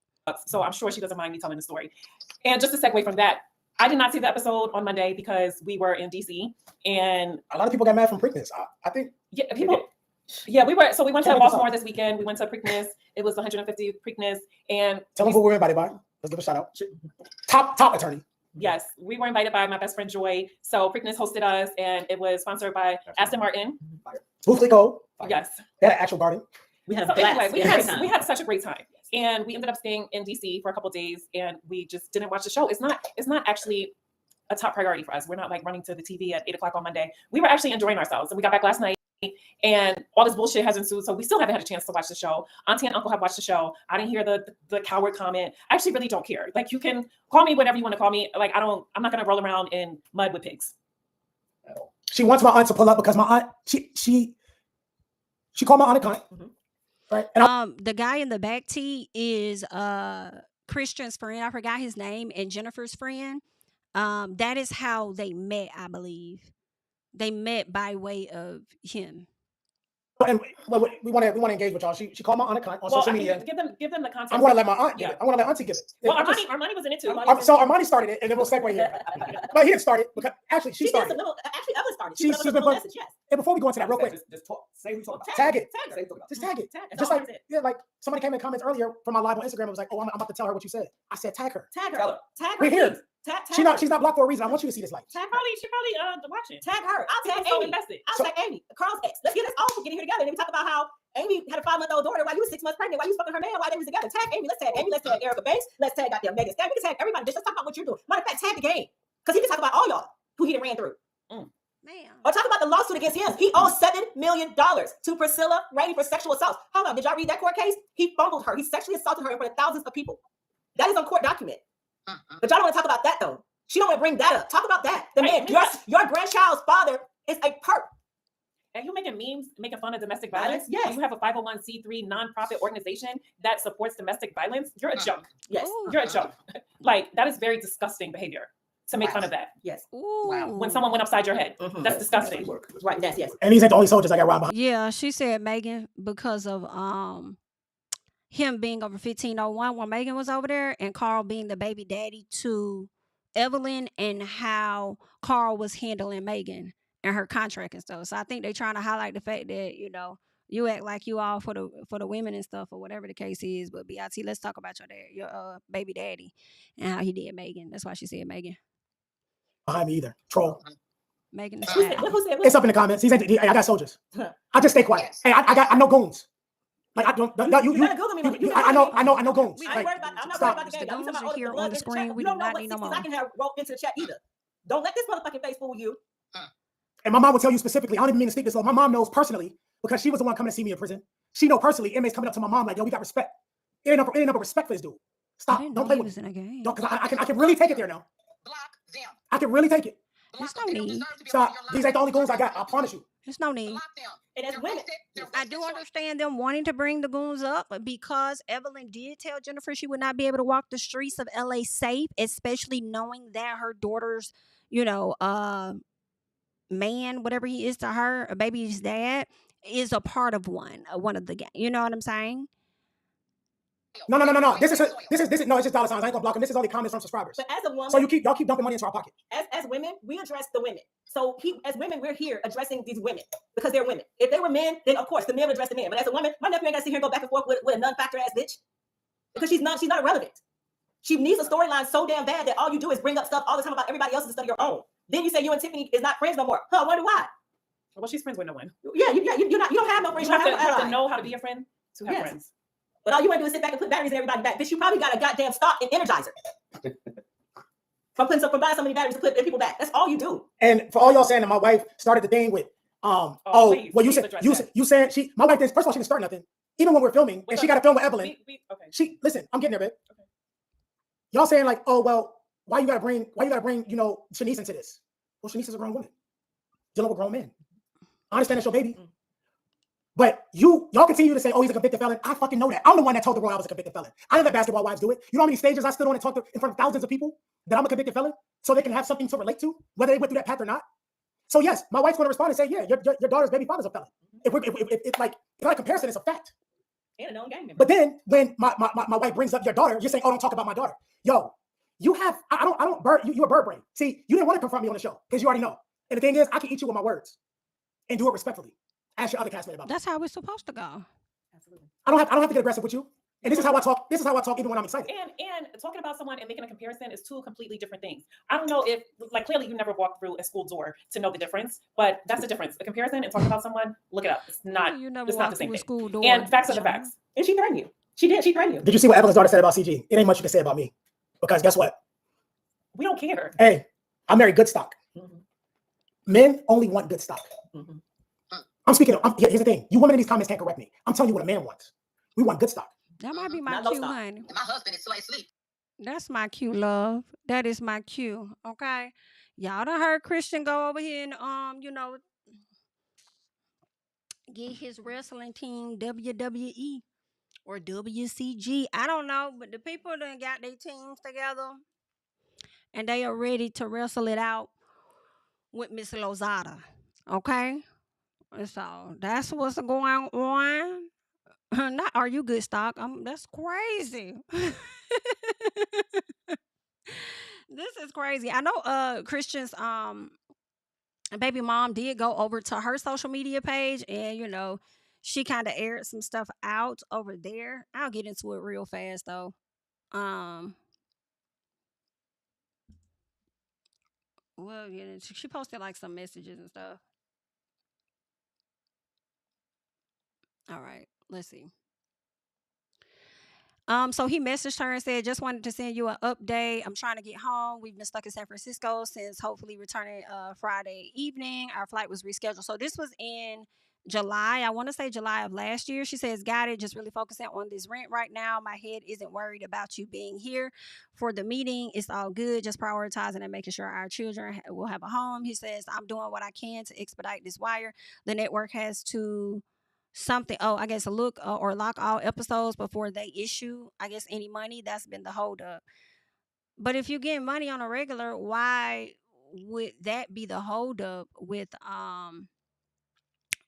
So I'm sure she doesn't mind me telling the story. And just to segue from that, I did not see the episode on Monday because we were in DC and a lot of people got mad from Preakness. I think people Yeah, we went to Tell me what's Baltimore up. this weekend. We went to Preakness. It was the 150th Preakness, and Tell them who we're invited by. Let's give a shout out. Top attorney. yes, we were invited by my best friend Joy. So Preakness hosted us, and it was sponsored by Aston Martin. Smoothly Cold. Yes, They had an actual garden. We had a blast. anyway, We had a great time. we had such a great time, and we ended up staying in DC for a couple days, and we just didn't watch the show. It's not actually a top priority for us. We're not like running to the TV at 8:00 on Monday. We were actually enjoying ourselves, and we got back last night. And all this bullshit has ensued, so we still haven't had a chance to watch the show. Auntie and Uncle have watched the show. I didn't hear the coward comment. I actually really don't care. Like, you can call me whatever you want to call me. Like, I'm not gonna roll around in mud with pigs. She wants my aunt to pull up because my aunt she called my aunt a cunt. Right. And The guy in the back tee is Christian's friend. I forgot his name, and Jennifer's friend. That is how they met, I believe. They met by way of him. And we want to engage with y'all. She called my aunt a cunt on social media. Give them the context. I'm going to let my aunt give it. I want to let auntie give it. Well, Armani was in it too. So Armani started it, and then we'll segue here. But he didn't start it because actually she started. Actually, Ellen started. She's been put, message, yes. And before we go into that, real quick, Just talk. Say we talk about. tag it. Tag her. Just tag it. Tag her. Just That's all like I said. yeah, like somebody came in comments earlier from my live on Instagram. It was like, oh, I'm about to tell her what you said. I said tag her. Tag her. Tell her. Tag her. We're here. please. Tag She's not blocked for a reason. I want you to see this light. She probably watching. Tag her. I'll tag so Amy. invested. I'll tag Amy. Carl's ex. Let's get this all getting here together. And then we talk about how Amy had a 5-month-old daughter while you were 6 months pregnant, while you was fucking her man while they was together. Tag Amy. Let's tag Amy. Let's tag Erica Banks. Let's tag goddamn Megan Stan. We can tag everybody. Just let's talk about what you're doing. Matter of fact, tag the game. Because he can talk about all y'all who he done ran through. Or talk about the lawsuit against him. He owes $7 million to Priscilla Rainey for sexual assault. Hold on, did y'all read that court case? He fumbled her. He sexually assaulted her in front of thousands of people. That is on court document. But y'all don't want to talk about that though. She don't want to bring that up. Talk about that. The man, your grandchild's father is a perp. And you making memes, making fun of domestic violence? Yes. And you have a 501c3 nonprofit organization that supports domestic violence? You're a joke. Yes. You're a joke. Like, that is very disgusting behavior to make fun of that. Yes. When someone went upside your head. That's disgusting. Right, yes. And these ain't the only soldiers I got robbed behind. Yeah, she said Megan because of him being over 1501 when Megan was over there, and Carl being the baby daddy to Evelyn, and how Carl was handling Megan and her contract and stuff. So I think they're trying to highlight the fact that, you know, you act like you all for the women and stuff, or whatever the case is. But BIT, let's talk about your baby daddy and how he did Megan. That's why she said Megan. Behind me either. Troll. Megan. It's up in the comments. I got soldiers. I just stay quiet. Hey, I know goons. Like I don't. I know goons. I'm not worried about the game. I'm talking about here on the screen. We you do don't know not what need no 60s more. I can have wrote into the chat either. Don't let this motherfucking face fool you. And my mom will tell you specifically. I don't even mean to speak this low. My mom knows personally because she was the one coming to see me in prison. She know personally. Inmates coming up to my mom like, yo, we got respect. It ain't no respect for this dude. Stop. Don't play with me. Don't, because I can really take it there now. I can really take it. There's no need. Stop. These ain't the only goons I got. I promise you. There's no need. And as women, I do understand them wanting to bring the goons up, but because Evelyn did tell Jennifer she would not be able to walk the streets of LA safe, especially knowing that her daughter's, you know, man, whatever he is to her, a baby's dad, is a part of one of the gang. You know what I'm saying? No. This is no. It's just dollar signs. I ain't gonna block them. This is only comments from subscribers. but as a woman, So y'all keep dumping money into our pocket. as women, we address the women. So as women, we're here addressing these women because they're women. If they were men, then of course the men would address the men. But as a woman, my nephew ain't got to sit here and go back and forth with a non-factor ass bitch because she's not irrelevant. She needs a storyline so damn bad that all you do is bring up stuff all the time about everybody else's instead of your own. Then you say you and Tiffany is not friends no more. Huh? I wonder why. Well, she's friends with no one. Yeah, you don't have no friends. You have to ally. know how to be a friend to have Yes. friends. But all you want to do is sit back and put batteries in everybody's back. Bitch, you probably got a goddamn stock and energizer. From buying so many batteries to put people back. That's all you do. And for all y'all saying that my wife started the thing with please, well you please said you said my wife didn't, first of all, she didn't start nothing. Even when we're filming, and she got to film with Evelyn. Okay. She listen, I'm getting there, babe. Y'all saying like, oh well, why you gotta bring you know Shanice into this? Well, Shanice is a grown woman dealing with grown men. I understand that's your baby. But y'all continue to say, oh, he's a convicted felon. I fucking know that. I'm the one that told the world I was a convicted felon. I know that basketball wives do it. You know how many stages I stood on and talked in front of thousands of people that I'm a convicted felon, so they can have something to relate to, whether they went through that path or not. So yes, my wife's going to respond and say, yeah, your daughter's baby father's a felon. If like comparison is a fact. And a known gang member. But then when my wife brings up your daughter, you're saying, oh, don't talk about my daughter. Yo, you have you a bird brain. See, you didn't want to confront me on the show because you already know. And the thing is, I can eat you with my words and do it respectfully. Ask your other castmate about that. That's how it's supposed to go. Absolutely. I don't have to get aggressive with you. And this is how I talk. This is how I talk even when I'm excited. And talking about someone and making a comparison is two completely different things. I don't know if, like, clearly you never walked through a school door to know the difference, but that's the difference. A comparison and talking about someone, look it up. It's not the same thing. School door. And facts are the facts. And she threatened you. She did. She threatened you. Did you see what Evelyn's daughter said about CG? It ain't much you can say about me. Because guess what? We don't care. Hey, I marry good stock. Men only want good stock. I'm speaking of, here's the thing. You women in these comments can't correct me. I'm telling you what a man wants. We want good stock. That might be my Not low cue, stock. honey. And my husband is asleep. That's my cue, love. That is my cue. Okay. Y'all done heard Christian go over here and get his wrestling team WWE or WCG. I don't know, but the people done got their teams together and they are ready to wrestle it out with Miss Lozada. Okay? So that's what's going on. Not are you good stock? That's crazy. This is crazy. I know Christian's baby mom did go over to her social media page and she kind of aired some stuff out over there. I'll get into it real fast though. Well, she posted like some messages and stuff. All right, let's see. So he messaged her and said, just wanted to send you an update. I'm trying to get home. We've been stuck in San Francisco since hopefully returning Friday evening. Our flight was rescheduled. So this was in July. I want to say July of last year. She says, got it. Just really focusing on this rent right now. My head isn't worried about you being here for the meeting. It's all good. Just prioritizing and making sure our children will have a home. He says, I'm doing what I can to expedite this wire. The network has to I guess look or lock all episodes before they issue, I guess, any money. That's been the holdup. But if you get money on a regular, why would that be the holdup with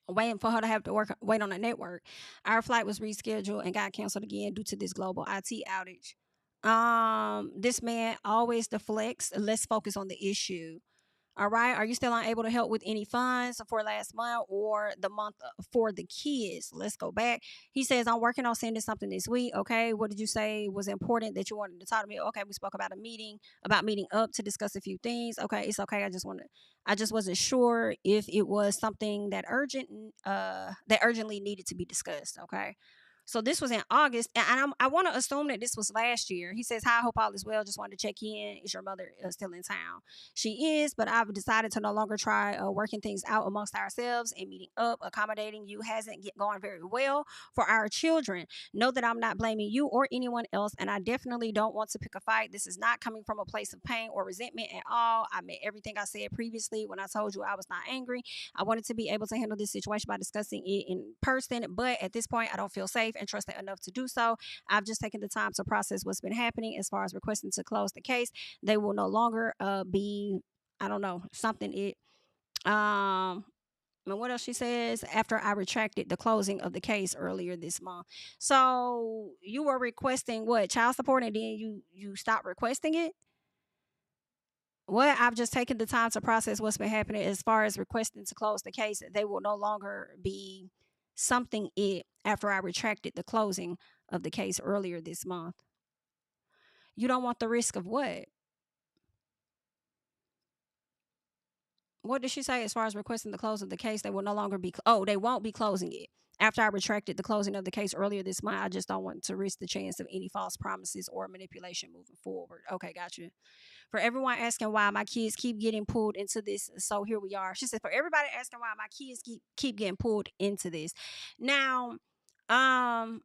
waiting for her to have to wait on a network? Our flight was rescheduled and got canceled again due to this global IT outage. This man always deflects. Let's focus on the issue. All right. Are you still unable to help with any funds for last month or the month for the kids? Let's go back. He says, I'm working on sending something this week. Okay. What did you say was important that you wanted to talk to me? Okay. We spoke about meeting up to discuss a few things. Okay. It's okay. I just wasn't sure if it was something that urgently needed to be discussed. Okay. So this was in August, and I want to assume that this was last year. He says, hi, I hope all is well. Just wanted to check in. Is your mother still in town? She is, but I've decided to no longer try working things out amongst ourselves and meeting up. Accommodating you hasn't gone very well for our children. Know that I'm not blaming you or anyone else, and I definitely don't want to pick a fight. This is not coming from a place of pain or resentment at all. I meant everything I said previously when I told you I was not angry. I wanted to be able to handle this situation by discussing it in person, but at this point, I don't feel safe and trusted enough to do so. I've just taken the time to process what's been happening as far as requesting to close the case. They will no longer be, I don't know, something it. And what else she says? After I retracted the closing of the case earlier this month. So you were requesting what? Child support, and then you stopped requesting it? Well, I've just taken the time to process what's been happening as far as requesting to close the case. They will no longer be something it after I retracted the closing of the case earlier this month. You don't want the risk of what? What did she say as far as requesting the close of the case? They will no longer be, they won't be closing it. After I retracted the closing of the case earlier this month, I just don't want to risk the chance of any false promises or manipulation moving forward. Okay, got you. For everyone asking why my kids keep getting pulled into this, so here we are. She said, for everybody asking why my kids keep getting pulled into this. Now, I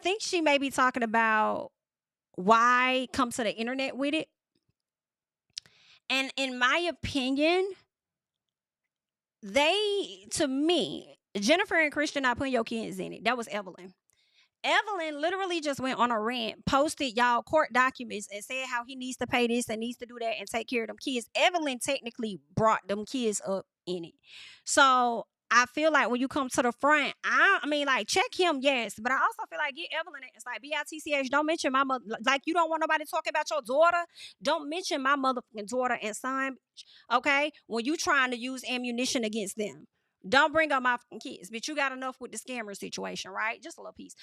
think she may be talking about why come to the internet with it. And in my opinion, to me, Jennifer and Christian not putting your kids in it. That was Evelyn. Evelyn literally just went on a rant, posted y'all court documents and said how he needs to pay this and needs to do that and take care of them kids. Evelyn technically brought them kids up in it. So I feel like when you come to the front, I mean, like, check him, yes. But I also feel like get Evelyn, it's like BITCH, don't mention my mother. Like, you don't want nobody talking about your daughter. Don't mention my motherfucking daughter and son, okay? When you trying to use ammunition against them. Don't bring up my kids. But you got enough with the scammer situation, right? Just a little piece.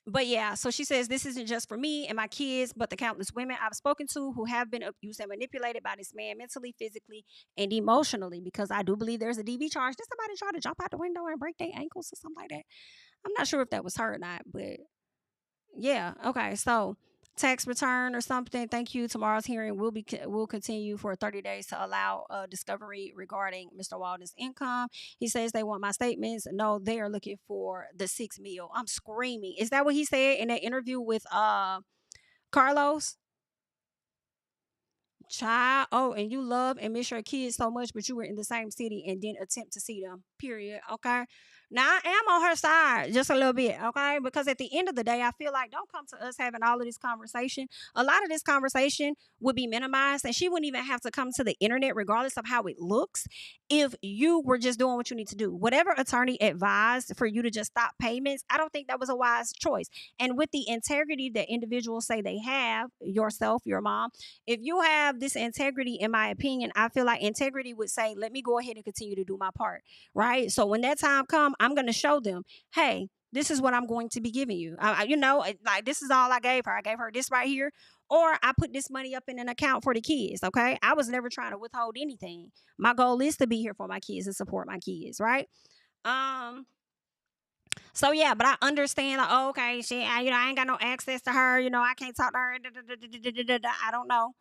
But yeah, so she says, this isn't just for me and my kids, but the countless women I've spoken to who have been abused and manipulated by this man mentally, physically, and emotionally, because I do believe there's a DV charge. Did somebody try to jump out the window and break their ankles or something like that? I'm not sure if that was her or not, but yeah. Okay. So tax return or something. Thank you. Tomorrow's hearing will continue for 30 days to allow discovery regarding Mr. Walden's income. He says they want my statements. No, they are looking for the $6 million. I'm screaming. Is that what he said in that interview with Carlos? Child. Oh, and you love and miss your kids so much, but you were in the same city and didn't attempt to see them. Period. Okay. Now, I am on her side just a little bit, okay? Because at the end of the day, I feel like don't come to us having all of this conversation. A lot of this conversation would be minimized, and she wouldn't even have to come to the internet regardless of how it looks if you were just doing what you need to do. Whatever attorney advised for you to just stop payments, I don't think that was a wise choice. And with the integrity that individuals say they have, yourself, your mom, if you have this integrity, in my opinion, I feel like integrity would say, let me go ahead and continue to do my part, right? So when that time comes, I'm going to show them, hey, this is what I'm going to be giving you. Like this is all I gave her. I gave her this right here, or I put this money up in an account for the kids. Okay. I was never trying to withhold anything. My goal is to be here for my kids and support my kids. Right. So yeah, but I understand, like, oh, okay, I ain't got no access to her. I can't talk to her. I don't know.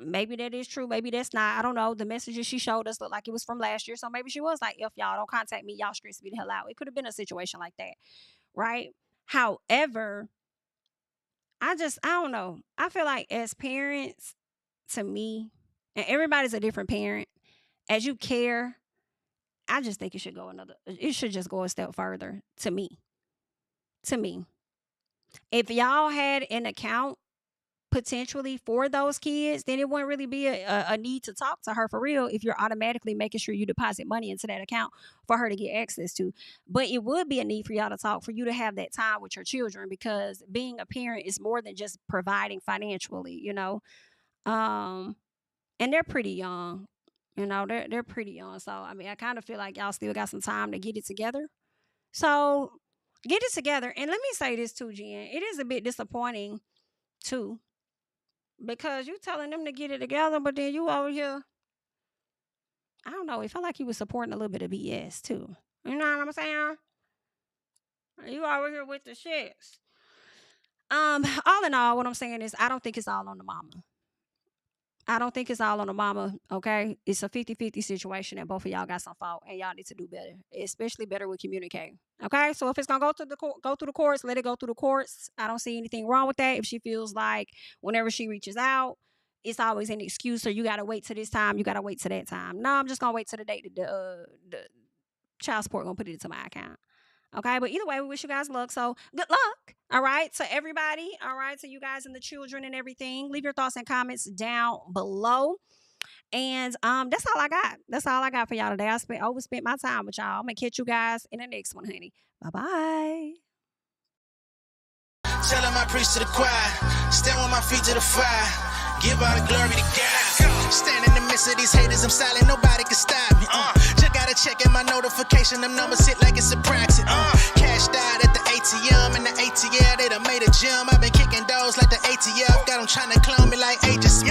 Maybe that is true. Maybe that's not. I don't know. The messages she showed us looked like it was from last year. So maybe she was like, if y'all don't contact me, y'all stress me the hell out. It could have been a situation like that. Right. However, I don't know. I feel like as parents, to me, and everybody's a different parent, as you care, I just think it should just go a step further to me. If y'all had an account potentially for those kids, then it wouldn't really be a need to talk to her for real if you're automatically making sure you deposit money into that account for her to get access to. But it would be a need for y'all to talk, for you to have that time with your children, because being a parent is more than just providing financially, and they're pretty young, they're pretty young. So, I mean, I kind of feel like y'all still got some time to get it together. So get it together. And let me say this too, Jen, it is a bit disappointing too, because you telling them to get it together, but then you over here, I don't know, it felt like you was supporting a little bit of BS too. You know what I'm saying? You over here with the shits. All in all, what I'm saying is I don't think it's all on the mama. Okay? It's a 50-50 situation, and both of y'all got some fault, and y'all need to do better, especially better with communicating. Okay? So if it's going to go through the courts, let it go through the courts. I don't see anything wrong with that. If she feels like whenever she reaches out, it's always an excuse, or you got to wait till this time, you got to wait till that time. No, I'm just going to wait till the date that the child support going to put it into my account. Okay, but either way, we wish you guys luck. So good luck. All right, to everybody. All right, to you guys and the children and everything. Leave your thoughts and comments down below. And that's all I got. That's all I got for y'all today. I overspent my time with y'all. I'm gonna catch you guys in the next one, honey. Bye-bye. Tell him I preach to the choir. Stand with my feet to the fire. Give all the glory to God. Stand in the midst of these haters. I'm silent. Nobody can stop me. Just gotta check in my notification. Them numbers hit like it's a praxis. Cashed out at the ATM. And the ATL, they done made a gym. I've been kicking doors like the ATL. Got them trying to clone me like ages.